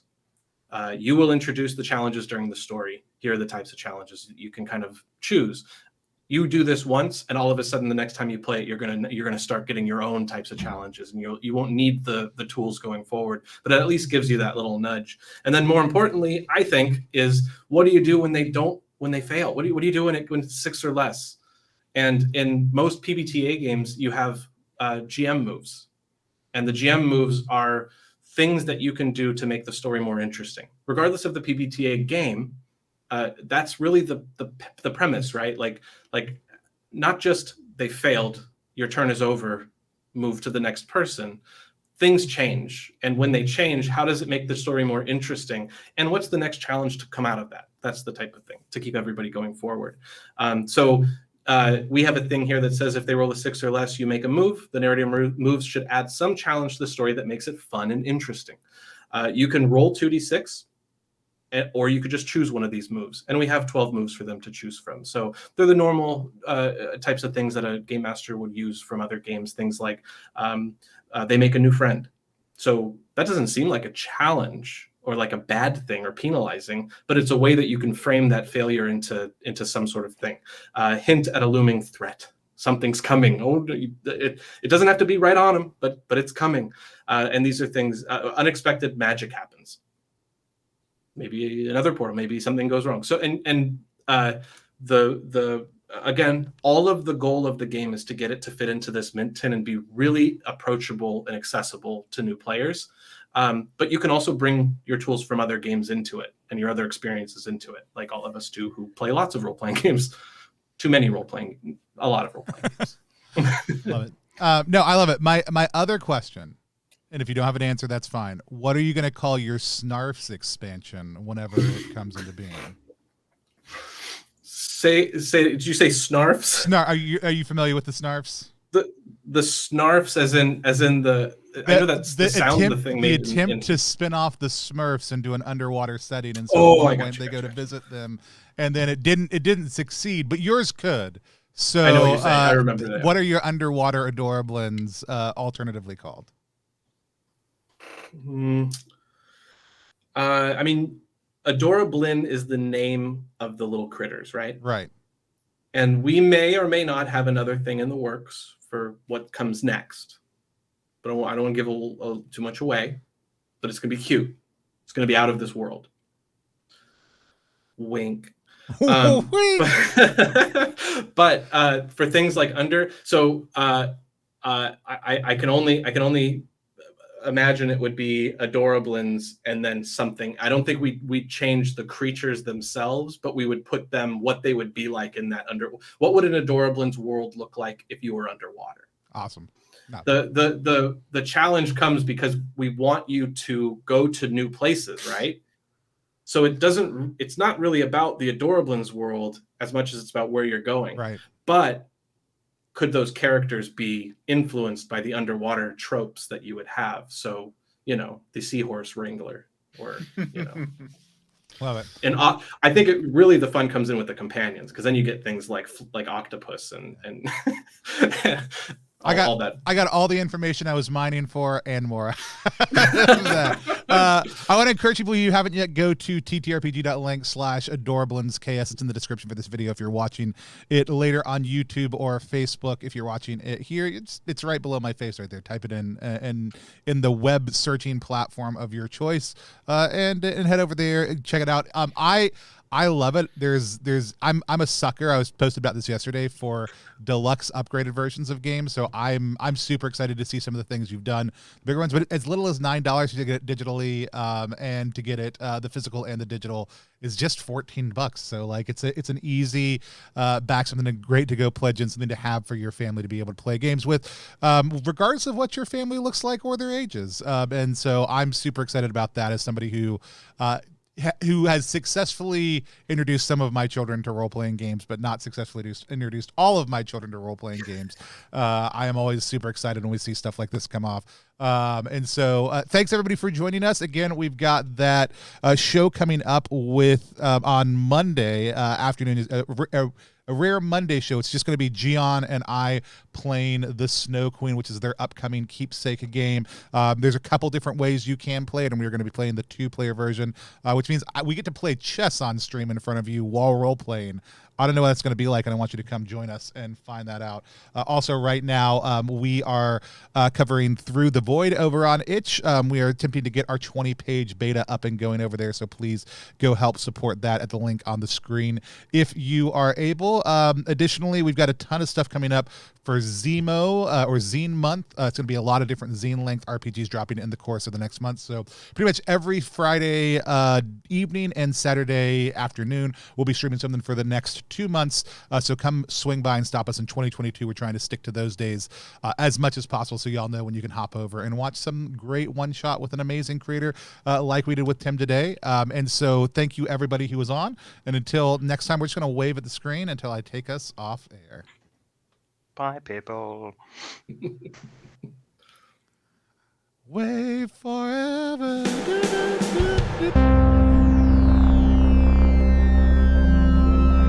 You will introduce the challenges during the story. Here are the types of challenges that you can kind of choose. You do this once, and all of a sudden, the next time you play it, you're gonna start getting your own types of challenges, and you won't need the tools going forward. But it at least gives you that little nudge. And then, more importantly, I think, is what do you do when they fail? What do you do when it's 6 or less? And in most PbtA games, you have GM moves, and the GM moves are things that you can do to make the story more interesting, regardless of the PbtA game. That's really the premise, right? Like not just they failed, your turn is over, move to the next person. Things change, and when they change, how does it make the story more interesting? And what's the next challenge to come out of that? That's the type of thing to keep everybody going forward. So we have a thing here that says if they roll a 6 or less, you make a move. The narrative moves should add some challenge to the story that makes it fun and interesting. You can roll 2d6. Or you could just choose one of these moves. And we have 12 moves for them to choose from. So they're the normal types of things that a game master would use from other games. Things like they make a new friend. So that doesn't seem like a challenge or like a bad thing or penalizing, but it's a way that you can frame that failure into some sort of thing. Hint at a looming threat. Something's coming. Oh, it doesn't have to be right on them, but it's coming. And these are things, unexpected magic happens. Maybe another portal, maybe something goes wrong. So, and the again, all of the goal of the game is to get it to fit into this mint tin and be really approachable and accessible to new players. But you can also bring your tools from other games into it and your other experiences into it, like all of us do who play lots of role-playing games. A lot of role-playing games. Love it. No, I love it. My other question, and if you don't have an answer, that's fine. What are you going to call your Snarfs expansion whenever it comes into being? Did you say Snarfs? Are you familiar with the Snarfs? The Snarfs, as in the I know that's the sound attempt, the thing. The attempt to spin off the Smurfs into an underwater setting, and so they go to visit them, and then it didn't succeed, but yours could. So I know what you're saying. I remember that. What are your underwater Adorablins alternatively called? I mean, Adorablin is the name of the little critters, right? Right. And we may or may not have another thing in the works for what comes next. But I don't want to give too much away. But it's going to be cute. It's going to be out of this world. Wink. But for things like I can only imagine it would be Adorablins and then something. I don't think we'd change the creatures themselves, but we would put them what they would be like in that what would an Adorablins world look like if you were underwater? Awesome. The challenge comes because we want you to go to new places, right? So it's not really about the Adorablins world as much as it's about where you're going. Right. But could those characters be influenced by the underwater tropes that you would have? So, the seahorse wrangler, or, Love it. And I think the fun comes in with the companions, because then you get things like octopus and all that. I got all the information I was mining for and more. I want to encourage people, you haven't yet, go to ttrpg.link/adorablinsks. It's in the description for this video if you're watching it later on YouTube or Facebook. If you're watching it here, it's right below my face right there. Type it in the web searching platform of your choice, and head over there and check it out. I love it. I'm a sucker. I was posted about this yesterday for deluxe upgraded versions of games. So I'm super excited to see some of the things you've done. Bigger ones, but as little as $9 to get it digitally, and to get it the physical and the digital is just $14. So like it's an easy back, something great to go pledge in, something to have for your family to be able to play games with, regardless of what your family looks like or their ages. And so I'm super excited about that as somebody who has successfully introduced some of my children to role-playing games, but not successfully introduced all of my children to role-playing games. I am always super excited when we see stuff like this come off. And so thanks everybody for joining us. Again, we've got that show coming up with on Monday afternoon. a rare Monday show. It's just going to be Gian and I playing the Snow Queen, which is their upcoming keepsake game. There's a couple different ways you can play it, and we're going to be playing the 2-player version, which means we get to play chess on stream in front of you while role-playing. I don't know what that's going to be like, and I want you to come join us and find that out. Also, right now, we are covering Through the Void over on Itch. We are attempting to get our 20-page beta up and going over there, so please go help support that at the link on the screen if you are able. Additionally, we've got a ton of stuff coming up for Zemo or Zine Month. It's going to be a lot of different Zine-length RPGs dropping in the course of the next month. So pretty much every Friday evening and Saturday afternoon, we'll be streaming something for the next 2 months. So come swing by and stop us in 2022. We're trying to stick to those days as much as possible, so y'all know when you can hop over and watch some great one-shot with an amazing creator like we did with Tim today. And so thank you, everybody who was on. And until next time, we're just going to wave at the screen until I take us off air. Bye, people. Wave forever.